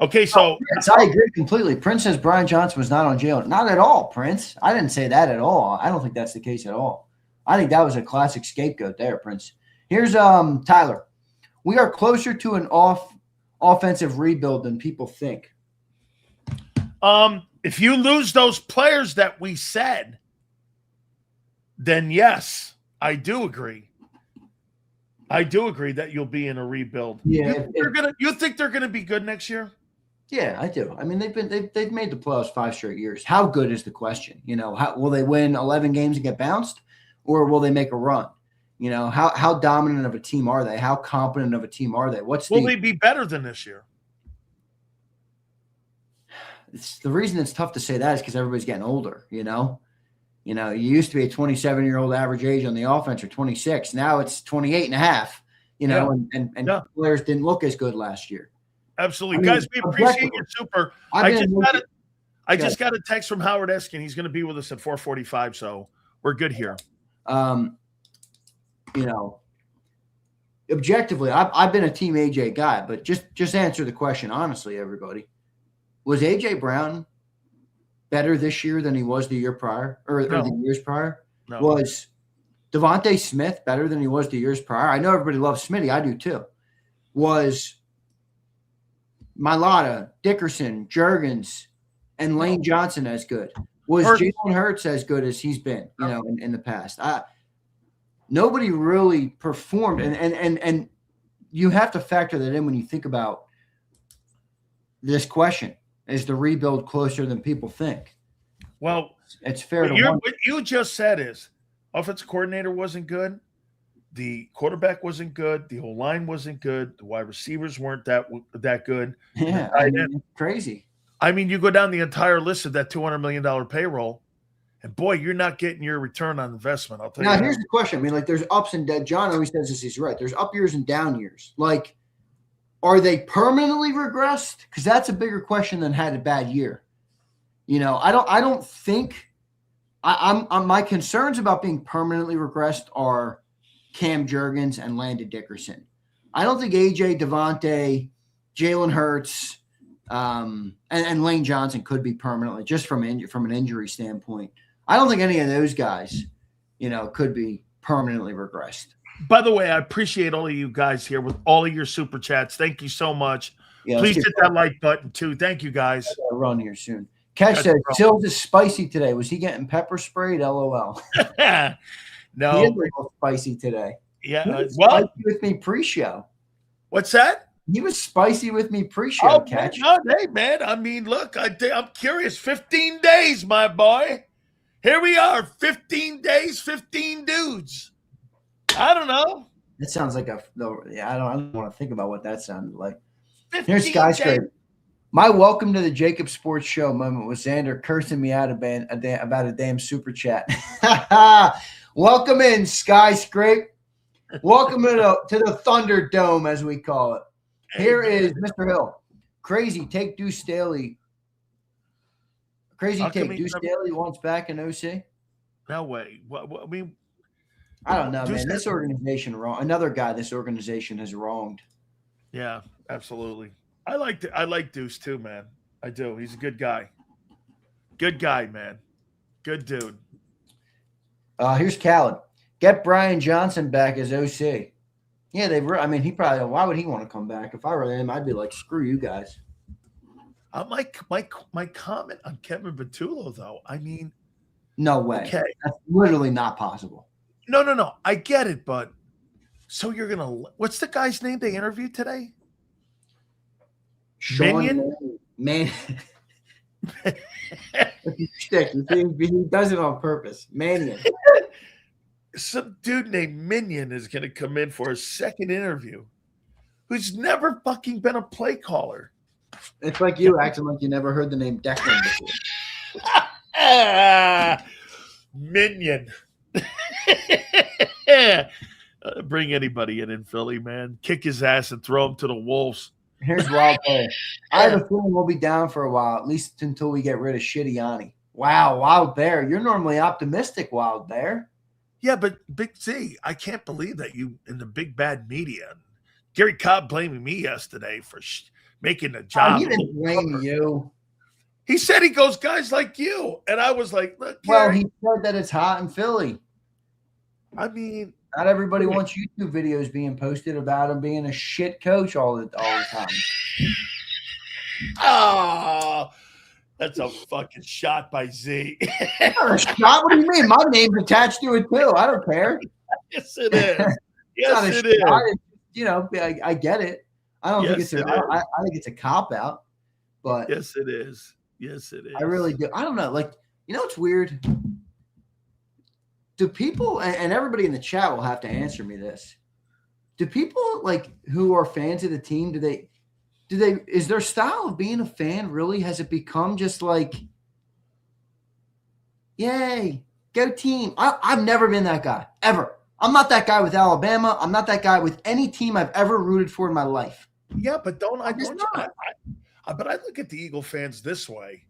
Okay, so Prince, I agree completely. Prince says Brian Johnson was not on Jalen. Not at all, Prince. I didn't say that at all. I don't think that's the case at all. I think that was a classic scapegoat there, Prince. Here's Tyler. We are closer to an offensive rebuild than people think. If you lose those players that we said, then yes, I do agree. I do agree that you'll be in a rebuild. Yeah, you think they're gonna be good next year? Yeah, I do. I mean, they've made the playoffs 5 straight years. How good is the question? You know, how will they win 11 games and get bounced, or will they make a run? You know, how dominant of a team are they? How competent of a team are they? Will they be better than this year? It's the reason it's tough to say that is because everybody's getting older. You used to be a 27-year-old average age on the offense or 26. Now it's 28 and a half. And players didn't look as good last year. Absolutely. Guys, we appreciate your super. I just got a text from Howard Eskin. He's going to be with us at 4:45, so we're good here. Objectively, I've been a Team AJ guy, but just answer the question honestly, everybody. Was AJ Brown better this year than he was the year prior or the years prior? No. Was Devontae Smith better than he was the years prior? I know everybody loves Smitty. I do too. Was Mailata, Dickerson, Juergens, and Lane Johnson as good? Was Jalen Hurts as good as he's been, in the past? Nobody really performed, and you have to factor that in when you think about this question. Is the rebuild closer than people think? Well, it's fair to what you just said is offensive coordinator wasn't good. The quarterback wasn't good. The O-line wasn't good. The wide receivers weren't that good. Yeah, it's crazy. I mean, you go down the entire list of that $200 million payroll, and boy, you're not getting your return on investment. I'll tell you. Now, here's the question. I mean, like, there's ups and downs. John always says this. He's right. There's up years and down years. Like, are they permanently regressed? Because that's a bigger question than had a bad year. I don't think. I'm my concerns about being permanently regressed are Cam Juergens and Landon Dickerson. I don't think AJ, Devontae, Jalen Hurts, and Lane Johnson could be permanently just from an injury standpoint. I don't think any of those guys, could be permanently regressed. By the way, I appreciate all of you guys here with all of your super chats. Thank you so much. Yeah, please hit that like button too. Thank you, guys. I gotta run here soon. Cash said Sills is spicy today. Was he getting pepper sprayed? LOL. No, he is a little spicy today. Yeah, spicy with me pre-show. What's that? He was spicy with me pre-show. Oh, Catch. Hey, man. I mean, look, I'm curious. 15 days, my boy. Here we are. 15 days, 15 dudes. I don't know. It sounds like I don't want to think about what that sounded like. Here's Skyscraper. My welcome to the JAKIB Sports Show moment was Xander cursing me out about a damn super chat. Welcome in, Skyscraper. Welcome to the Thunderdome, as we call it. Here is Mr. Hill. Crazy take Deuce Staley. Crazy take Deuce Staley wants back in OC. No way. I mean, I don't know, man. This organization wrong. Another guy this organization has wronged. Yeah, absolutely. I like Deuce too, man. I do. He's a good guy. Good guy, man. Good dude. Here's Khaled. Get Brian Johnson back as OC. Yeah, he probably. Why would he want to come back? If I were him, I'd be like, screw you guys. My comment on Kevin Patullo, though. I mean, no way. Okay, that's literally not possible. No. I get it, but so you're gonna. What's the guy's name they interviewed today? Minion? Man. He does it on purpose. Manion. Some dude named Minion is going to come in for a second interview who's never fucking been a play caller. It's like you acting like you never heard the name Declan before. Minion. Bring anybody in Philly, man. Kick his ass and throw him to the wolves. Here's Wild Bear. I have a feeling we'll be down for a while, at least until we get rid of Sirianni. Wow, Wild Bear. You're normally optimistic, Wild Bear. Yeah, but Big Z, I can't believe that you in the big bad media. Gary Cobb blaming me yesterday for making the job. He didn't blame you. He said he goes, guys like you. And I was like, look, Well, Gary, he said that it's hot in Philly. I mean, not everybody wants YouTube videos being posted about him being a shit coach all the time. Oh, that's a fucking shot by Z. Not a shot? What do you mean? My name's attached to it too. I don't care. Yes, it is. Yes, it is. You know, I get it. I don't think it's I think it's a cop out. But yes, it is. Yes, it is. I really do. I don't know. Like, you know, it's weird. Do people, and everybody in the chat will have to answer me this. Do people like who are fans of the team, is their style of being a fan really, has it become just like, yay, go team? I've never been that guy, ever. I'm not that guy with Alabama. I'm not that guy with any team I've ever rooted for in my life. Yeah, but but I look at the Eagle fans this way.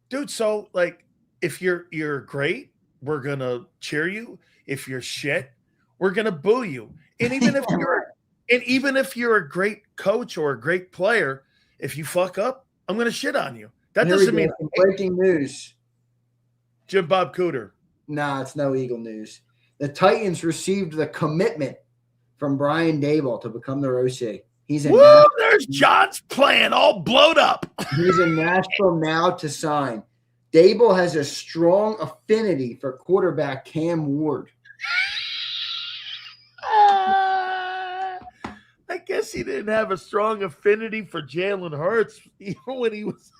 Dude, so like if you're great, we're gonna cheer you. If you're shit, we're gonna boo you. And even if you're a great coach or a great player, if you fuck up, I'm gonna shit on you. That doesn't mean breaking news. Jim Bob Cooter. Nah, it's no Eagle news. The Titans received the commitment from Brian Daboll to become their OC. He's in. Woo, there's John's plan all blowed up. He's in Nashville now to sign. Daboll has a strong affinity for quarterback Cam Ward. I guess he didn't have a strong affinity for Jalen Hurts even when he was.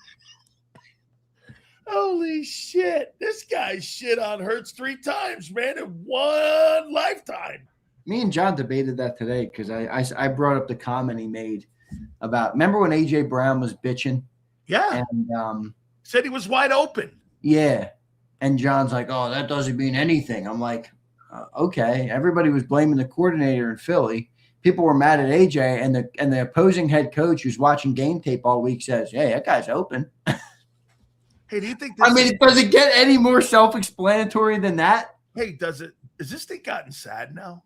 Holy shit. This guy shit on Hurts 3 times, man, in one lifetime. Me and John debated that today because I brought up the comment he made about, remember when A.J. Brown was bitching? Yeah. And said he was wide open. Yeah. And John's like, oh, that doesn't mean anything. I'm like, okay. Everybody was blaming the coordinator in Philly. People were mad at AJ, and the opposing head coach who's watching game tape all week says, hey, that guy's open. Hey, do you think does it get any more self-explanatory than that? Hey, is this thing gotten sad now?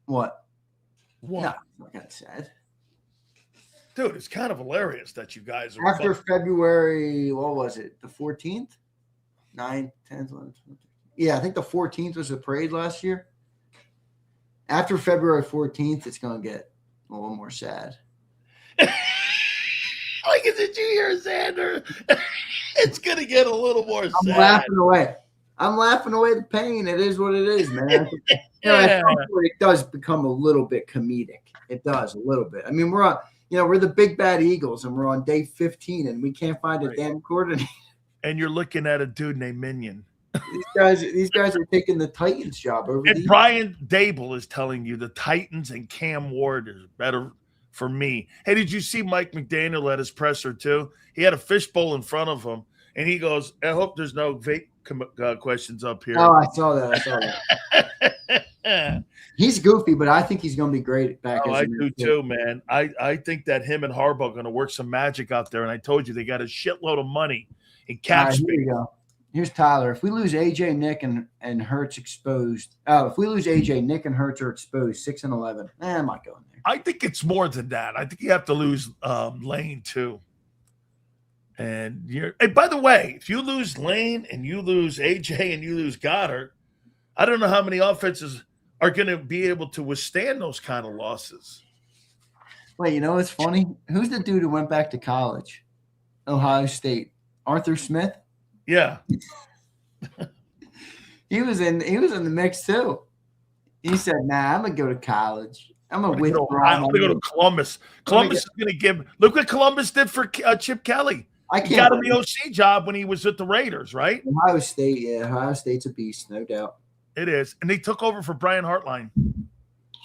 What? What? No, it's not gotten sad. Dude, it's kind of hilarious that you guys are after February, what was it? The 14th? 9, 10, 11, 12. Yeah, I think the 14th was the parade last year. After February 14th, it's going to get a little more sad. Like, did you hear Xander? It's going to get a little more sad. I'm laughing away the pain. It is what it is, man. Yeah. It does become a little bit comedic. It does a little bit. I mean, we're the big bad Eagles, and we're on day 15, and we can't find a damn coordinator. And you're looking at a dude named Minion. These guys are taking the Titans job over. And Brian Daboll is telling you the Titans and Cam Ward is better for me. Hey, did you see Mike McDaniel at his presser too? He had a fishbowl in front of him, and he goes, "I hope there's no vape questions up here." Oh, I saw that. He's goofy, but I think he's going to be great back. Oh, I do too, man. I think that him and Harbaugh are going to work some magic out there, and I told you they got a shitload of money in cap space. Here you go. Here's Tyler. If we lose AJ, Nick, and Hurts exposed. Oh, if we lose AJ, Nick and Hurts are exposed 6-11. I'm not going there. I think it's more than that. I think you have to lose Lane too. And by the way, if you lose Lane and you lose AJ and you lose Goddard, I don't know how many offenses are going to be able to withstand those kind of losses. Wait, you know what's funny? Who's the dude who went back to college? Ohio State. Arthur Smith? Yeah. He was in the mix too. He said, nah, I'm gonna go to college. I'm gonna withdraw. I'm gonna go to Columbus. Columbus is gonna give. Look what Columbus did for Chip Kelly. He got him the OC job when he was with the Raiders, right? Ohio State, yeah. Ohio State's a beast, no doubt. It is. And they took over for Brian Hartline.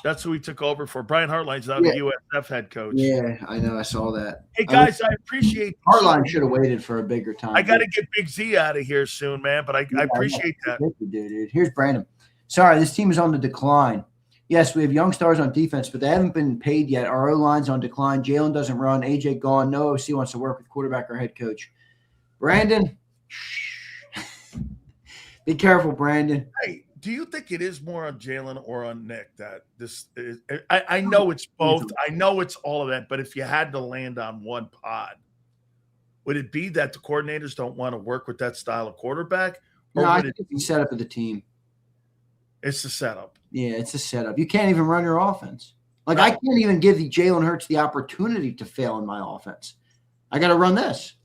That's who he took over for. Brian Hartline's now the USF head coach. Yeah, I know. I saw that. Hey, guys, I appreciate Hartline should have waited for a bigger time. I got to get Big Z out of here soon, man, but I appreciate that. Dude. Here's Brandon. Sorry, this team is on the decline. Yes, we have young stars on defense, but they haven't been paid yet. Our O-line's on decline. Jalen doesn't run. AJ gone. No OC wants to work with quarterback or head coach. Brandon, be careful, Brandon. Hey, do you think it is more on Jalen or on Nick that this is? I know it's both. I know it's all of that. But if you had to land on one pod, would it be that the coordinators don't want to work with that style of quarterback? Or I think it's the setup of the team. It's the setup. Yeah, it's a setup. You can't even run your offense. Like, I can't even give the Jalen Hurts the opportunity to fail in my offense. I got to run this.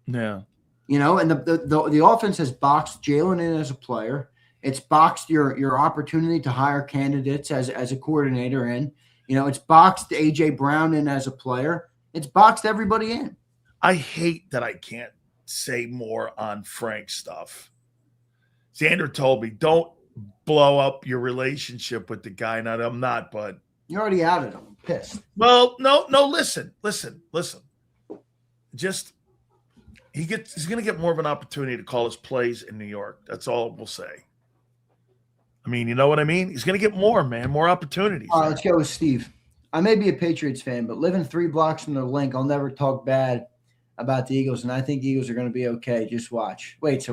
Yeah. You know, and the offense has boxed Jalen in as a player. It's boxed your opportunity to hire candidates as a coordinator in. You know, it's boxed A.J. Brown in as a player. It's boxed everybody in. I hate that I can't say more on Frank's stuff. Xander told me, don't blow up your relationship with the guy. And I'm not, but you're already out of him. I'm pissed. Well, no, listen. Just he's going to get more of an opportunity to call his plays in New York. That's all we'll say. I mean, you know what I mean? He's going to get more, man, more opportunities. All right, let's go with Steve. I may be a Patriots fan, but living 3 blocks from the link, I'll never talk bad about the Eagles, and I think the Eagles are going to be okay. Just watch. Wait.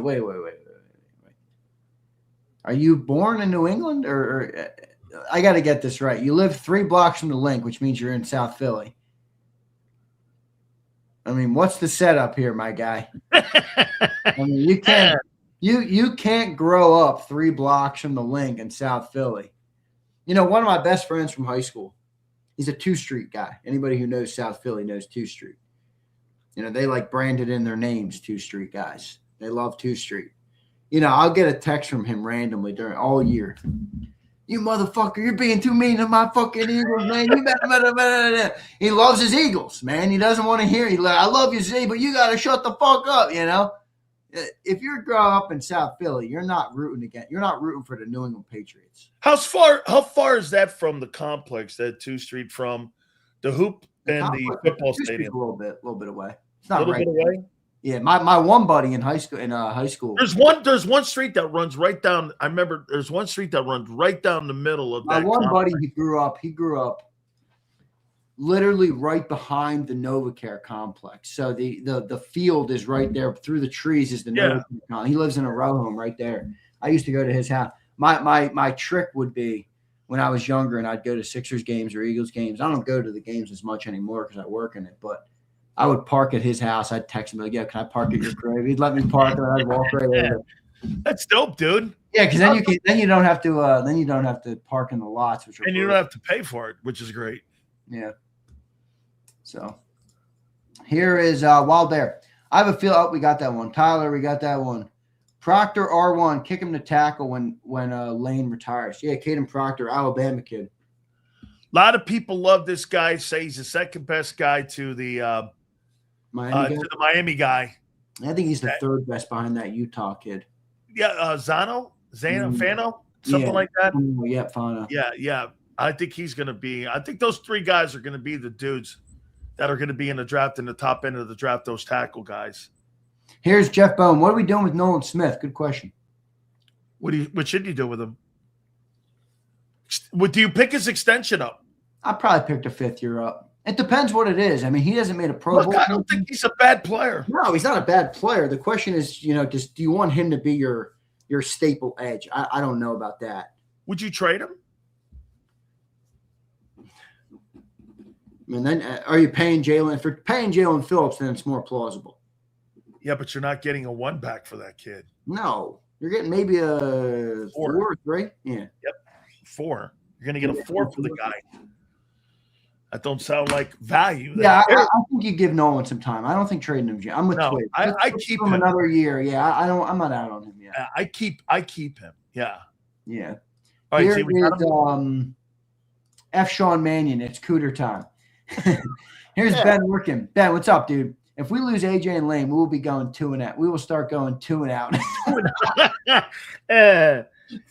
Are you born in New England, or I got to get this right? You live 3 blocks from the link, which means you're in South Philly. I mean, what's the setup here, my guy? I mean, you can't. You can't grow up 3 blocks from the link in South Philly. You know, one of my best friends from high school, he's a 2 Street guy. Anybody who knows South Philly knows 2 Street. You know, they like branded in their names 2 Street guys. They love 2 Street. You know, I'll get a text from him randomly during all year. You motherfucker, you're being too mean to my fucking Eagles, man. He loves his Eagles, man. He doesn't want to hear you. Like, I love you, Z, but you got to shut the fuck up, you know? If you're growing up in South Philly, you're not rooting for the New England Patriots. How far is that from the complex, that 2 Street, from the hoop and the football stadium? A little bit away. It's not right. A little bit away? Yeah, my one buddy in high school. There's one street that runs right down. I remember there's one street that runs right down the middle of that. My one buddy, he grew up literally right behind the NovaCare complex. So the field is right there. Through the trees is the NovaCare. He lives in a row home right there. I used to go to his house. My trick would be when I was younger and I'd go to Sixers games or Eagles games. I don't go to the games as much anymore because I work in it, but I would park at his house. I'd text him like, "Yeah, can I park at your crib?" He'd let me park there. I'd walk right over. That's dope, dude. Yeah, because then you don't have to park in the lots, and you don't have to pay for it, which is great. Yeah. So here is Wild Bear. I have a feel. Oh, we got that one. Tyler, we got that one. Proctor R1, kick him to tackle when Lane retires. Yeah, Caden Proctor, Alabama kid. A lot of people love this guy. Say he's the second best guy to the Miami guy. I think he's the third best behind that Utah kid. Yeah, Fano, something like that. Yeah, Fano. Yeah. I think he's going to be. I think those 3 guys are going to be the dudes that are going to be in the draft, in the top end of the draft. Those tackle guys. Here's Jeff Bone. What are we doing with Nolan Smith? Good question. What should you do with him? Do you pick his extension up? I probably picked a 5th year up. It depends what it is. I mean, he hasn't made a Pro Bowl. I don't think he's a bad player. No, he's not a bad player. The question is, do you want him to be your staple edge? I don't know about that. Would you trade him? I mean, then are you paying Jalen? If you're paying Jalen Phillips, then it's more plausible. Yeah, but you're not getting a 1 back for that kid. No, you're getting maybe a 4 or 3. Yeah. Yep, 4. You're going to get a 4 for the guy. That don't sound like value. Yeah, I think you give Nolan some time. I don't think trading him. I'm with Twig. I keep him another year. Yeah, I'm not out on him yet. I keep him. Yeah. Yeah. All right, here is F. Sean Mannion. It's Cooter time. Here's Ben Workin. Ben, what's up, dude? If we lose AJ and Lane, we will be going 2-and-out. We will start going 2-and-out.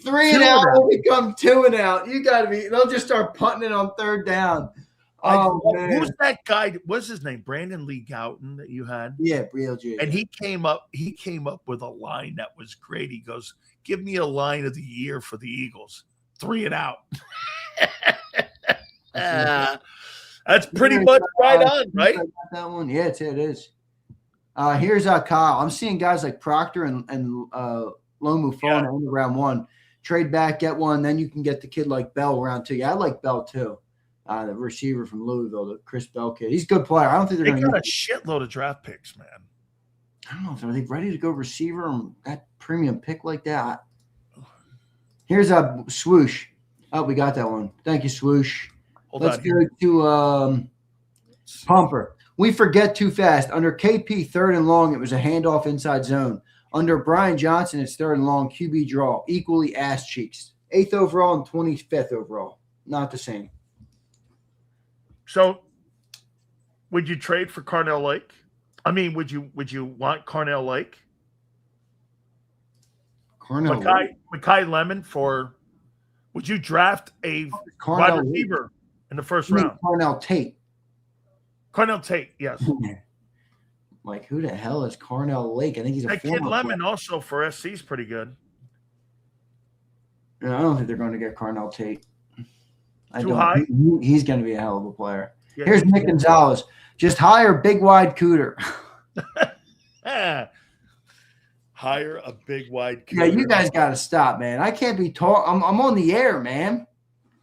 3-and-out will become 2-and-out. You got to be. They'll just start punting it on 3rd down. Man. Who's that guy? What's his name? Brandon Lee Gouton that you had? Yeah, BLG. And he came up with a line that was great. He goes, "Give me a line of the year for the Eagles. 3-and-out." That's pretty much right on, right? That one, yeah, it is. Here's Kyle. I'm seeing guys like Proctor and Lomu falling into round 1. trade back, get one, then you can get the kid like Bell around too. Yeah, I like Bell too. The receiver from Louisville, the Chris Bell kid. He's a good player. I don't think they're going to got a shitload of draft picks, man. I don't know if they're ready to go receiver and that premium pick like that. Here's a swoosh. Oh, we got that one. Thank you, swoosh. Let's go to Pumper. We forget too fast. Under KP, 3rd and long, it was a handoff inside zone. Under Brian Johnson, it's 3rd and long, QB draw. Equally ass cheeks. 8th overall and 25th overall. Not the same. So, would you trade for Carnell Lake? I mean, would you want Carnell Lake? Makai Lemon for? Would you draft a wide receiver in the first round? Carnell Tate. Carnell Tate, yes. Like, who the hell is Carnell Lake? I think he's a former kid Lemon player. Also for SC is pretty good. No, I don't think they're going to get Carnell Tate. Too high? He's going to be a hell of a player. Yeah, here's Nick Gonzalez. Just hire big wide cooter. Hire a big wide cooter. Yeah, you guys got to stop, man. I can't be talking. I'm on the air, man.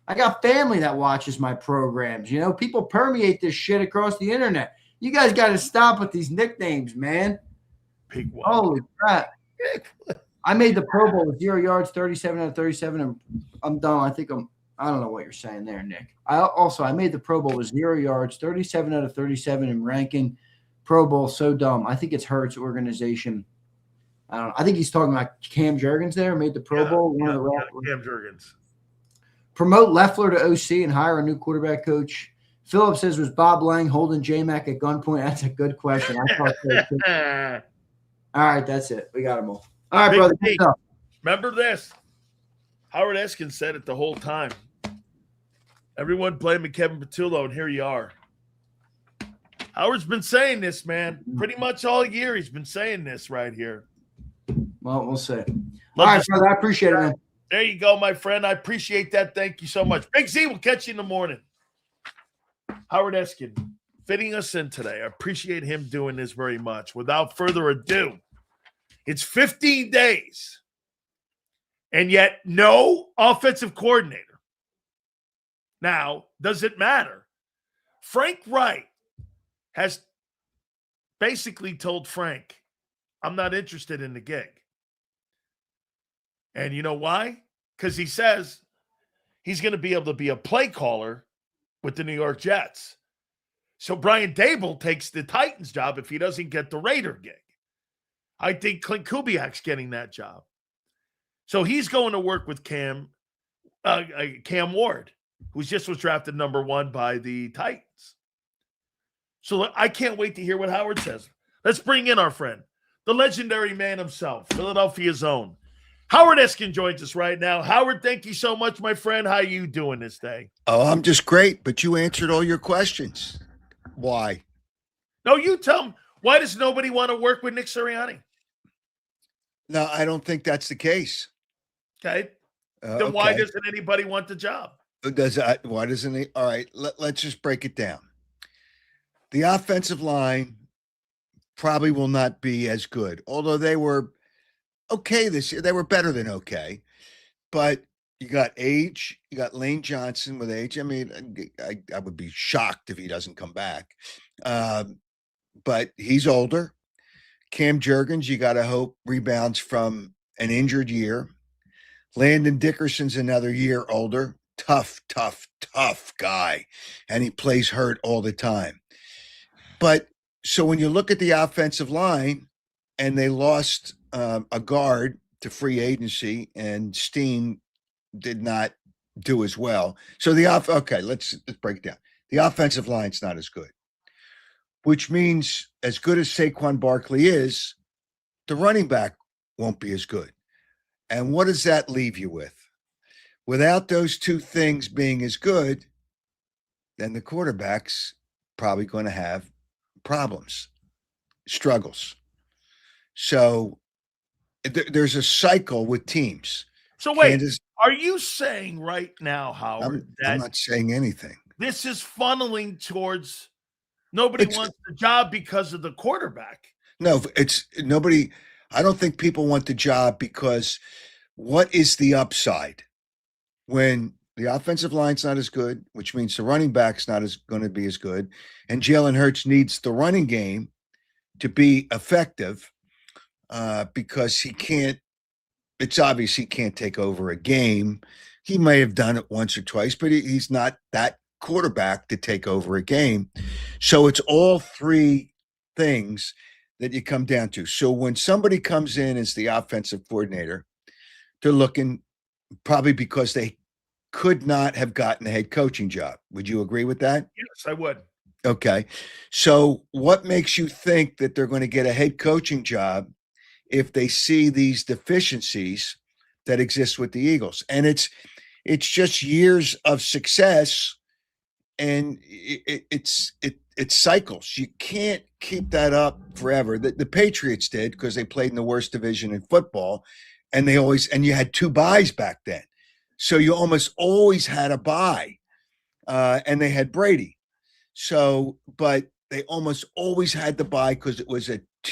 I got family that watches my programs. You know, people permeate this shit across the internet. You guys got to stop with these nicknames, man. Big wide. Holy crap. I made the Pro Bowl with 0 yards, 37 out of 37, and I'm done. I don't know what you're saying there, Nick. I made the Pro Bowl with 0 yards, 37 out of 37 in ranking. Pro Bowl, so dumb. I think it's Hurts organization. I don't know. I think he's talking about Cam Jurgens there, made the Pro Bowl. Cam Jurgens. Promote Leffler to OC and hire a new quarterback coach. Philip says, was Bob Lang holding J-Mac at gunpoint? That's a good question. I thought so. All right, that's it. We got them all. All right, brother. Remember this. Howard Eskin said it the whole time. Everyone blaming Kevin Patullo, and here you are. Howard's been saying this, man. Pretty much all year he's been saying this right here. Well, we'll see. All right, brother. I appreciate it, man. There you go, my friend. I appreciate that. Thank you so much. Big Z, we'll catch you in the morning. Howard Eskin fitting us in today. I appreciate him doing this very much. Without further ado, it's 15 days, and yet no offensive coordinator. Now, does it matter? Frank Reich has basically told Frank, I'm not interested in the gig. And you know why? Because he says he's going to be able to be a play caller with the New York Jets. So Brian Dable takes the Titans job if he doesn't get the Raider gig. I think Clint Kubiak's getting that job. So he's going to work with Cam Ward, who just was drafted number 1 by the Titans. So I can't wait to hear what Howard says. Let's bring in our friend, the legendary man himself, Philadelphia's own. Howard Eskin joins us right now. Howard, thank you so much, my friend. How are you doing this day? Oh, I'm just great, but you answered all your questions. Why? No, you tell me. Why does nobody want to work with Nick Sirianni? No, I don't think that's the case. Okay. Then why doesn't anybody want the job? Why doesn't he? All right, let's just break it down. The offensive line probably will not be as good, although they were okay this year. They were better than okay. But you got age. You got Lane Johnson with age. I mean, I would be shocked if he doesn't come back. But he's older. Cam Jurgens, you got to hope, rebounds from an injured year. Landon Dickerson's another year older. Tough guy. And he plays hurt all the time. But so when you look at the offensive line, and they lost a guard to free agency, and Steen did not do as well. So let's break it down. The offensive line's not as good, which means as good as Saquon Barkley is, the running back won't be as good. And what does that leave you with? Without those two things being as good, then the quarterback's probably going to have problems, struggles. So there's a cycle with teams. So wait, are you saying right now, Howard, I'm not saying anything. This is funneling towards nobody wants the job because of the quarterback? No, it's nobody. I don't think people want the job because What is the upside when the offensive line's not as good, which means the running back's not as going to be as good, and Jalen Hurts needs the running game to be effective because he can't. It's obvious he can't take over a game. He may have done it once or twice, but he's not that quarterback to take over a game. So it's all three things that you come down to. So when somebody comes in as the offensive coordinator, they're looking probably because they could not have gotten a head coaching job. Would you agree with that? Yes, I would. Okay. So what makes you think that they're going to get a head coaching job if they see these deficiencies that exist with the Eagles? And it's just years of success, and it cycles. You can't keep that up forever. The Patriots did because they played in the worst division in football, and you had two buys back then. So you almost always had a bye, and they had Brady. So, but they almost always had the bye because it was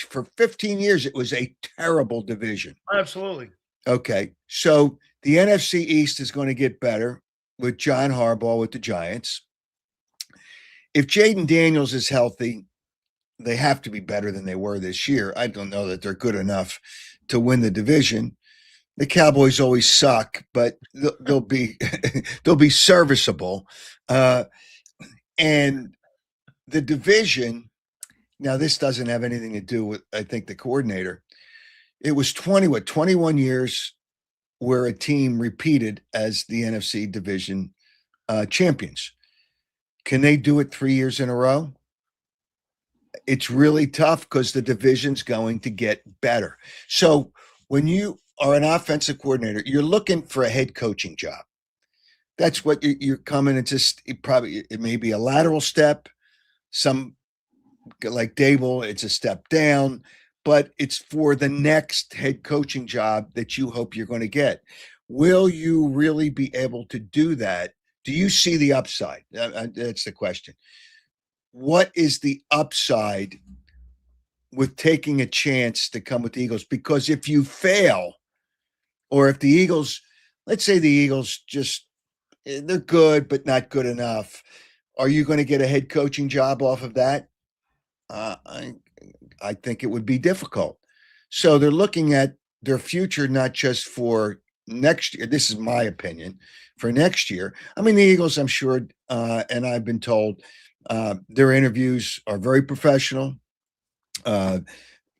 for 15 years, it was a terrible division. Absolutely. Okay. So the NFC East is going to get better with John Harbaugh with the Giants. If Jaden Daniels is healthy, they have to be better than they were this year. I don't know that they're good enough to win the division. The Cowboys always suck, but they'll be they'll be serviceable. And the division, now this doesn't have anything to do with, I think, the coordinator. It was 21 years where a team repeated as the NFC division champions. Can they do it 3 years in a row? It's really tough because the division's going to get better. So when you are an offensive coordinator, you're looking for a head coaching job. That's what you're coming. It's just it may be a lateral step. Some like Dable, it's a step down, but it's for the next head coaching job that you hope you're going to get. Will you really be able to do that? Do you see the upside? That's the question. What is the upside with taking a chance to come with the Eagles? Because if you fail, or if the Eagles, let's say the Eagles just, they're good, but not good enough, are you going to get a head coaching job off of that? I think it would be difficult. So they're looking at their future, not just for next year. This is my opinion for next year. I mean, the Eagles, I'm sure, and I've been told their interviews are very professional. I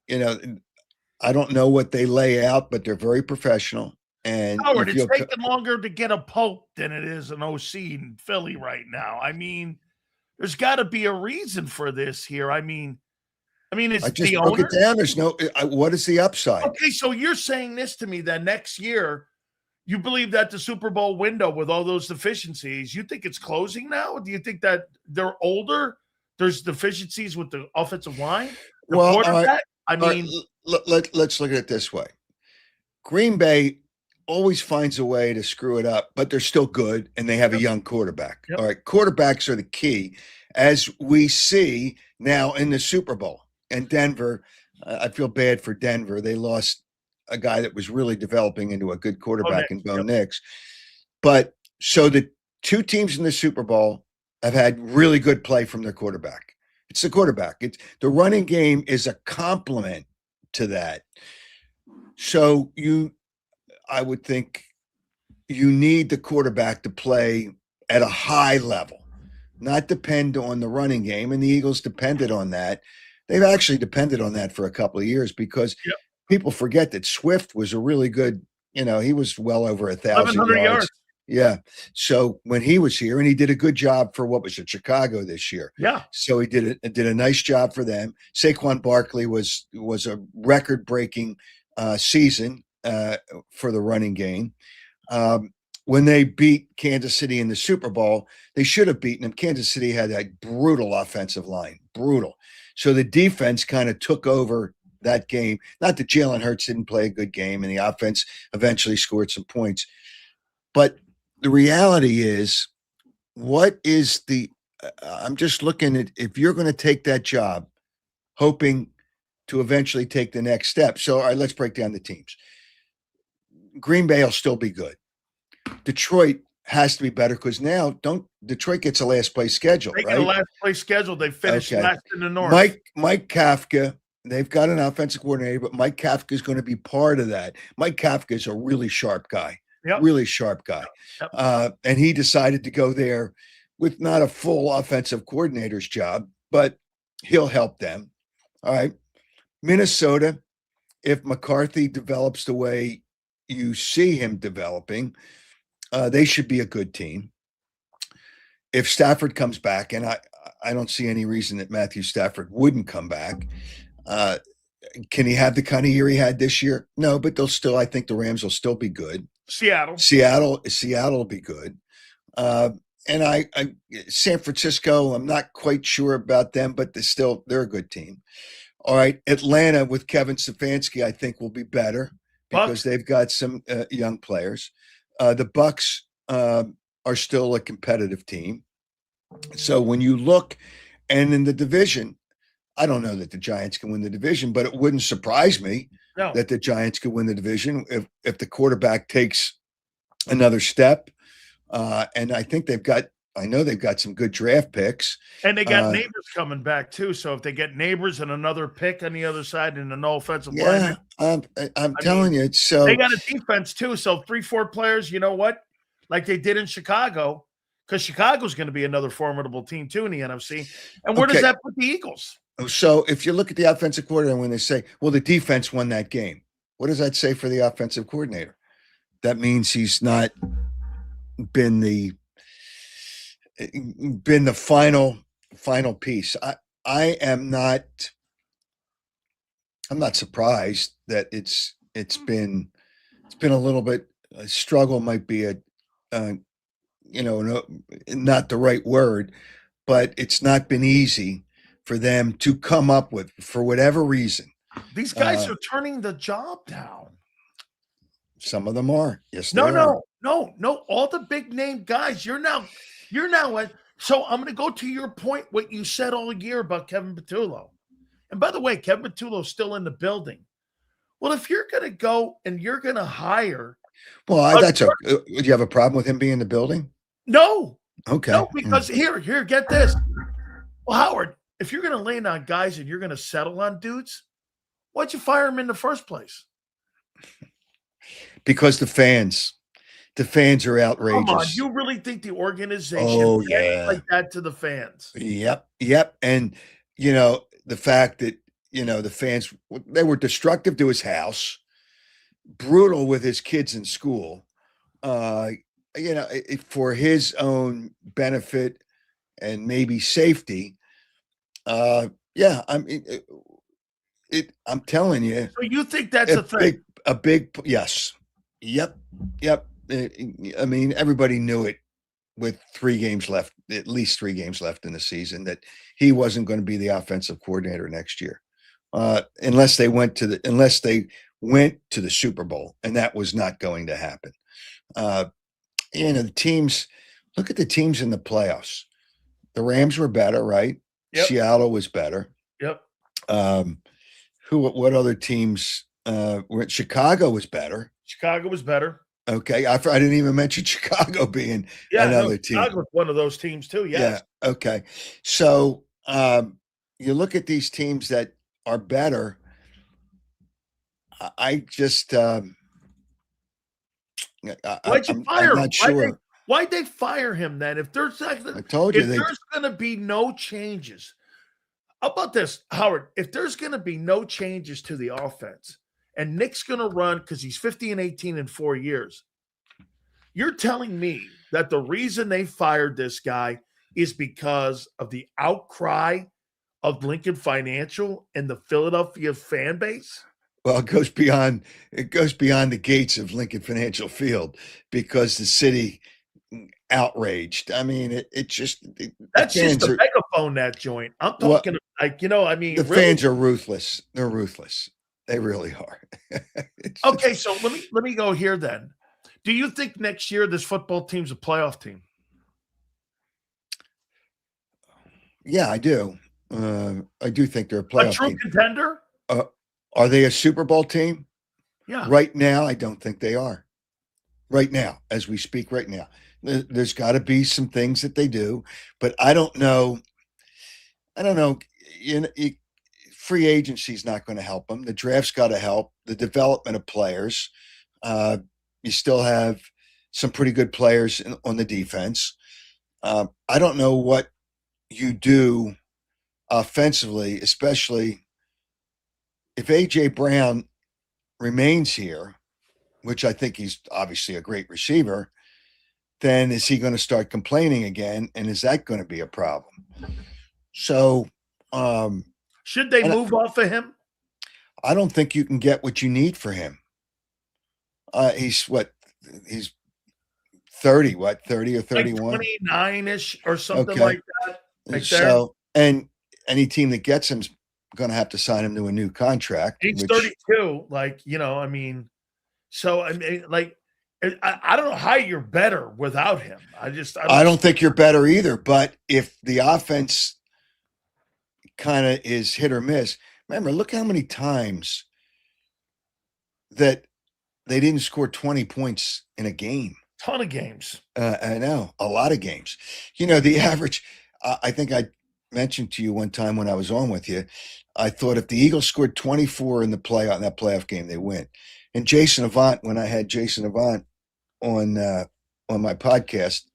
don't know what they lay out, but they're very professional. And Howard, it's taking longer to get a Pope than it is an OC in Philly right now. I mean, there's got to be a reason for this here. I mean, it's I just the broke owner. it down. There's no. What is the upside? Okay, so you're saying this to me that next year, you believe that the Super Bowl window with all those deficiencies, you think it's closing now? Do you think that they're older? There's deficiencies with the offensive line, the quarterback. Let's look at it this way. Green Bay always finds a way to screw it up, but they're still good, and they have a young quarterback. Yep. All right, quarterbacks are the key, as we see now in the Super Bowl. And Denver, I feel bad for Denver. They lost a guy that was really developing into a good quarterback in Bo Nix. But so the two teams in the Super Bowl have had really good play from their quarterback. It's the quarterback. It's the running game is a complement to that. So I would think you need the quarterback to play at a high level, not depend on the running game. And the Eagles depended on that. They've actually depended on that for a couple of years because people forget that Swift was a really good, he was well over 1,000 yards. Yeah. So when he was here, and he did a good job for Chicago this year. Yeah. So he did a nice job for them. Saquon Barkley was a record-breaking season for the running game. When they beat Kansas City in the Super Bowl, they should have beaten them. Kansas City had a brutal offensive line, brutal. So the defense kind of took over that game. Not that Jalen Hurts didn't play a good game, and the offense eventually scored some points. But the reality is, what is I'm just looking at if you're going to take that job, hoping to eventually take the next step. So, all right, let's break down the teams. Green Bay will still be good. Detroit has to be better because now Detroit gets a last place schedule, They right? get a last place schedule. They finished Okay. last in the North. Mike Kafka, they've got an offensive coordinator, but Mike Kafka is going to be part of that. Mike Kafka is a really sharp guy. Yep. Really sharp guy. Yep. And he decided to go there with not a full offensive coordinator's job, but he'll help them. All right. Minnesota, if McCarthy develops the way you see him developing, they should be a good team. If Stafford comes back, and I don't see any reason that Matthew Stafford wouldn't come back, can he have the kind of year he had this year? No, but I think the Rams will still be good. Seattle will be good. And San Francisco, I'm not quite sure about them, but they're a good team. All right. Atlanta with Kevin Stefanski, I think will be better because they've got some young players. The Bucks are still a competitive team. So when you look, and in the division, I don't know that the Giants can win the division, but it wouldn't surprise me that the Giants could win the division if the quarterback takes another step. And I think I know they've got some good draft picks. And they got Neighbors coming back too. So if they get Neighbors and another pick on the other side and no offensive line, I'm telling you, so they got a defense too. So 3-4 players, you know what? Like they did in Chicago, because Chicago's going to be another formidable team too in the NFC. And where does that put the Eagles? So if you look at the offensive coordinator, when they say, well, the defense won that game, what does that say for the offensive coordinator? That means he's not been the final piece. I'm not surprised that it's been a little bit struggle might be not the right word, but it's not been easy for them to come up with, for whatever reason. These guys are turning the job down. Some of them are. Yes, no. All the big name guys. You're now. So I'm going to go to your point. What you said all year about Kevin Patullo, and by the way, Kevin Patullo is still in the building. Well, if you're going to go and you're going to hire, do you have a problem with him being in the building? No. Okay. No, because here, get this. Well, Howard, if you're going to land on guys and you're going to settle on dudes, why'd you fire him in the first place? Because the fans are outrageous. Come on, you really think the organization like that to the fans? Yep. And the fact that the fans, they were destructive to his house, brutal with his kids in school, for his own benefit and maybe safety. I'm telling you. So you think that's a thing? A big yes. Yep. I mean, everybody knew it with at least 3 games left in the season, that he wasn't going to be the offensive coordinator next year, unless they went to the Super Bowl, and that was not going to happen. The teams, look at the teams in the playoffs. The Rams were better, right? Yep. Seattle was better. Yep. What other teams? Chicago was better. Okay. I didn't even mention Chicago being another team. Chicago's one of those teams too. Yes. Yeah. Okay. So you look at these teams that are better. I just why'd you fire him? Not sure. Why'd they fire him then? If there's there's going to be no changes. How about this, Howard? If there's going to be no changes to the offense, and Nick's going to run because he's 50-18 in 4 years, you're telling me that the reason they fired this guy is because of the outcry of Lincoln Financial and the Philadelphia fan base? Well, it goes beyond the gates of Lincoln Financial Field, because the city outraged. I mean, that's just a megaphone, that joint. I'm talking the fans are ruthless. They're ruthless. They really are. Okay, so let me go here then. Do you think next year this football team's a playoff team? Yeah, I do. I do think they're a playoff team. A true contender? Are they a Super Bowl team? Yeah. Right now, I don't think they are. Right now, as we speak right now. There's got to be some things that they do, but I don't know. I don't know. Free agency is not going to help them. The draft's got to help the development of players. You still have some pretty good players on the defense. I don't know what you do offensively, especially if A.J. Brown remains here, which I think he's obviously a great receiver. Then is he going to start complaining again? And is that going to be a problem? So, should they move off of him? I don't think you can get what you need for him. He's 30 or 31? Like 29-ish or something Okay. like that. Right So, and any team that gets him's going to have to sign him to a new contract. He's 32. Like, I mean, so I mean, like, I don't know how you're better without him. I don't think you're better either. But if the offense kind of is hit or miss, remember, look how many times that they didn't score 20 points in a game. Ton of games. I know, a lot of games. The average, I think I mentioned to you one time when I was on with you, I thought if the Eagles scored 24 in that playoff game, they win. And Jason Avant, when I had Jason Avant on my podcast,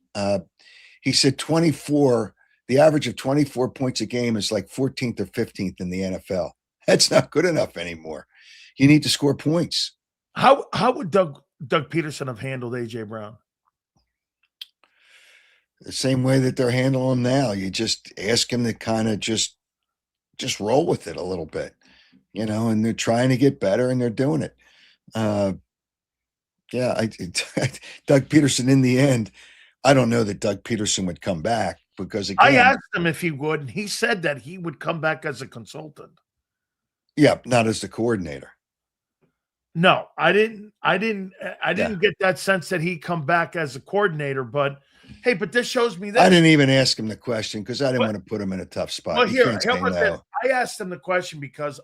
he said 24, the average of 24 points a game is like 14th or 15th in the NFL. That's not good enough anymore. You need to score points. How would Doug Peterson have handled A.J. Brown? The same way that they're handling him now. You just ask him to kind of just roll with it a little bit, and they're trying to get better and they're doing it. Doug Peterson, in the end, I don't know that Doug Peterson would come back because, again, I asked him if he would, and he said that he would come back as a consultant. Yeah, not as the coordinator. No, I didn't get that sense that he'd come back as a coordinator, but hey, but this shows me that I didn't even ask him the question because I didn't want to put him in a tough spot. Well, here, I asked him the question because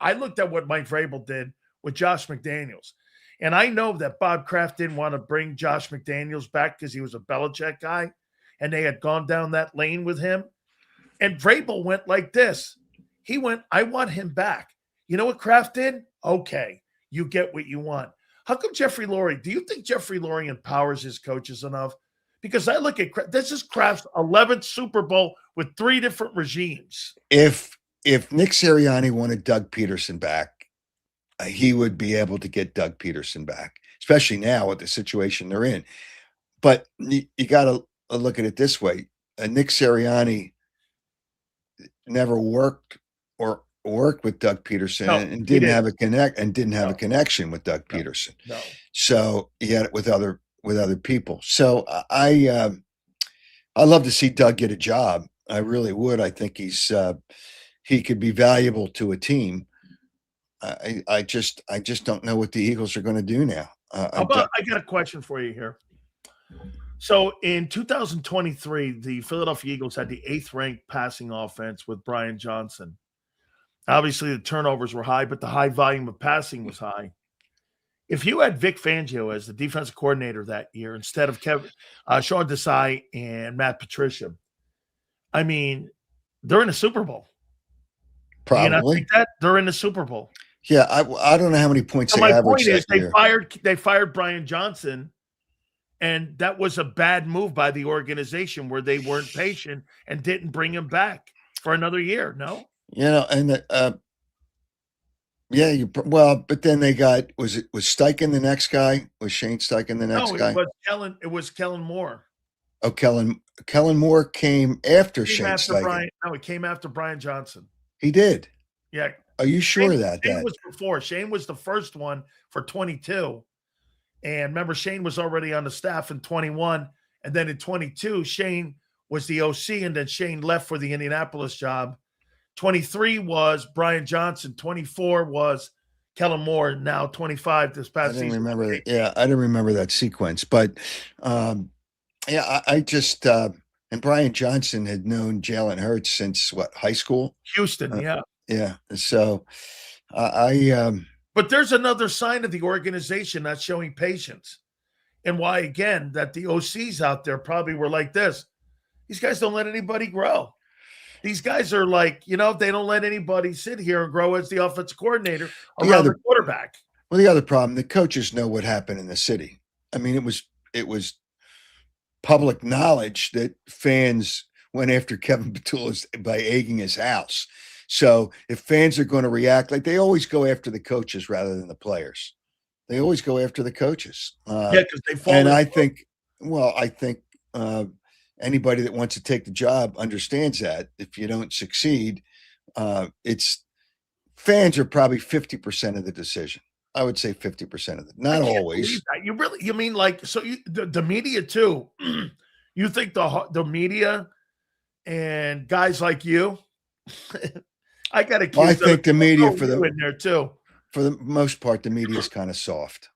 I looked at what Mike Vrabel did with Josh McDaniels. And I know that Bob Kraft didn't want to bring Josh McDaniels back because he was a Belichick guy, and they had gone down that lane with him. And Vrabel went like this. He went, I want him back. You know what Kraft did? Okay, you get what you want. How come Jeffrey Lurie? Do you think Jeffrey Lurie empowers his coaches enough? Because I look at this is Kraft's 11th Super Bowl with 3 different regimes. If Nick Sirianni wanted Doug Peterson back, he would be able to get Doug Peterson back, especially now with the situation they're in. But you got to look at it this way: Nick Sirianni never worked with Doug Peterson and didn't have a connection with Doug Peterson. No. So he had it with other people. So I love to see Doug get a job. I really would. I think he could be valuable to a team. I just don't know what the Eagles are going to do now. I got a question for you here. So in 2023, the Philadelphia Eagles had the 8th ranked passing offense with Brian Johnson. Obviously, the turnovers were high, but the high volume of passing was high. If you had Vic Fangio as the defensive coordinator that year instead of Sean Desai and Matt Patricia, I mean, they're in the Super Bowl. Probably. You know, I think that they're in the Super Bowl. Yeah, I don't know how many points so they my point averaged is that year. they fired Brian Johnson, and that was a bad move by the organization where they weren't patient and didn't bring him back for another year. No, and but then they got was Steichen the next guy? Was Shane Steichen the next guy? It was Kellen Moore. Oh, Kellen Moore came after Shane Steichen. He came after Brian Johnson. He did. Yeah. Are you sure Shane was before? Shane was the first one for 22. And remember, Shane was already on the staff in 21. And then in 22, Shane was the OC, and then Shane left for the Indianapolis job. 23 was Brian Johnson. 24 was Kellen Moore. Now 25 this past season. I didn't remember that sequence. But, I just and Brian Johnson had known Jalen Hurts since high school? Houston, yeah. Yeah. So I But there's another sign of the organization not showing patience. And why, again, that the OCs out there probably were like this. These guys don't let anybody grow. These guys are like, they don't let anybody sit here and grow as the offensive coordinator around the quarterback. Well, the other problem, the coaches know what happened in the city. I mean, it was public knowledge that fans went after Kevin Patullo by egging his house. So if fans are going to react, like they always go after the coaches rather than the players. They always go after the coaches. Because they fall. And I think anybody that wants to take the job understands that if you don't succeed, it's fans are probably 50% of the decision. I would say 50% of it. Not always. You mean like, so the media too, you think the media and guys like you, I got to I think the media in there too. For the most part, the media is kind of soft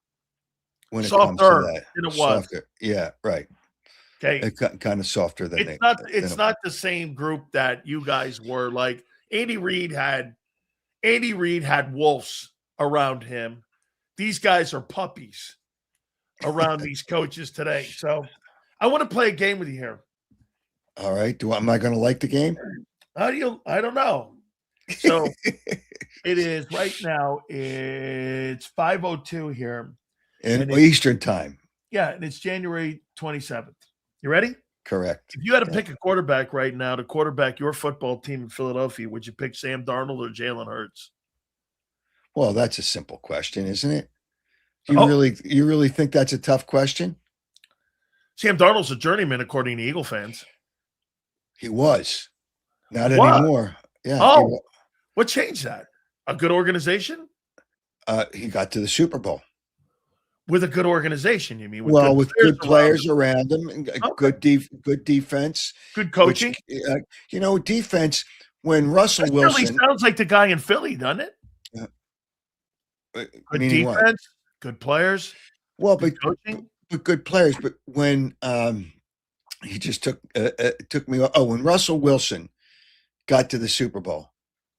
when it comes to that. Than it was. Softer. Yeah, right. Okay. It's kind of softer than it's not the same group that you guys were. Like Andy Reid had wolves around him. These guys are puppies around these coaches today. So I want to play a game with you here. All right. Am I going to like the game? I don't know. So it is right now. It's 5:02 here. In Eastern time. Yeah, and it's January 27th. You ready? Correct. If you had to pick a quarterback right now to quarterback your football team in Philadelphia, would you pick Sam Darnold or Jalen Hurts? Well, that's a simple question, isn't it? You really think that's a tough question? Sam Darnold's a journeyman, according to Eagle fans. He was. Not anymore. Yeah. Oh, what changed that? A good organization? He got to the Super Bowl. With a good organization, you mean? With good players around him, and good defense. Good coaching. Which, defense, when Russell Wilson. Really sounds like the guy in Philly, doesn't it? Good defense, what? Good players. Well, but good players. But when he just took me. Oh, when Russell Wilson got to the Super Bowl,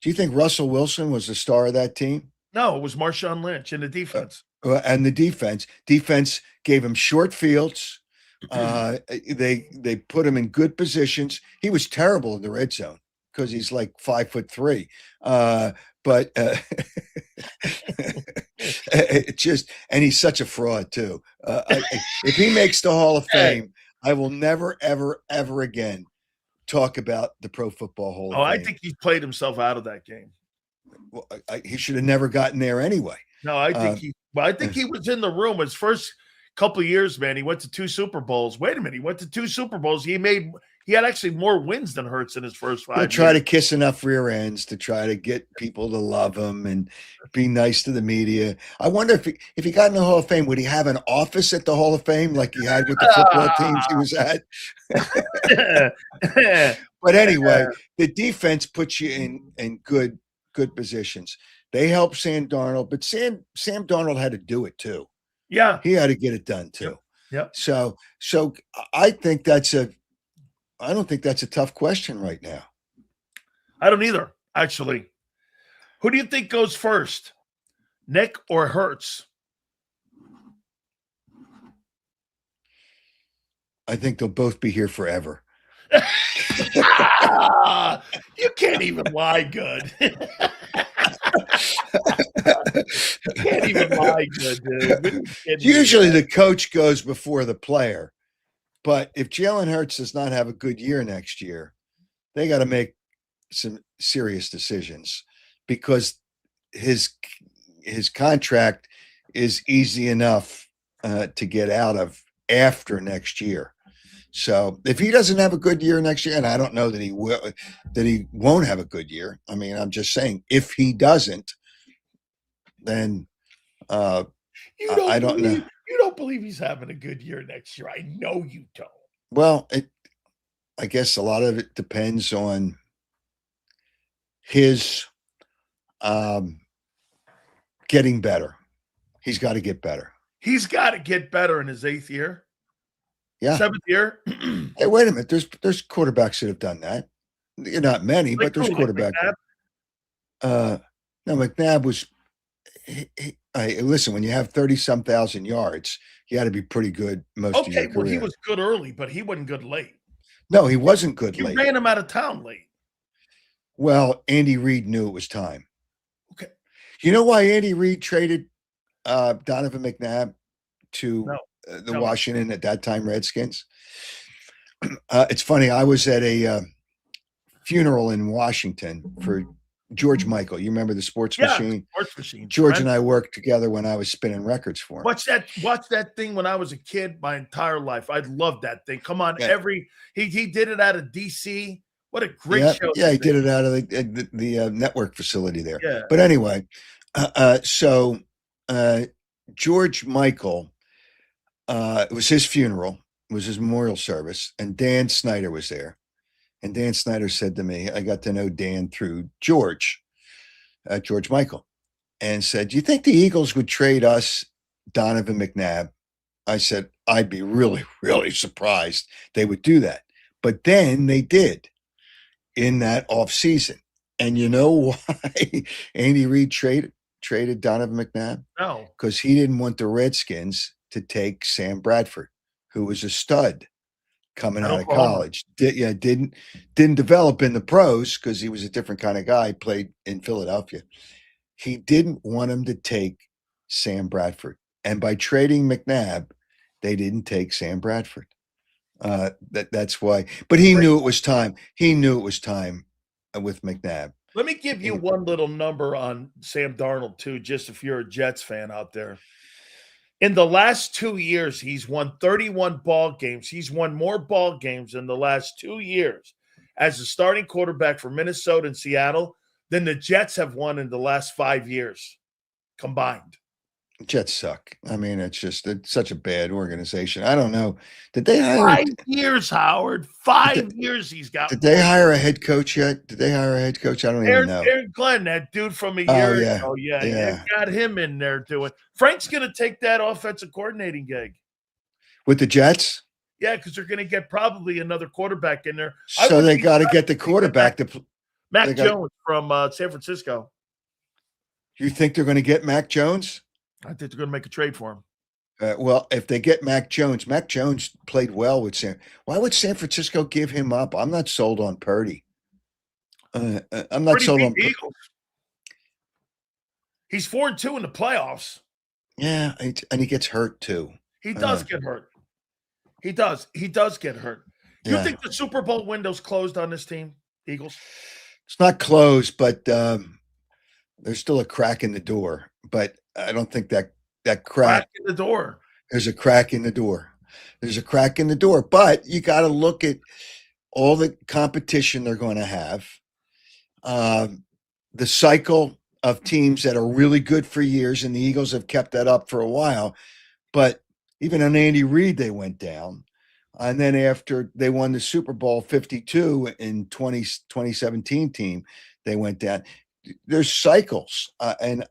do you think Russell Wilson was the star of that team? No, it was Marshawn Lynch in the defense. And the defense gave him short fields. They put him in good positions. He was terrible in the red zone because he's like 5'3". But and he's such a fraud too. If he makes the Hall of Fame, I will never, ever, ever again talk about the Pro Football Hall of Fame. I think he played himself out of that game. Well, he should have never gotten there anyway. No, I think he was in the room his first couple of years, man. He went to 2 Super Bowls. Wait a minute, he went to 2 Super Bowls. He had actually more wins than Hurts in his first 5 years. Try to kiss enough rear ends to try to get people to love him and be nice to the media. I wonder if he got in the Hall of Fame, would he have an office at the Hall of Fame like he had with the football teams he was at? But anyway, the defense puts you in good positions. They helped Sam Darnold, but Sam Darnold had to do it too. Yeah, he had to get it done too. Yep. So I think I don't think that's a tough question right now. I don't either, actually. Who do you think goes first, Nick or Hurts? I think they'll both be here forever. You can't even lie good. You can't even lie good, dude. Usually the coach goes before the player. But if Jalen Hurts does not have a good year next year, they got to make some serious decisions because his contract is easy enough to get out of after next year. So if he doesn't have a good year next year, and I don't know that he won't have a good year. I mean, I'm just saying if he doesn't, then I don't know. You don't believe he's having a good year next year. I know you don't. Well, I guess a lot of it depends on his getting better. He's got to get better. He's got to get better in his 8th year. Yeah. 7th year. Hey, wait a minute. There's quarterbacks that have done that. Not many, but there's quarterbacks. No, McNabb was Listen, when you have 30-some thousand yards, you got to be pretty good most of your Okay, well, he career. was good early, but he wasn't good late. No, he wasn't good You late. ran him out of town late. Well, Andy Reid knew it was time. Okay. You know why Andy Reid traded Donovan McNabb to No. the No. Washington at that time Redskins? It's funny. I was at a funeral in Washington for George Michael. You remember the Sports Machine? Sports Machine. George and I worked together when I was spinning records for him. Watch that thing when I was a kid my entire life. I loved that thing. Come on, Yeah. he did it out of DC. What a great show. Yeah, he did it out of the network facility there. Yeah. But anyway, so George Michael, it was his funeral, it was his memorial service, and Dan Snyder was there. And Dan Snyder said to me, I got to know Dan through George Michael, and said, do you think the Eagles would trade us Donovan McNabb? I said, I'd be really, really surprised they would do that. But then they did in that offseason. And you know why Andy Reid traded Donovan McNabb? No. Because he didn't want the Redskins to take Sam Bradford, who was a stud coming out of college. Didn't develop in the pros because he was a different kind of guy, played in Philadelphia. He didn't want him to take Sam Bradford. And by trading McNabb, they didn't take Sam Bradford. That's why. But he knew it was time. He knew it was time with McNabb. Let me give you one little number on Sam Darnold, too, just if you're a Jets fan out there. In the last 2 years, he's won 31 ball games. He's won more ball games in the last 2 years as a starting quarterback for Minnesota and Seattle than the Jets have won in the last 5 years combined. Jets suck. I mean, it's such a bad organization. I don't know. Did they hire 5 years, Howard? 5 years he's got. Did they hire a head coach yet? Did they hire a head coach? I don't even know. Aaron Glenn, that dude from a year ago. Yeah. They got him in there doing. Frank's going to take that offensive coordinating gig. With the Jets? Yeah, because they're going to get probably another quarterback in there. So they got to get the quarterback to Mac Jones from San Francisco. You think they're going to get Mac Jones? I think they're going to make a trade for him. Well, if they get Mac Jones played well with Sam. Why would San Francisco give him up? I'm not sold on Purdy. I'm not sold on Eagles. He's 4-2 in the playoffs. Yeah, and he gets hurt too. He does get hurt. He does. He does get hurt. You think the Super Bowl window's closed on this team, Eagles? It's not closed, but there's still a crack in the door. But I don't think that crack in the door. There's a crack in the door. There's a crack in the door. But you got to look at all the competition they're going to have. The cycle of teams that are really good for years, and the Eagles have kept that up for a while. But even on Andy Reid, they went down. And then after they won the Super Bowl 52 in 2017 team, they went down. There's cycles. And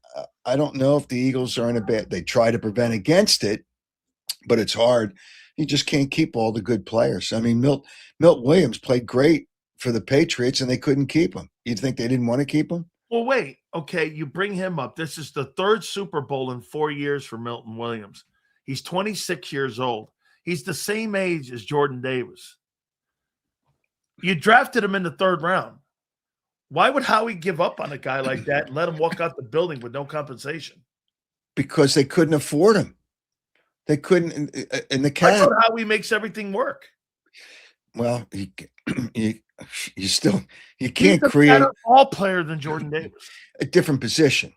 I don't know if the Eagles are in a bad – they try to prevent against it, but it's hard. You just can't keep all the good players. I mean, Milt Williams played great for the Patriots, and they couldn't keep him. You'd think they didn't want to keep him? Well, wait. Okay, you bring him up. This is the third Super Bowl in 4 years for Milton Williams. He's 26 years old. He's the same age as Jordan Davis. You drafted him in the third round. Why would Howie give up on a guy like that and let him walk out the building with no compensation? Because they couldn't afford him. They couldn't in the cap. I thought Howie makes everything work. Well, you can't He's a create better ball player than Jordan Davis. A different position.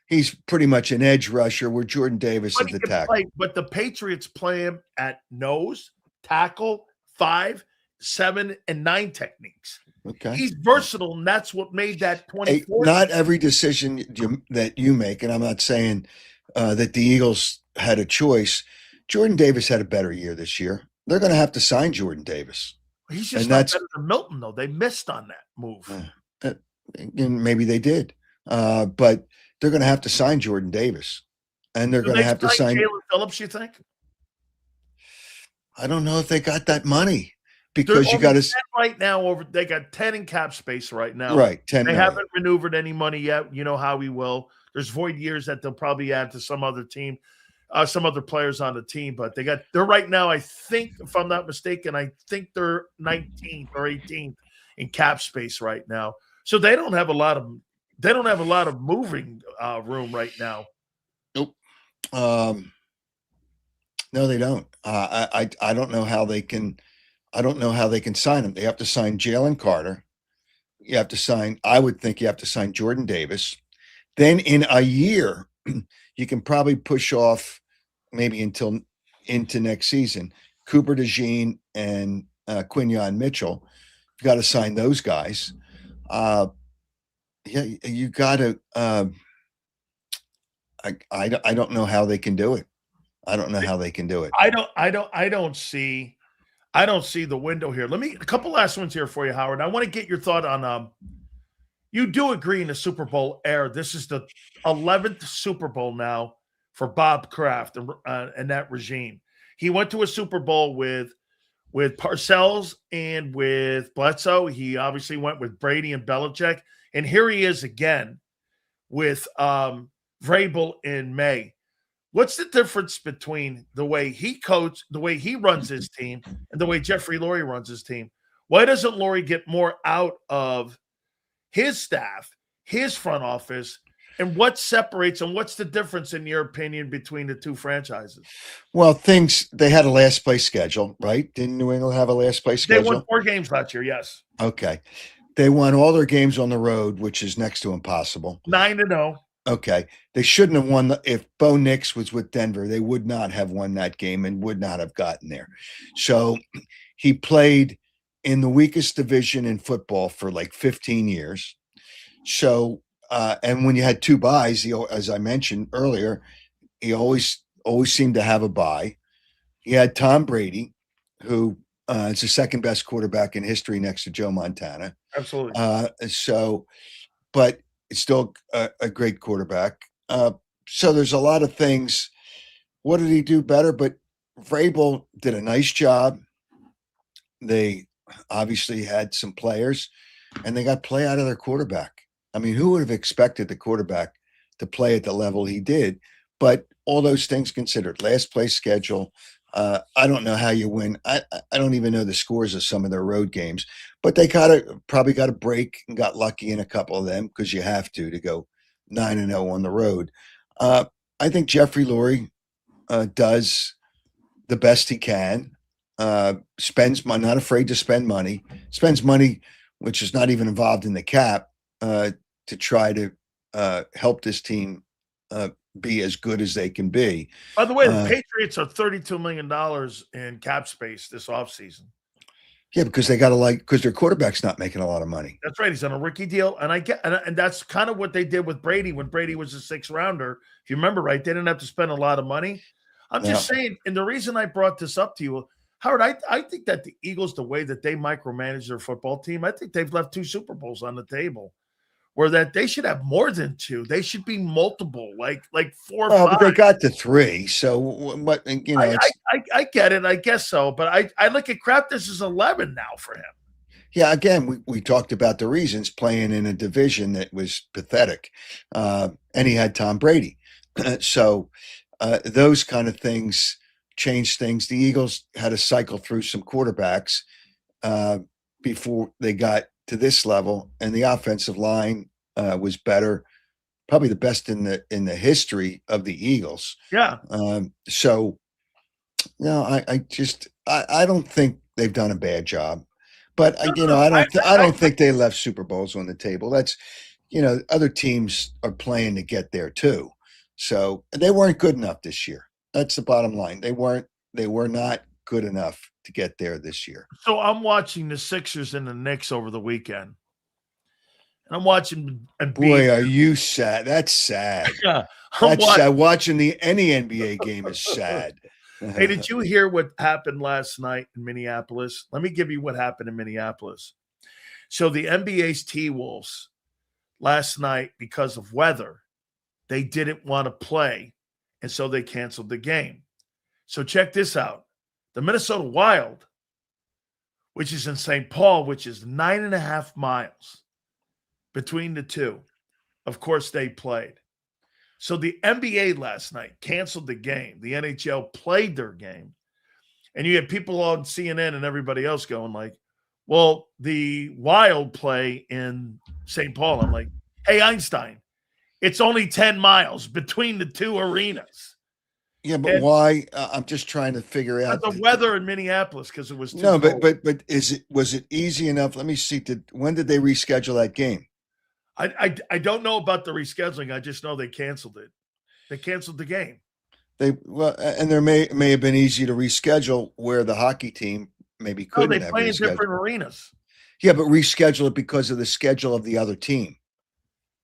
He's pretty much an edge rusher where Jordan Davis is the tackle. But the Patriots play him at nose, tackle, 5, 7, and 9 techniques. Okay. He's versatile, and that's what made that 24. Not every decision that you make, and I'm not saying that the Eagles had a choice. Jordan Davis had a better year this year. They're going to have to sign Jordan Davis. He's just not better than Milton, though. They missed on that move. And maybe they did. But they're going to have to sign Jordan Davis. And they're going to have to sign Jalen Phillips, you think? I don't know if they got that money. Because you got to right now they got 10 in cap space right now. Right. 10 They haven't maneuvered any money yet. You know how we will. There's void years that they'll probably add to some other team, some other players on the team. But they're right now, I think, if I'm not mistaken, I think they're 19th or 18th in cap space right now. So they don't have a lot of moving room right now. Nope. No, they don't. I don't know how they can. I don't know how they can sign him. They have to sign Jalen Carter. You have to sign. I would think you have to sign Jordan Davis. Then in a year, you can probably push off maybe until into next season. Cooper DeJean and Quinyon Mitchell. You got to sign those guys. Yeah, you got to. I don't know how they can do it. I don't know how they can do it. I don't see the window here. A couple last ones here for you, Howard. I want to get your thought on you do agree in the Super Bowl era. This is the 11th Super Bowl now for Bob Kraft and that regime. He went to a Super Bowl with Parcells and with Bledsoe. He obviously went with Brady and Belichick. And here he is again with Vrabel in May. What's the difference between the way he coaches, the way he runs his team, and the way Jeffrey Lurie runs his team? Why doesn't Lurie get more out of his staff, his front office, and what separates and what's the difference, in your opinion, between the two franchises? Well, they had a last place schedule, right? Didn't New England have a last place schedule? They won 4 games last year, yes. Okay. They won all their games on the road, which is next to impossible. 9-0. Okay. They shouldn't have won. If Bo Nix was with Denver, they would not have won that game and would not have gotten there. So he played in the weakest division in football for like 15 years. So, and when you had 2 byes, as I mentioned earlier, he always seemed to have a bye. He had Tom Brady, who is the second best quarterback in history next to Joe Montana. Absolutely. But it's still a great quarterback. So there's a lot of things. What did he do better? But Vrabel did a nice job. They obviously had some players, and they got play out of their quarterback. I mean, who would have expected the quarterback to play at the level he did? But all those things considered, last place schedule. I don't know how you win. I don't even know the scores of some of their road games, but they probably got a break and got lucky in a couple of them because you have to go 9-0 on the road. I think Jeffrey Lurie does the best he can. Spends money, not afraid to spend money. Spends money which is not even involved in the cap, to try to help this team be as good as they can be. By the way, the Patriots are $32 million in cap space this offseason. Yeah, because they got to because their quarterback's not making a lot of money. That's right. He's on a rookie deal. And and that's kind of what they did with Brady when Brady was a 6th rounder. If you remember right, they didn't have to spend a lot of money. I'm just saying, and the reason I brought this up to you, Howard, I think that the Eagles, the way that they micromanage their football team, I think they've left 2 Super Bowls on the table. Where that they should have more than 2. They should be multiple, like 4 or 5. But they got to 3. So what, you know, I get it. I guess so. But I look at Kraft, this is 11 now for him. Yeah, again, we talked about the reasons, playing in a division that was pathetic. And he had Tom Brady. So those kind of things changed things. The Eagles had to cycle through some quarterbacks before they got to this level, and the offensive line was better, probably the best in the history of the Eagles. Yeah. So no, I don't think they've done a bad job, but I don't think they left Super Bowls on the table. That's, other teams are playing to get there too. So they weren't good enough this year. That's the bottom line. They were not good enough to get there this year. So I'm watching the Sixers and the Knicks over the weekend. And I'm watching. Boy, are you sad. That's sad. Yeah. Sad. Watching any NBA game is sad. Hey, did you hear what happened last night in Minneapolis? Let me give you what happened in Minneapolis. So the NBA's T-Wolves last night, because of weather, they didn't want to play, and so they canceled the game. So check this out. The Minnesota Wild, which is in St. Paul, which is 9.5 miles between the two, of course, they played. So the NBA last night canceled the game. The NHL played their game. And you had people on CNN and everybody else going like, well, the Wild play in St. Paul. I'm like, hey, Einstein, it's only 10 miles between the two arenas. Yeah, but why? I'm just trying to figure out the weather in Minneapolis because it was too cold. But was it easy enough? Let me see. When did they reschedule that game? I don't know about the rescheduling. I just know they canceled it. They canceled the game. And there may have been easy to reschedule where the hockey team maybe couldn't. They play in different arenas. Yeah, but reschedule it because of the schedule of the other team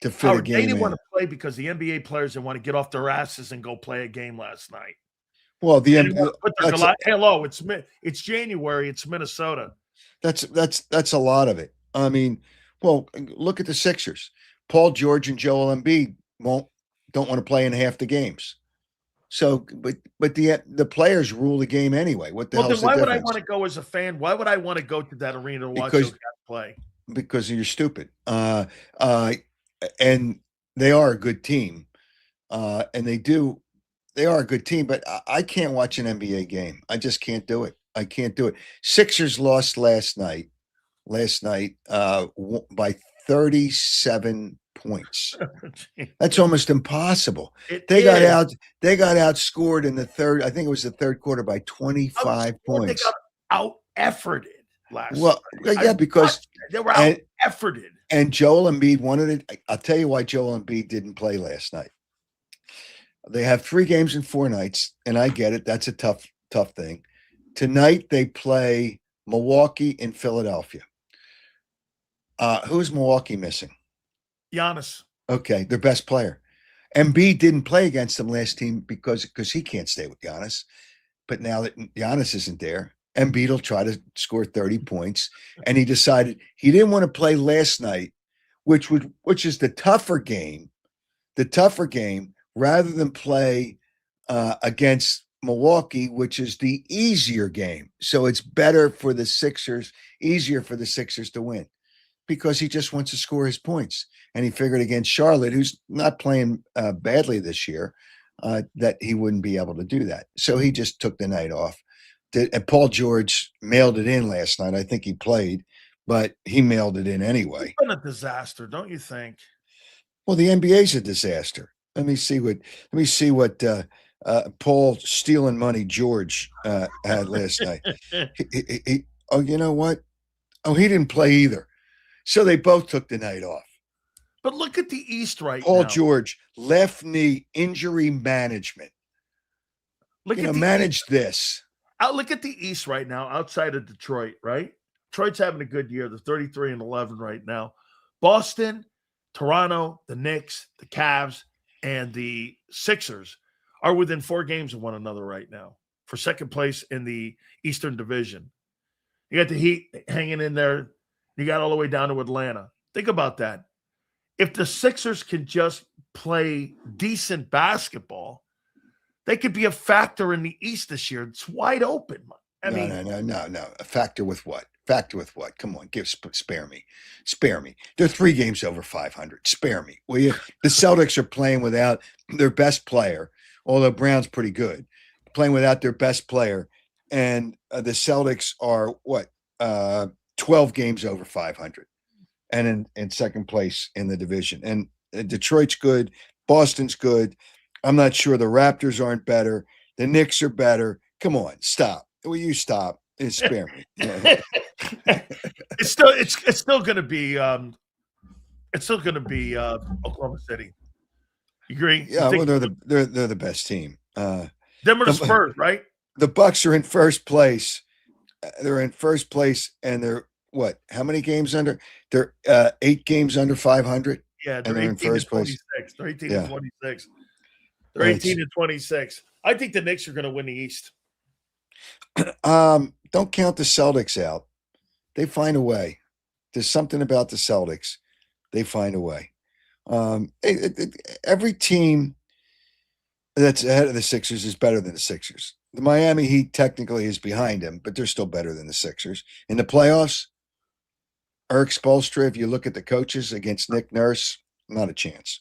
to fit a game. They didn't want to play because the NBA players didn't want to get off their asses and go play a game last night. Well, hello, it's January. It's Minnesota. That's a lot of it. I mean, well, look at the Sixers. Paul George and Joel Embiid don't want to play in half the games. So, but the players rule the game anyway. What the hell? Then why would I want to go as a fan? Why would I want to go to that arena to watch those guys play? Because you're stupid. And they are a good team. And they are a good team, but I can't watch an NBA game. I just can't do it. I can't do it. Sixers lost last night by 37 points. That's almost impossible. They got outscored in the third. I think it was the third quarter by 25 points. They got out-efforted last night. Well, yeah, because they were out-efforted. And Joel Embiid wanted it. I'll tell you why Joel Embiid didn't play last night. They have 3 games in 4 nights, and I get it. That's a tough thing. Tonight they play Milwaukee and Philadelphia. Who's Milwaukee missing? Giannis. Okay, their best player. Embiid didn't play against them last team because he can't stay with Giannis. But now that Giannis isn't there, Embiid will try to score 30 points. And he decided he didn't want to play last night, which is the tougher game, rather than play against Milwaukee, which is the easier game. So it's better for the Sixers, easier for the Sixers to win, because he just wants to score his points. And he figured against Charlotte, who's not playing badly this year, that he wouldn't be able to do that. So he just took the night off. And Paul George mailed it in last night. I think he played, but he mailed it in anyway. It's been a disaster, don't you think? Well, the NBA's a disaster. Let me see what Paul stealing money George had last night. Oh, you know what? Oh, he didn't play either. So they both took the night off. But look at the East right Paul now. George, left knee injury management. Manage this. Look at the East right now, outside of Detroit, right? Detroit's having a good year. They're 33-11 right now. Boston, Toronto, the Knicks, the Cavs, and the Sixers are within 4 games of one another right now for second place in the Eastern Division. You got the Heat hanging in there. You got all the way down to Atlanta. Think about that. If the Sixers can just play decent basketball, they could be a factor in the East this year. It's wide open. No. A factor with what? Come on, spare me. They're 3 games over 500. Spare me, will you? The Celtics are playing without their best player, although Brown's pretty good. Playing without their best player, and the Celtics are 12 games over 500, and in second place in the division. And Detroit's good. Boston's good. I'm not sure the Raptors aren't better. The Knicks are better. Come on, stop. Will you stop and spare me? It's still going to be Oklahoma City. You agree? Yeah, well, they're the best team. Them are the Spurs, right? The Bucks are in first place. They're in first place, and they're what? How many games under? They're 8 games under 500. Yeah, they're in first place. They're 18 and 26. They're 18 and 26. I think the Knicks are going to win the East. Don't count the Celtics out. They find a way. There's something about the Celtics. They find a way. Every team that's ahead of the Sixers is better than the Sixers. The Miami Heat technically is behind them, but they're still better than the Sixers. In the playoffs, Eric Spoelstra, if you look at the coaches against Nick Nurse, not a chance.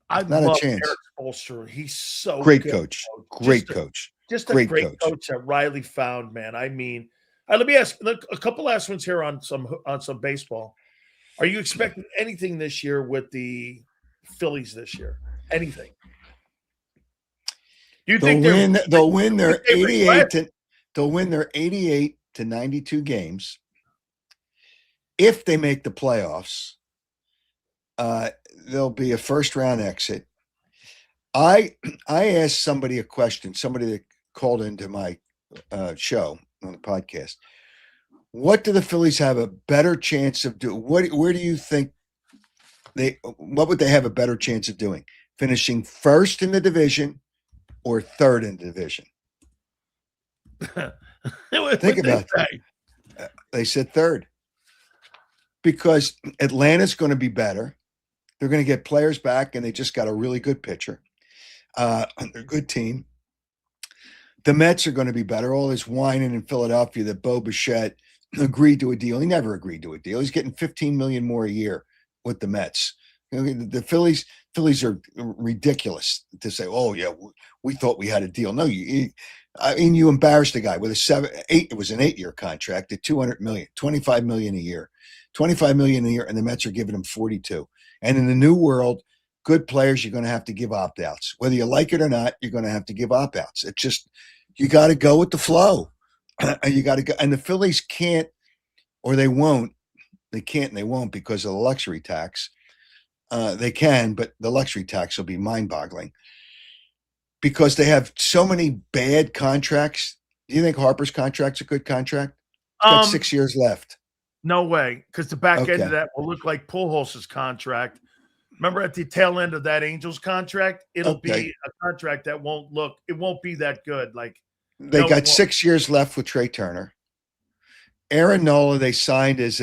I not love a chance. Eric Ulster, he's so Great good. coach. Just Great a, coach. just a Great great coach. coach that Riley found, man. I mean, let me ask a couple last ones here on some baseball. Are you expecting anything this year with the Phillies this year? Anything? Do you They'll think win. They'll win think their they 88 regret? to. They'll win their 88 to 92 games. If they make the playoffs, there'll be a first round exit. I asked somebody a question. Somebody that called into my show on the podcast. What do the Phillies have a better chance of doing? Where do you think what would they have a better chance of doing? Finishing first in the division or third in the division? Think about that. They said third because Atlanta's going to be better. They're going to get players back, and they just got a really good pitcher. They're a good team. The Mets are going to be better. All this whining in Philadelphia that Bo Bichette agreed to a deal. He never agreed to a deal. He's getting $15 million more a year with the Mets. The Phillies are ridiculous to say, "Oh yeah, we thought we had a deal." No, you embarrassed the guy with it was an 8-year contract at $200 million, $25 million a year, $25 million a year, and the Mets are giving him 42. And in the new world, good players, you're going to have to give opt-outs. Whether you like it or not, you're going to have to give opt-outs. It's just, you got to go with the flow. You got to go. And the Phillies can't, or they won't. They can't and they won't because of the luxury tax. They can, but the luxury tax will be mind-boggling because they have so many bad contracts. Do you think Harper's contract's a good contract? It's got 6 years left. No way, because the back end of that will look like Pujols' contract. Remember at the tail end of that Angels contract, it'll be a contract that won't be that good. Like they got 6 years left with Trey Turner. Aaron Nola, they signed as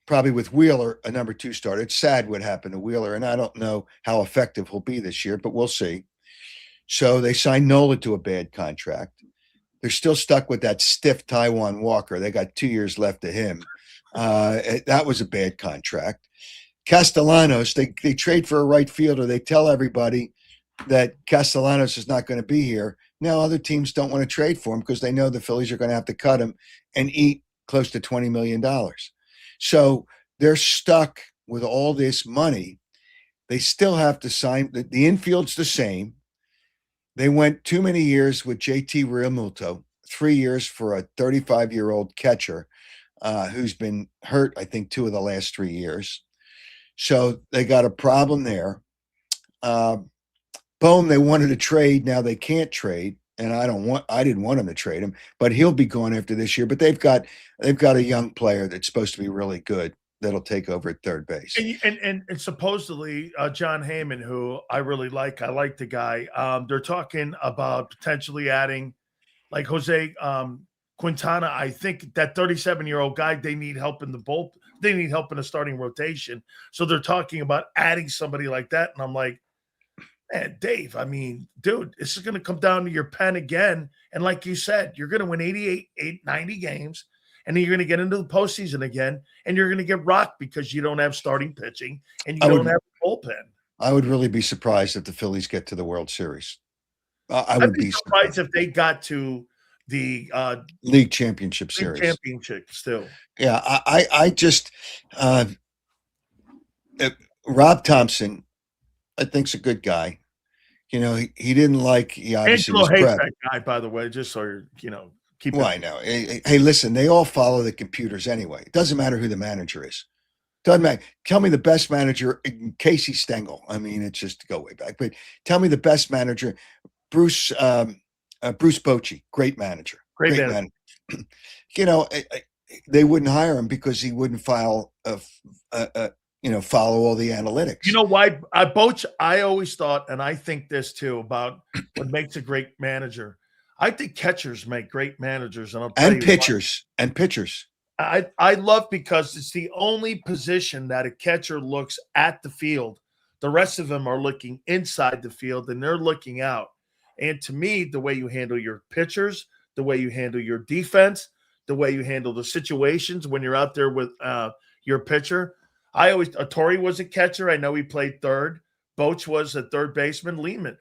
probably with Wheeler, a number 2 starter. It's sad what happened to Wheeler, and I don't know how effective he'll be this year, but we'll see. So they signed Nola to a bad contract. They're still stuck with that stiff Taiwan Walker. They got 2 years left of him. That was a bad contract. Castellanos, they trade for a right fielder. They tell everybody that Castellanos is not going to be here. Now other teams don't want to trade for him because they know the Phillies are going to have to cut him and eat close to $20 million. So they're stuck with all this money. They still have to sign. The infield's the same. They went too many years with JT Realmuto, 3 years for a 35-year-old catcher who's been hurt, I think, 2 of the last 3 years. So they got a problem there. Bohm, they wanted to trade. Now they can't trade, and I didn't want them to trade him, but he'll be gone after this year. But they've got a young player that's supposed to be really good that'll take over at third base. And supposedly John Heyman, who I really like. I like the guy. They're talking about potentially adding like Jose Quintana. I think that 37-year-old guy, they need help in the bullpen. They need help in a starting rotation. So they're talking about adding somebody like that. And I'm like, man, Dave, I mean, dude, this is going to come down to your pen again. And like you said, you're going to win 90 games. And then you're going to get into the postseason again. And you're going to get rocked because you don't have starting pitching and you don't have a bullpen. I would really be surprised if the Phillies get to the World Series. I'd be surprised if they got to the League Championship Series. Championship still. Yeah, I just Rob Thompson, I think's a good guy. You know, he didn't like. He obviously was hates that guy, by the way. Just so you know, keep. Well, I know. Hey, listen, they all follow the computers anyway. It doesn't matter who the manager is. Doesn't matter. Tell me the best manager, Casey Stengel. I mean, it's just to go way back. But tell me the best manager, Bruce Bochy, great manager. Great manager. You know, they wouldn't hire him because he wouldn't follow all the analytics. You know why? Bochy, I always thought, and I think this too, about what makes a great manager. I think catchers make great managers, and pitchers. I love because it's the only position that a catcher looks at the field. The rest of them are looking inside the field, and they're looking out. And to me, the way you handle your pitchers, the way you handle your defense, the way you handle the situations when you're out there with your pitcher. Torrey was a catcher. I know he played third, Boach was a third baseman. Lehman,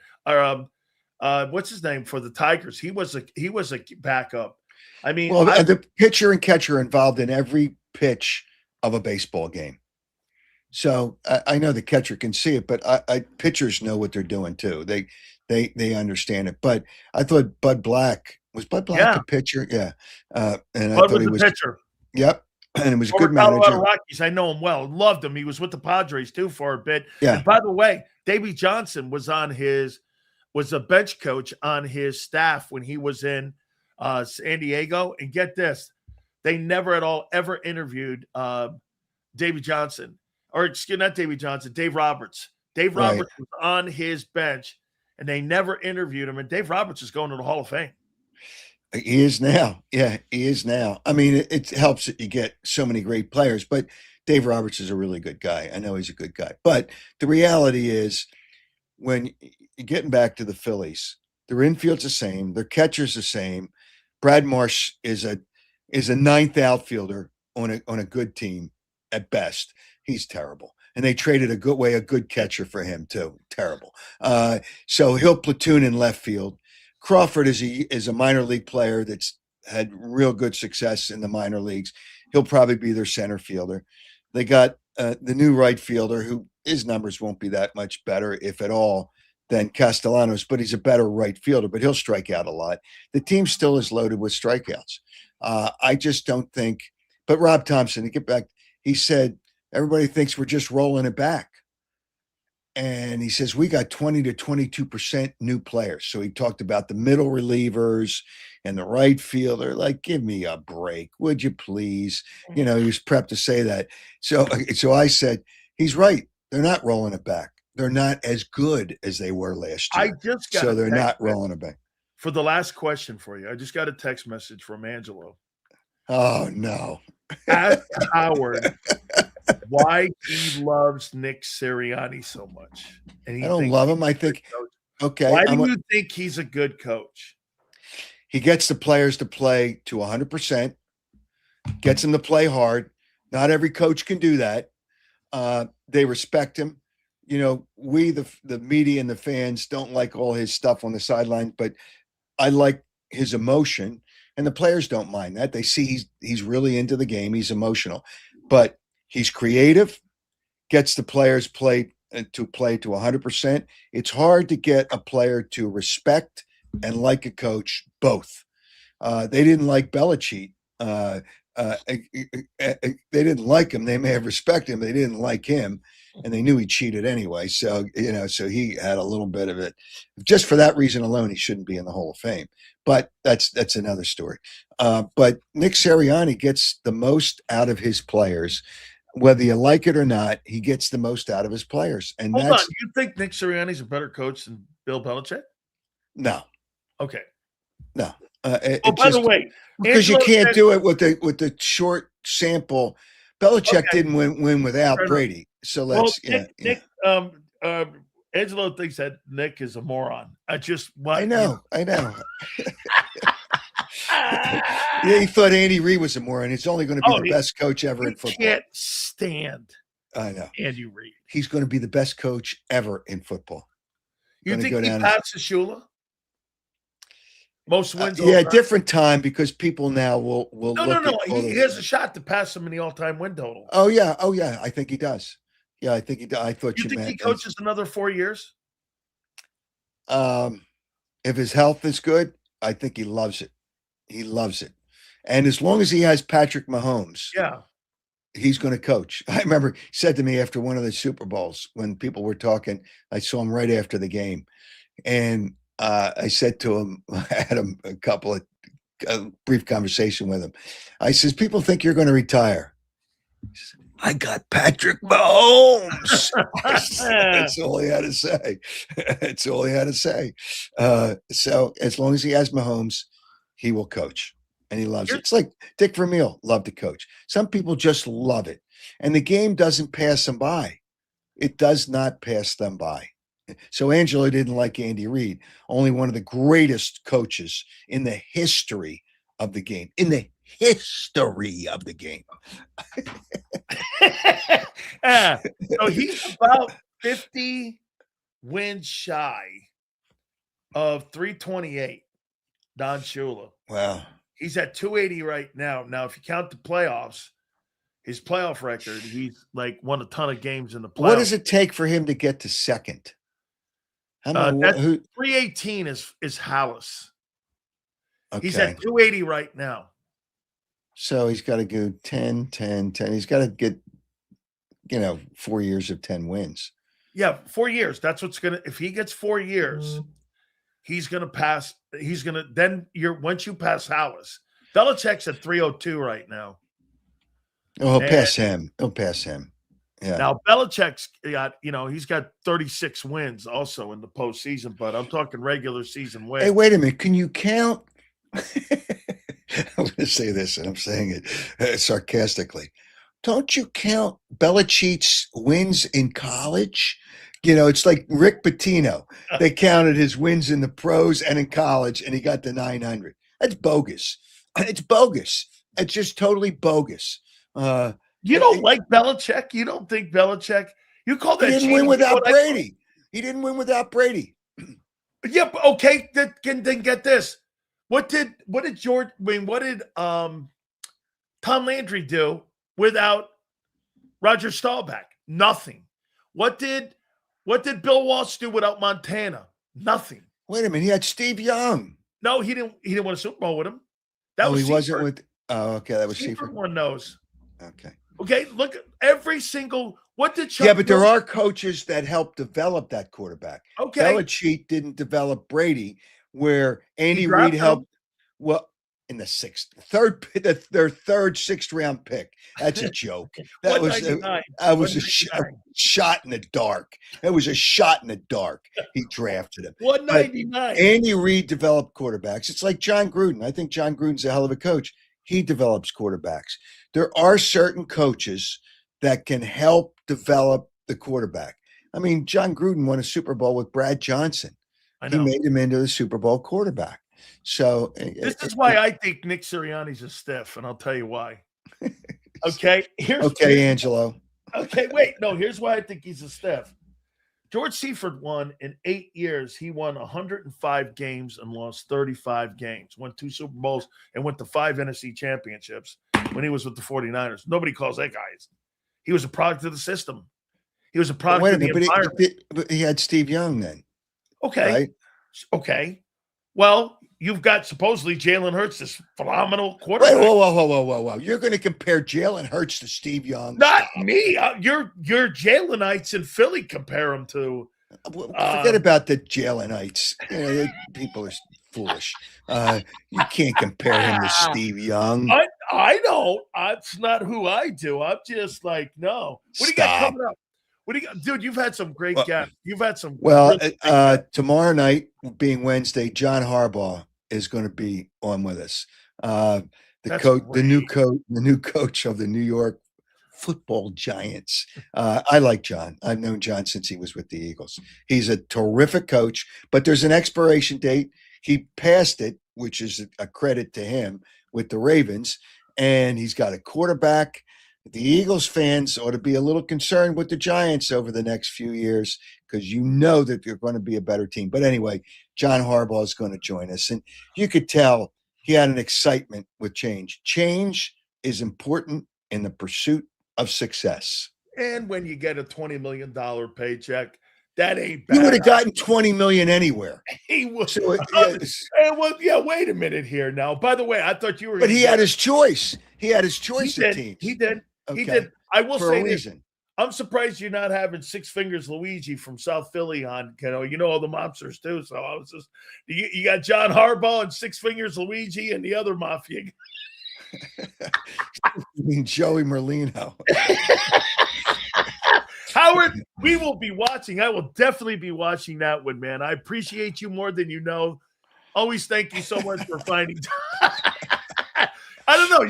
what's his name for the Tigers? He was a backup. I mean, Well, the pitcher and catcher are involved in every pitch of a baseball game. So I know the catcher can see it, but pitchers know what they're doing too. They understand it. But I thought Bud Black was a pitcher, yeah. And Bud I thought he was a pitcher. Yep, and it was a good Colorado manager. Rockies, I know him well. Loved him. He was with the Padres too for a bit. Yeah. And by the way, Davey Johnson was a bench coach on his staff when he was in San Diego. And get this, they never at all ever interviewed Davey Johnson. Or excuse not Davey Johnson, Dave Roberts. Dave Roberts was on his bench, and they never interviewed him. And Dave Roberts is going to the Hall of Fame. He is now. Yeah, he is now. I mean, it helps that you get so many great players, but Dave Roberts is a really good guy. I know he's a good guy. But the reality is, when you're getting back to the Phillies, their infield's the same, their catcher's the same. Brad Marsh is a ninth outfielder on a good team at best. He's terrible. And they traded a good catcher for him too. Terrible. So he'll platoon in left field. Crawford is a minor league player that's had real good success in the minor leagues. He'll probably be their center fielder. They got the new right fielder, who his numbers won't be that much better, if at all, than Castellanos, but he's a better right fielder, but he'll strike out a lot. The team still is loaded with strikeouts. I just don't think, but Rob Thompson, to get back, he said, everybody thinks we're just rolling it back. And he says, we got 20 to 22% new players. So he talked about the middle relievers and the right fielder. Like, give me a break, would you please? He was prepped to say that. So I said, he's right. They're not rolling it back. They're not as good as they were last year. So they're not rolling it back. For the last question for you, I just got a text message from Angelo. Oh, no. Ask Howard why he loves Nick Sirianni so much. And I don't love him. I think, okay. Why do you think he's a good coach? He gets the players to play to 100%, gets them to play hard. Not every coach can do that. They respect him. We, the media and the fans, don't like all his stuff on the sideline, but I like his emotion. And the players don't mind that. They see he's really into the game. He's emotional, but he's creative, gets the players to play to 100%. It's hard to get a player to respect and like a coach both. They didn't like Belichick. They didn't like him. They may have respected him. They didn't like him, and they knew he cheated anyway. So, so he had a little bit of it. Just for that reason alone, he shouldn't be in the Hall of Fame. But that's another story. But Nick Sirianni gets the most out of his players. Whether you like it or not, he gets the most out of his players. And Hold on. You think Nick Sirianni's a better coach than Bill Belichick? No. Okay. No. By the way, because you can't do it with the short sample. Belichick didn't win without Brady. So let's Nick Angelo thinks that Nick is a moron. I know. Yeah, he thought Andy Reid was a moron. He's only going to be the best coach ever in football. Can't stand. I know Andy Reid. He's going to be the best coach ever in football. You think he passes Shula? Most wins. Different time, because people now will No. He has a shot to pass him in the all-time win total. Oh yeah. I think he does. Yeah, I think he does. I thought you think he coaches another 4 years? If his health is good, I think he loves it. He loves it. And as long as he has Patrick Mahomes, he's going to coach. I remember he said to me after one of the Super Bowls, when people were talking, I saw him right after the game. And I said to him, I had a brief conversation with him. I says, people think you're going to retire. He said, I got Patrick Mahomes. That's all he had to say. That's all he had to say. So as long as he has Mahomes, he will coach, and he loves it. It's like Dick Vermeil loved to coach. Some people just love it, and the game doesn't pass them by. It does not pass them by. So Angelo didn't like Andy Reid, only one of the greatest coaches in the history of the game. In the history of the game. So he's about 50. wins shy of 328. Don Shula. Wow. He's at 280 right now. Now, if you count the playoffs, his playoff record, he's like won a ton of games in the playoffs. What does it take for him to get to second? How many? 318 is Hallis. Okay. He's at 280 right now. So he's got to go 10, 10, 10. He's got to get, 4 years of 10 wins. Yeah, 4 years. That's what's going to, if he gets 4 years, he's going to pass. He's going to, then once you pass Hallis, Belichick's at 302 right now. Oh, he'll pass him. He'll pass him. Yeah. Now, Belichick's got, he's got 36 wins also in the postseason, but I'm talking regular season wins. Hey, wait a minute. Can you count? I'm going to say this, and I'm saying it sarcastically. Don't you count Belichick's wins in college? It's like Rick Pitino. They counted his wins in the pros and in college, and he got to 900. That's bogus. It's bogus. It's just totally bogus. You don't like Belichick? You don't think Belichick? You call that? He didn't win without Brady. He didn't win without Brady. Yeah, but okay. Then get this. What did Tom Landry do without Roger Staubach? Nothing. What did Bill Walsh do without Montana? Nothing. Wait a minute. He had Steve Young. No, he didn't. He didn't win a Super Bowl with him. That was he Seifert. Wasn't with. Oh, okay. That was Seifert. Seifert. One knows. Okay. Okay. Look at every single. What did Chuck? Yeah, but there are coaches that help develop that quarterback. Okay. Belichick didn't develop Brady, where Andy Reid helped. Well, in the their third, sixth round pick. That's a joke. That was a shot in the dark. That was a shot in the dark. He drafted him. 199. Andy Reid developed quarterbacks. It's like John Gruden. I think John Gruden's a hell of a coach. He develops quarterbacks. There are certain coaches that can help develop the quarterback. I mean, John Gruden won a Super Bowl with Brad Johnson. He made him into the Super Bowl quarterback. So this is why I think Nick Sirianni's a stiff, and I'll tell you why. Okay, Angelo. Okay, wait, no, here's why I think he's a stiff. George Seifert won in 8 years. He won 105 games and lost 35 games. Won 2 Super Bowls and went to 5 NFC championships when he was with the 49ers. Nobody calls that guy. He was a product of the system. He was a product of the environment. But he had Steve Young then. Okay. Right? Okay. Well, you've got supposedly Jalen Hurts, this phenomenal quarterback. Wait, whoa. You're going to compare Jalen Hurts to Steve Young? Not me. Your Jalenites in Philly compare him to. Forget about the Jalenites. People are foolish. You can't compare him to Steve Young. I don't. That's not who I do. I'm just like, no. What do you got coming up? What do you got? Dude, you've had some great guests. You've had some. Well, tomorrow night, being Wednesday, John Harbaugh is going to be on with us. The new coach of the New York Football Giants. I like John. I've known John since he was with the Eagles. He's a terrific coach, but there's an expiration date. He passed it, which is a credit to him with the Ravens, and he's got a quarterback. The Eagles fans ought to be a little concerned with the Giants over the next few years because that they're going to be a better team. But anyway, John Harbaugh is going to join us. And you could tell he had an excitement with change. Change is important in the pursuit of success. And when you get a $20 million paycheck, that ain't bad. You would have gotten $20 million anywhere. He was. So wait a minute here now. By the way, I thought you were. But he had his choice. He had his choice of teams. He did. Okay. He did. I will say this. Reason. I'm surprised you're not having Six Fingers Luigi from South Philly on. You know all the mobsters too. So I was just. You got John Harbaugh and Six Fingers Luigi and the other mafia. You mean Joey Merlino? Howard, we will be watching. I will definitely be watching that one, man. I appreciate you more than you know. Always thank you so much for finding time. I don't know.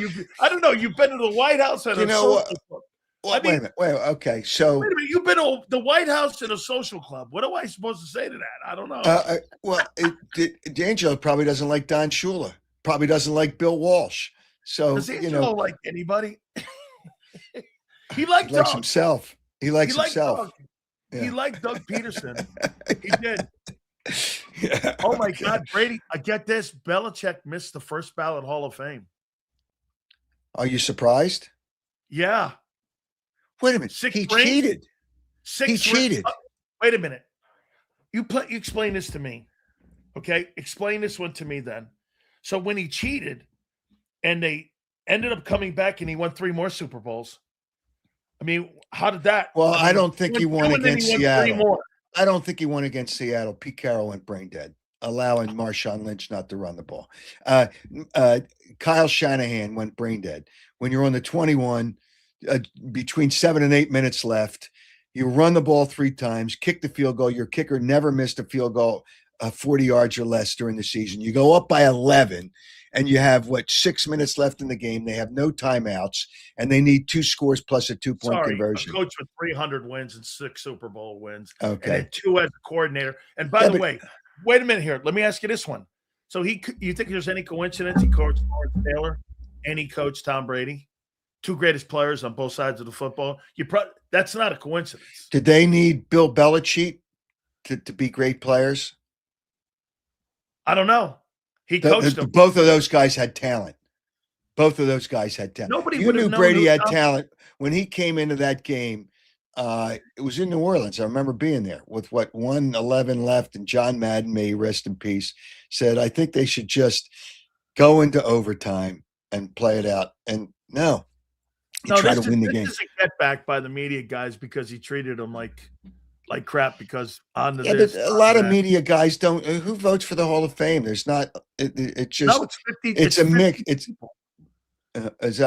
You've been to the White House and wait a minute. Wait, okay. So wait a minute. You've been to the White House and a social club. What am I supposed to say to that? I don't know. D'Angelo probably doesn't like Don Shula. Probably doesn't like Bill Walsh. So does Angelo like anybody? He likes himself. He likes himself. He Yeah. liked Doug Peterson. He did. Yeah. Oh my God, Brady! I get this. Belichick missed the first ballot Hall of Fame. Are you surprised? Yeah, Wait a minute. six He rings. cheated. He Six. cheated. Wait a minute. You explain this to me, okay? Explain this one to me then. So when he cheated, and they ended up coming back, and he won 3 more Super Bowls. I mean, how did that? Well, I mean, don't think he won 2 and then against he won 3 Seattle. more. I don't think he won against Seattle. Pete Carroll went brain dead, allowing Marshawn Lynch not to run the ball. Kyle Shanahan went brain dead. When you're on the 21, between 7 and 8 minutes left, you run the ball 3 times, kick the field goal. Your kicker never missed a field goal 40 yards or less during the season. You go up by 11, and you have, 6 minutes left in the game. They have no timeouts, and they need 2 scores plus a 2-point conversion. A coach with 300 wins and 6 Super Bowl wins. Okay. And then 2 as a coordinator. And by the way, wait a minute here. Let me ask you this one. So you think there's any coincidence he coached Lawrence Taylor and he coached Tom Brady? 2 greatest players on both sides of the football. That's not a coincidence. Did they need Bill Belichick to be great players? I don't know. He coached them. Both of those guys had talent. Nobody You would have knew known Brady who had Tom- talent when he came into that game. It was in New Orleans. I remember being there with 1:11 left, and John Madden, may he rest in peace, said, "I think they should just go into overtime and play it out." And no, he tried to win the game. This is a get back by the media guys because he treated them like crap because But a lot of media guys don't. Who votes for the Hall of Fame? There's not. It's just. No, it's 50. It's a mix. There's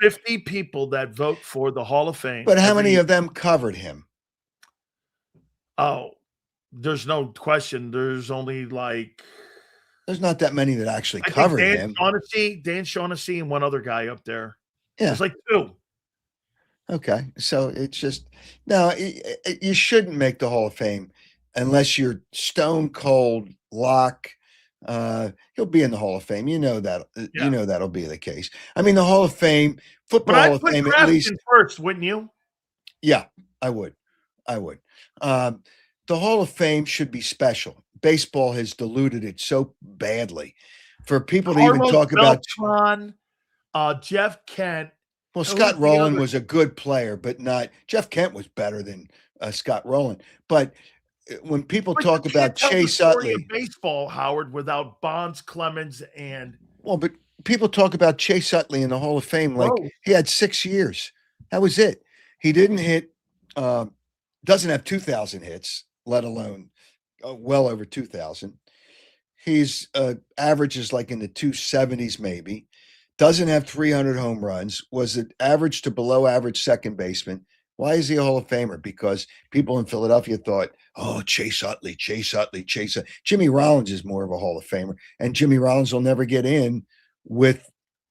50 people that vote for the Hall of Fame. But how many of them covered him? Oh, there's no question. There's only There's not that many that actually covered him. Dan Shaughnessy, and one other guy up there. Yeah. There's 2. Okay. So it's just, no, you shouldn't make the Hall of Fame unless you're stone cold lock. He'll be in the Hall of Fame. You know that. Yeah. You know that'll be the case. I mean, the Hall of Fame, football Hall of Fame, at least first, wouldn't you? Yeah, I would. The Hall of Fame should be special. Baseball has diluted it so badly. For people to even talk about Jeff Kent. Well, Scott Rowland was a good player, but not Jeff Kent was better than Scott Rowland. But when people talk about Chase Utley, baseball, Howard, without Bonds, Clemens, and but people talk about Chase Utley in the Hall of Fame like he had 6 years. That was it. He didn't hit. Doesn't have 2,000 hits, let alone well over 2,000. He's averages like in the 270s, maybe. Doesn't have 300 home runs. Was an average to below average second baseman. Why is he a Hall of Famer? Because people in Philadelphia thought, oh, Chase Utley. Jimmy Rollins is more of a Hall of Famer, and Jimmy Rollins will never get in with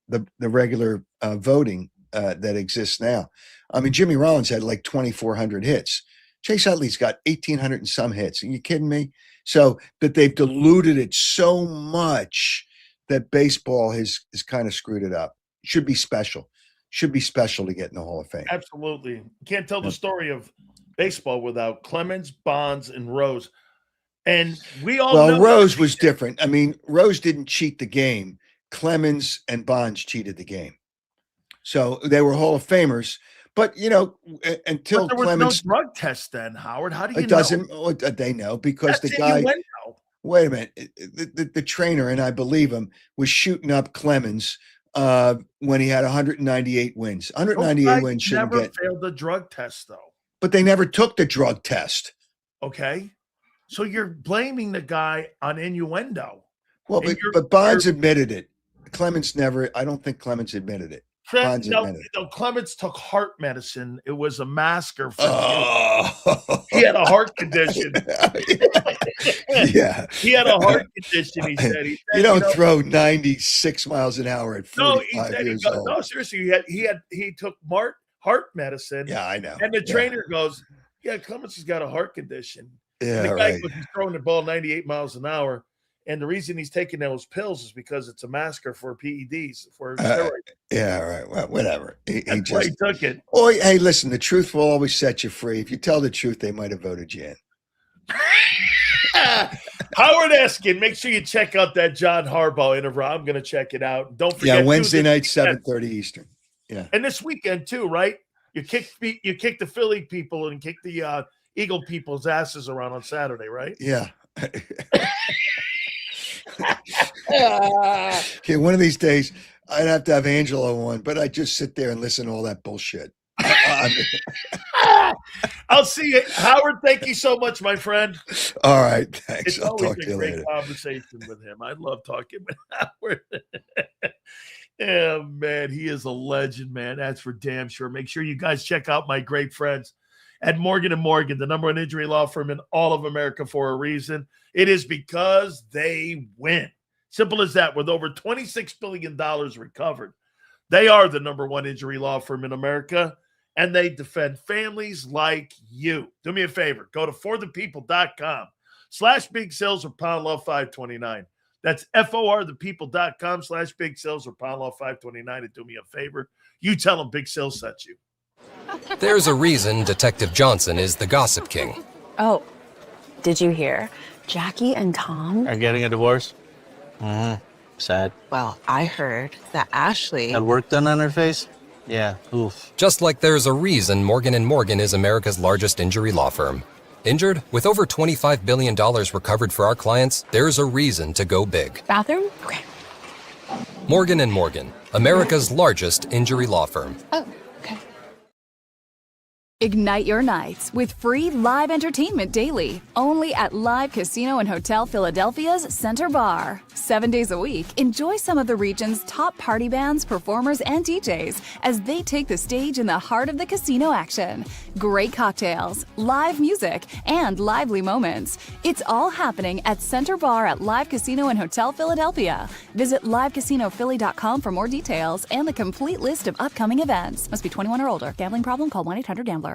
the regular voting that exists now. I mean, Jimmy Rollins had like 2,400 hits. Chase Utley's got 1,800 and some hits. Are you kidding me? So, but they've diluted it so much that baseball has kind of screwed it up. Should be special. Should be special to get in the Hall of Fame. Absolutely. Can't tell the story of baseball without Clemens, Bonds, and Rose. And we all know Rose was different. I mean, Rose didn't cheat the game. Clemens and Bonds cheated the game. So they were Hall of Famers. But, until there was Clemens. No drug test then, Howard. How do you know? It doesn't. They know because the guy. Wait a minute. The trainer, and I believe him, was shooting up Clemens when he had 198 wins. 198 wins shouldn't never failed the drug test, though. But they never took the drug test. Okay. So you're blaming the guy on innuendo. Well, but Bonds admitted it. Clemens never. I don't think Clemens admitted it. Clemens took heart medicine. It was a masker for he had a heart condition. Yeah. He had a heart condition, he said. You don't throw 96 miles an hour at 45 years old. No, seriously, he took heart medicine. Yeah, I know. And the trainer goes, yeah, Clemens has got a heart condition. Yeah, and the guy goes, he's throwing the ball 98 miles an hour. And the reason he's taking those pills is because it's a masker for PEDs, for steroids. Yeah, right. Well, whatever. That's why he took it. Oh, hey, listen, the truth will always set you free. If you tell the truth, they might have voted you in. Howard Eskin, make sure you check out that John Harbaugh interview. I'm going to check it out. Don't forget. Yeah, Wednesday night, 7:30 Eastern. Yeah. And this weekend too, right? You kick the Philly people and kick the Eagle people's asses around on Saturday, right? Yeah. Okay, one of these days I'd have to have Angelo on, but I just sit there and listen to all that bullshit. I'll see you, Howard. Thank you so much, my friend. All right, thanks. It's I'll always talk to a you great later. conversation with him. I love talking with Howard. Yeah, man, he is a legend, man. That's for damn sure. Make sure you guys check out my great friends at Morgan & Morgan, the #1 injury law firm in all of America for a reason. It is because they win. Simple as that. With over $26 billion recovered, they are the #1 injury law firm in America, and they defend families like you. Do me a favor. Go to forthepeople.com/big sales or pound law 529. That's forthepeople.com/big sales or pound law 529. And do me a favor. You tell them Big Sales sent you. There's a reason Detective Johnson is the gossip king. Oh, did you hear? Jackie and Tom are getting a divorce? Sad. Well, I heard that Ashley Had work done on her face? Yeah, oof. Just like there's a reason Morgan & Morgan is America's largest injury law firm. Injured? With over $25 billion recovered for our clients, there's a reason to go big. bathroom. Okay. Morgan & Morgan, America's largest injury law firm. Oh, okay. Ignite your nights with free live entertainment daily, only at Live Casino and Hotel Philadelphia's Center Bar. 7 days a week, enjoy some of the region's top party bands, performers, and DJs as they take the stage in the heart of the casino action. Great cocktails, live music, and lively moments. It's all happening at Center Bar at Live Casino and Hotel Philadelphia. Visit livecasinophilly.com for more details and the complete list of upcoming events. Must be 21 or older. Gambling problem? Call 1-800-GAMBLER.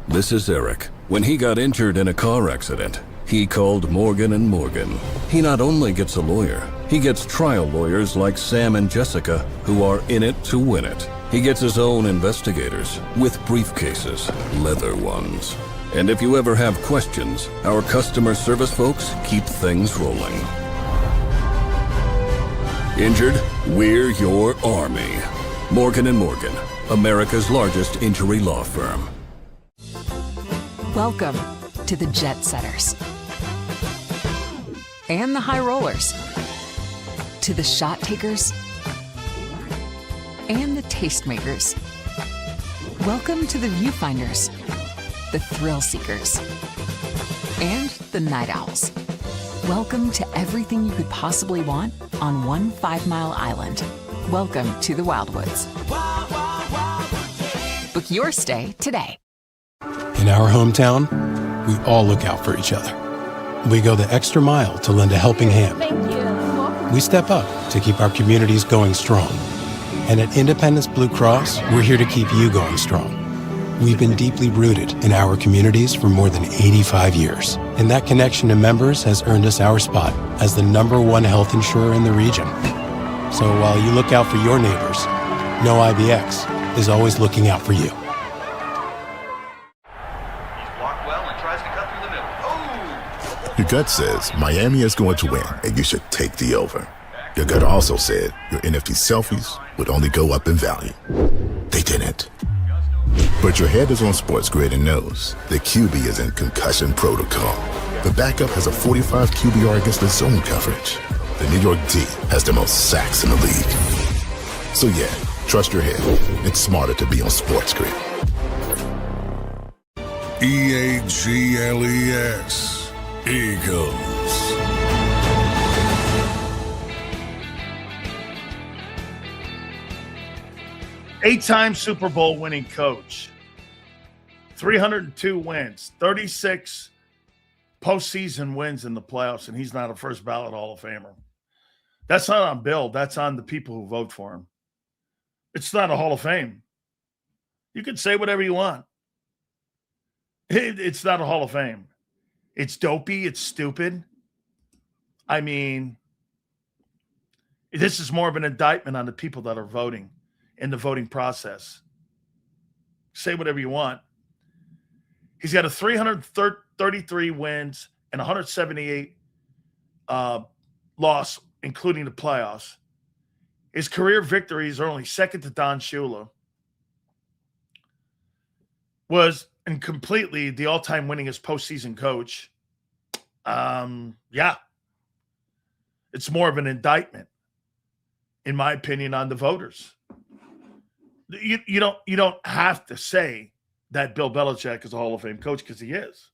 This is Eric. When he got injured in a car accident, he called Morgan & Morgan. He not only gets a lawyer, he gets trial lawyers like Sam and Jessica, who are in it to win it. He gets his own investigators with briefcases, leather ones. And if you ever have questions, our customer service folks keep things rolling. Injured? We're your army. Morgan & Morgan, America's largest injury law firm. Welcome to the Jet Setters and the High Rollers, to the Shot Takers and the Tastemakers. Welcome to the Viewfinders, the Thrill Seekers, and the Night Owls. Welcome to everything you could possibly want on one 5-mile island. Welcome to the Wildwoods. Book your stay today. In our hometown, we all look out for each other. We go the extra mile to lend a helping hand. We step up to keep our communities going strong. And at Independence Blue Cross, we're here to keep you going strong. We've been deeply rooted in our communities for more than 85 years. And that connection to members has earned us our spot as the #1 health insurer in the region. So while you look out for your neighbors, know IBX is always looking out for you. Your gut says Miami is going to win, and you should take the over. Your gut also said your NFT selfies would only go up in value. They didn't. But your head is on Sports Grid and knows the QB is in concussion protocol. The backup has a 45 QBR against the zone coverage. The New York D has the most sacks in the league. So yeah, trust your head. It's smarter to be on Sports Grid. EAGLES. Eagles. Eight-time Super Bowl winning coach, 302 wins, 36 postseason wins in the playoffs, and he's not a first ballot Hall of Famer. That's not on Bill. That's on the people who vote for him. It's not a Hall of Fame. You can say whatever you want. It's not a Hall of Fame. It's dopey. It's stupid. I mean, This is more of an indictment on the people that are voting in the voting process. Say whatever you want. He's got a 333 wins and 178 loss, including the playoffs. His career victories are only second to Don Shula. Was and completely the all-time winningest postseason coach. Yeah. It's more of an indictment, in my opinion, on the voters. You don't have to say that Bill Belichick is a Hall of Fame coach, because he is.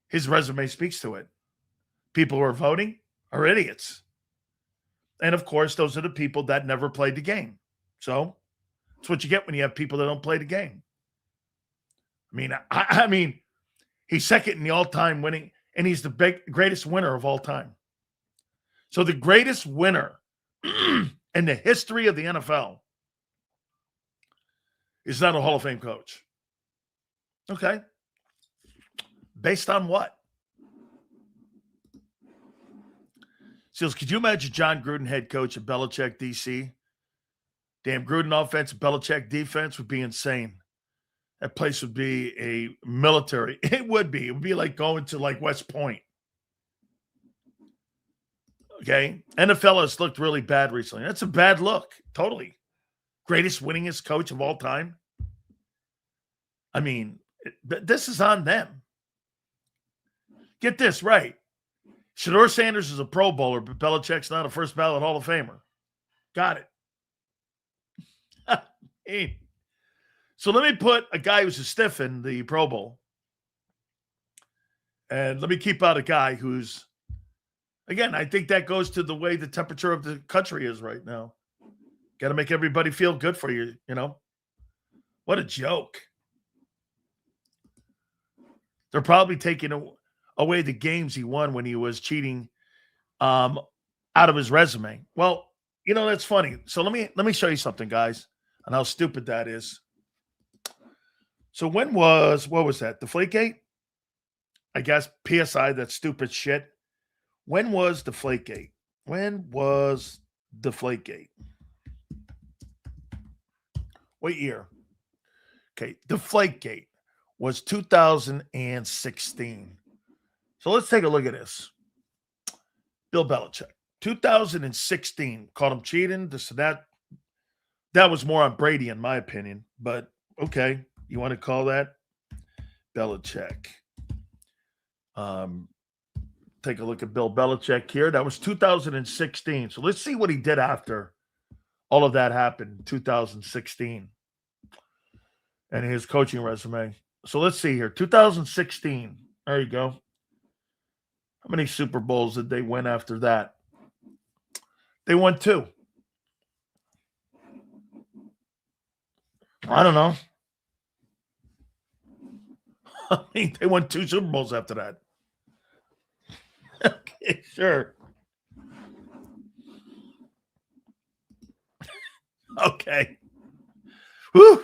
His resume speaks to it. People who are voting are idiots. And, of course, those are the people that never played the game. So that's what you get when you have people that don't play the game. I mean, he's second in the all-time winning, and he's the greatest winner of all time. So the greatest winner in the history of the NFL is not a Hall of Fame coach. Okay. Based on what? Seals, could you imagine John Gruden head coach of Belichick DC? Damn, Gruden offense, Belichick defense would be insane. That place would be a military. It would be. It would be like going to like West Point. Okay. NFL has looked really bad recently. That's a bad look. Totally. Greatest winningest coach of all time. I mean, this is on them. Get this right. Shedeur Sanders is a Pro Bowler, but Belichick's not a first ballot Hall of Famer. Got it. Hey. So let me put a guy who's a stiff in the Pro Bowl. And let me keep out a guy who's, again, I think that goes to the way the temperature of the country is right now. Got to make everybody feel good for you, you know. What a joke. They're probably taking away the games he won when he was cheating out of his resume. Well, you know, that's funny. So let me show you something, guys, and how stupid that is. So what was that? Deflategate? I guess PSI, that stupid shit. When was Deflategate? When was Deflategate? What year? Okay, Deflategate was 2016. So let's take a look at this. Bill Belichick, 2016, caught him cheating. This and that. That was more on Brady, in my opinion. But okay, you want to call that Belichick? Take a look at Bill Belichick here. That was 2016. So let's see what he did after all of that happened in 2016 and his coaching resume. So let's see here. 2016. There you go. How many Super Bowls did they win after that? They won 2. I don't know. I mean, they won 2 Super Bowls after that. Okay, sure. Okay. Whew.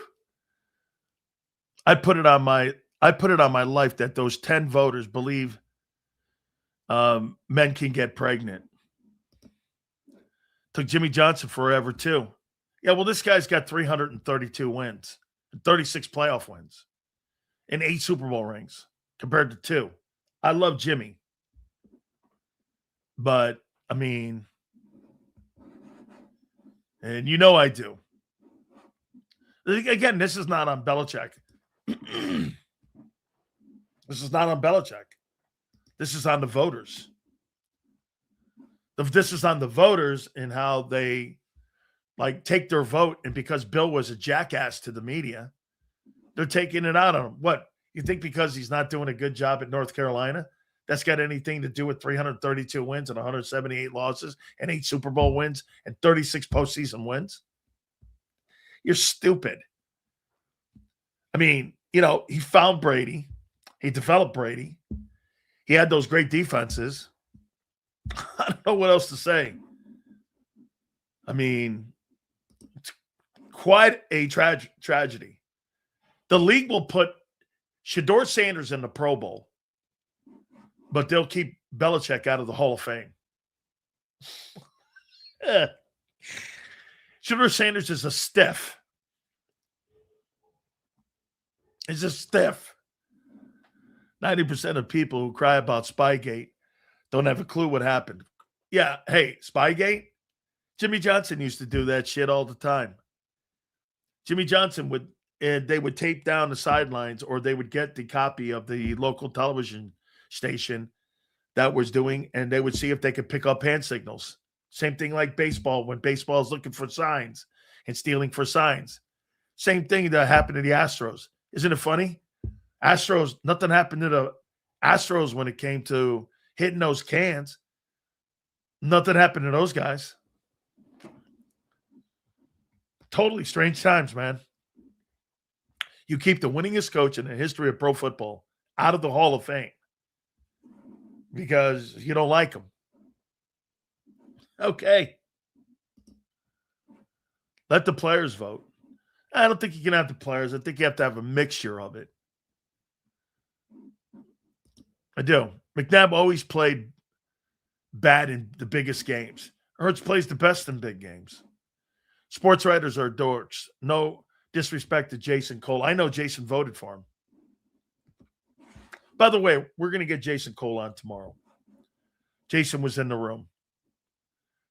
I put it on my life that those 10 voters believe men can get pregnant. Took Jimmy Johnson forever too. Yeah, well, this guy's got 332 wins, 36 playoff wins, and 8 Super Bowl rings compared to 2. I love Jimmy. But, I mean, and you know I do. Again, this is not on Belichick. This is not on Belichick. This is on the voters. This is on the voters and how they, like, take their vote. And because Bill was a jackass to the media, they're taking it out on him. What? You think because he's not doing a good job at North Carolina, that's got anything to do with 332 wins and 178 losses and 8 Super Bowl wins and 36 postseason wins? You're stupid. I mean, you know, he found Brady. He developed Brady. He had those great defenses. I don't know what else to say. I mean, it's quite a tragedy. The league will put Shedeur Sanders in the Pro Bowl, but they'll keep Belichick out of the Hall of Fame. Shedeur Sanders is a stiff. He's a stiff. 90% of people who cry about Spygate don't have a clue what happened. Yeah, hey, Spygate? Jimmy Johnson used to do that shit all the time. Jimmy Johnson they would tape down the sidelines, or they would get the copy of the local television station that was doing, and they would see if they could pick up hand signals. Same thing like baseball, when baseball is looking for signs and stealing for signs. Same thing that happened to the Astros. Isn't it funny? Astros, nothing happened to the Astros when it came to hitting those cans. Nothing happened to those guys. Totally strange times, man. You keep the winningest coach in the history of pro football out of the Hall of Fame because you don't like him. Okay. Let the players vote. I don't think you can have the players. I think you have to have a mixture of it. I do. McNabb always played bad in the biggest games. Hurts plays the best in big games. Sports writers are dorks. No disrespect to Jason Cole. I know Jason voted for him. By the way, we're going to get Jason Cole on tomorrow. Jason was in the room.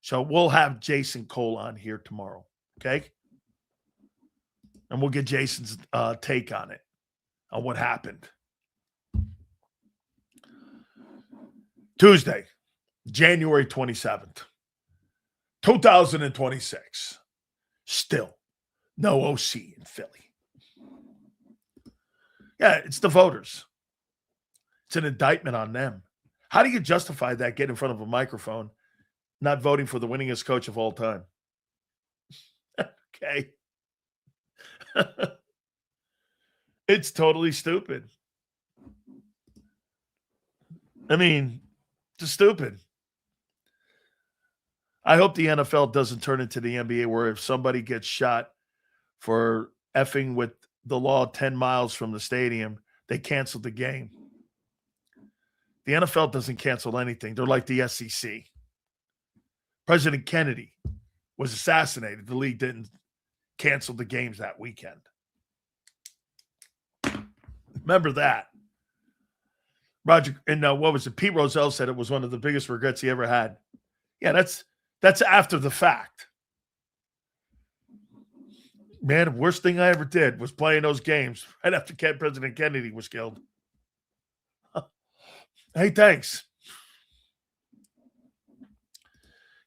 So we'll have Jason Cole on here tomorrow. Okay? And we'll get Jason's take on it, on what happened. Tuesday, January 27th, 2026. Still no OC in Philly. Yeah, it's the voters. It's an indictment on them. How do you justify that, get in front of a microphone, not voting for the winningest coach of all time? Okay. It's totally stupid. I mean, just stupid. I hope the NFL doesn't turn into the NBA where if somebody gets shot for effing with the law 10 miles from the stadium, they cancel the game. The NFL doesn't cancel anything. They're like the SEC. President Kennedy was assassinated. The league didn't cancel the games that weekend. Remember that. Roger, and what was it? Pete Rozelle said it was one of the biggest regrets he ever had. Yeah, that's after the fact. Man, the worst thing I ever did was playing those games right after President Kennedy was killed. Hey, thanks.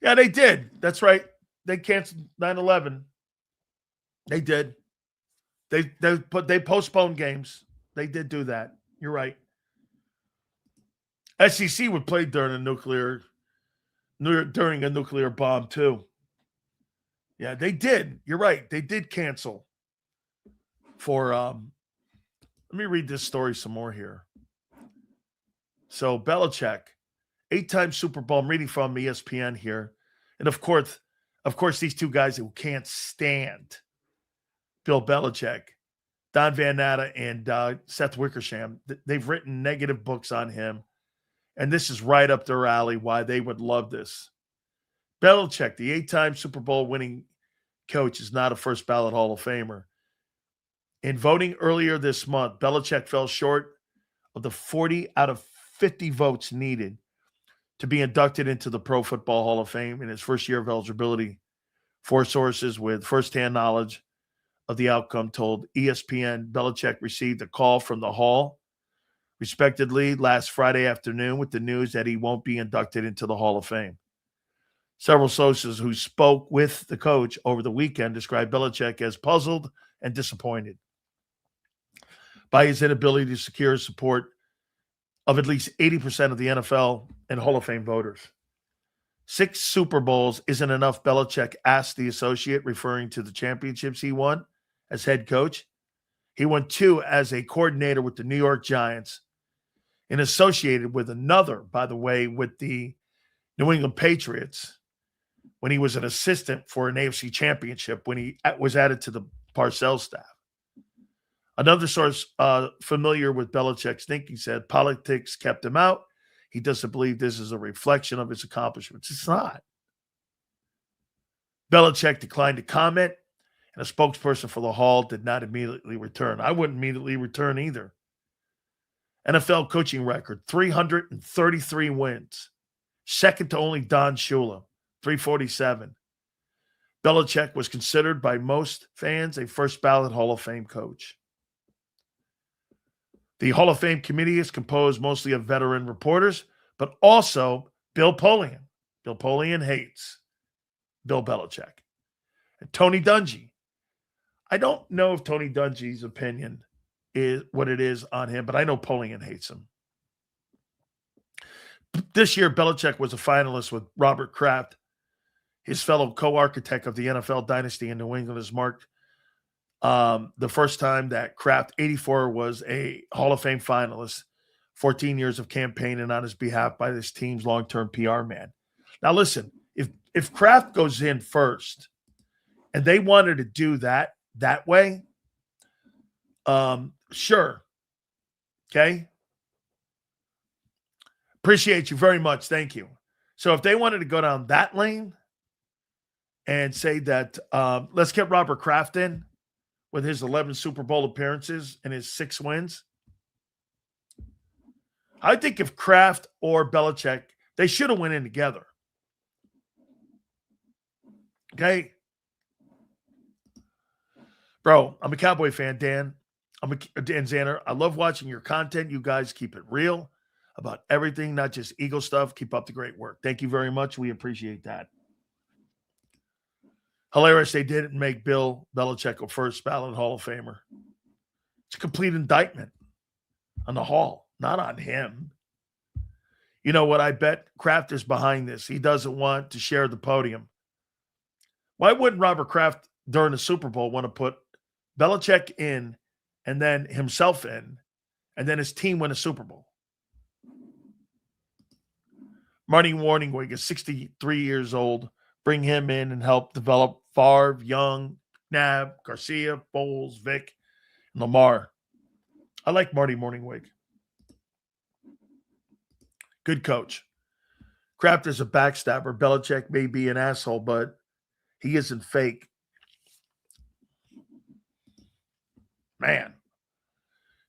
Yeah, they did. That's right. They canceled 9/11. They did. They postponed games. They did do that. You're right. SEC would play during a nuclear bomb too. Yeah, they did. You're right. They did cancel for let me read this story some more here. So Belichick, 8-time Super Bowl. I'm reading from ESPN here. And of course, these two guys who can't stand Bill Belichick, Don Van Natta and Seth Wickersham, they've written negative books on him. And this is right up their alley, why they would love this. Belichick, the 8-time Super Bowl winning coach, is not a first ballot Hall of Famer. In voting earlier this month, Belichick fell short of the 40 out of 50 votes needed to be inducted into the Pro Football Hall of Fame in his first year of eligibility. 4 sources with firsthand knowledge of the outcome told ESPN Belichick received a call from the Hall, respectively, last Friday afternoon with the news that he won't be inducted into the Hall of Fame. Several sources who spoke with the coach over the weekend described Belichick as puzzled and disappointed by his inability to secure support of at least 80% of the NFL and Hall of Fame voters. 6 Super Bowls isn't enough, Belichick asked the associate, referring to the championships he won as head coach. He won 2 as a coordinator with the New York Giants and associated with another, by the way, with the New England Patriots when he was an assistant for an AFC championship when he was added to the Parcells staff. Another source familiar with Belichick's thinking said politics kept him out. He doesn't believe this is a reflection of his accomplishments. It's not. Belichick declined to comment, and a spokesperson for the Hall did not immediately return. I wouldn't immediately return either. NFL coaching record, 333 wins. Second to only Don Shula, 347. Belichick was considered by most fans a first ballot Hall of Fame coach. The Hall of Fame committee is composed mostly of veteran reporters, but also Bill Polian. Bill Polian hates Bill Belichick. And Tony Dungy. I don't know if Tony Dungy's opinion is what it is on him, but I know Polian hates him. This year, Belichick was a finalist with Robert Kraft. His fellow co-architect of the NFL dynasty in New England has marked the first time that Kraft, 84, was a Hall of Fame finalist, 14 years of campaigning on his behalf by this team's long-term PR man. Now, listen, if Kraft goes in first and they wanted to do that way, sure. Okay? Appreciate you very much. Thank you. So if they wanted to go down that lane and say that let's get Robert Kraft in with his 11 Super Bowl appearances and his 6 wins, I think if Kraft or Belichick, they should have went in together. Okay? Bro, I'm a Cowboy fan, Dan. Dan Zanner. I love watching your content. You guys keep it real about everything, not just Eagle stuff. Keep up the great work. Thank you very much. We appreciate that. Hilarious, they didn't make Bill Belichick a first ballot Hall of Famer. It's a complete indictment on the Hall, not on him. You know what? I bet Kraft is behind this. He doesn't want to share the podium. Why wouldn't Robert Kraft during the Super Bowl want to put Belichick in and then himself in and then his team win a Super Bowl? Marty Warningwig is 63 years old. Bring him in and help develop Favre, Young, Nab, Garcia, Bowles, Vic, and Lamar. I like Marty Morningwig. Good coach. Kraft is a backstabber. Belichick may be an asshole, but he isn't fake. Man.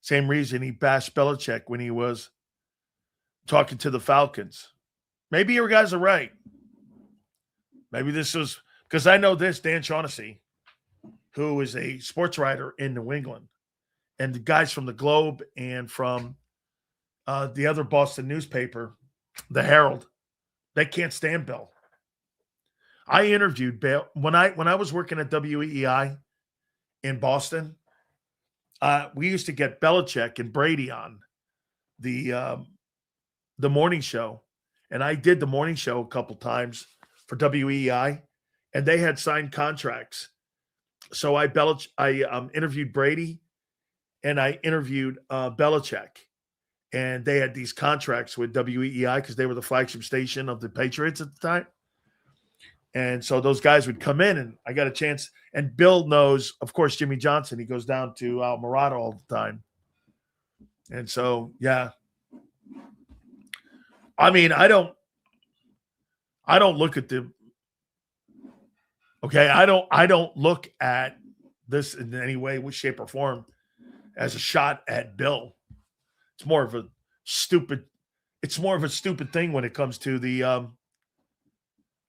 Same reason he bashed Belichick when he was talking to the Falcons. Maybe your guys are right. Maybe this was because I know this, Dan Shaughnessy, who is a sports writer in New England, and the guys from the Globe and from the other Boston newspaper, the Herald, they can't stand Bill. I interviewed Bill when I was working at WEEI in Boston. We used to get Belichick and Brady on the morning show, and I did the morning show a couple times for WEEI, and they had signed contracts. So I interviewed Brady, and I interviewed Belichick, and they had these contracts with WEEI because they were the flagship station of the Patriots at the time. And so those guys would come in, and I got a chance. And Bill knows, of course, Jimmy Johnson. He goes down to Almirado all the time. And so, yeah. I mean, I don't look at I don't look at this in any way, shape, or form as a shot at Bill. It's more of a stupid thing when it comes to the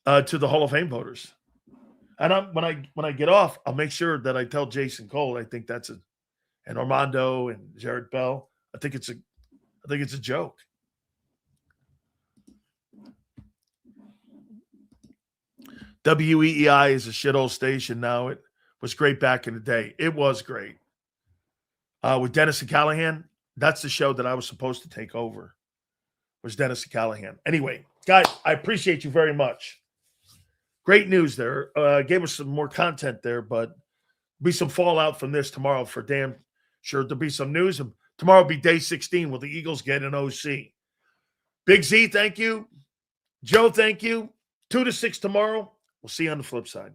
Hall of Fame voters. And when I get off, I'll make sure that I tell Jason Cole I think that's and Armando and Jared Bell. I think it's a joke. WEEI is a shithole station now. It was great back in the day. It was great. With Dennis and Callahan, that's the show that I was supposed to take over, was Dennis and Callahan. Anyway, guys, I appreciate you very much. Great news there. Gave us some more content there, but be some fallout from this tomorrow for damn sure. There'll be some news. And tomorrow will be day 16. Will the Eagles get an OC? Big Z, thank you. Joe, thank you. 2 to 6 tomorrow. We'll see you on the flip side.